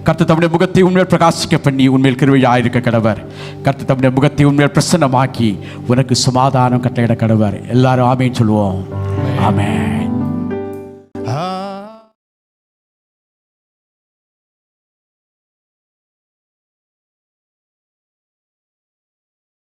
கர்த்தர் தம்முடைய முகத்தை உன்மேல் பிரகாசிக்க பண்ணி உன்மேல் கிருபையாயிருக்க கடவர். கர்த்தர் தம்முடைய முகத்தை உன்மேல் பிரசன்னமாக்கி உனக்கு சமாதானம் கட்டளையிட கடவர். எல்லாரும் ஆமென் சொல்லுவோம். ஆமென்.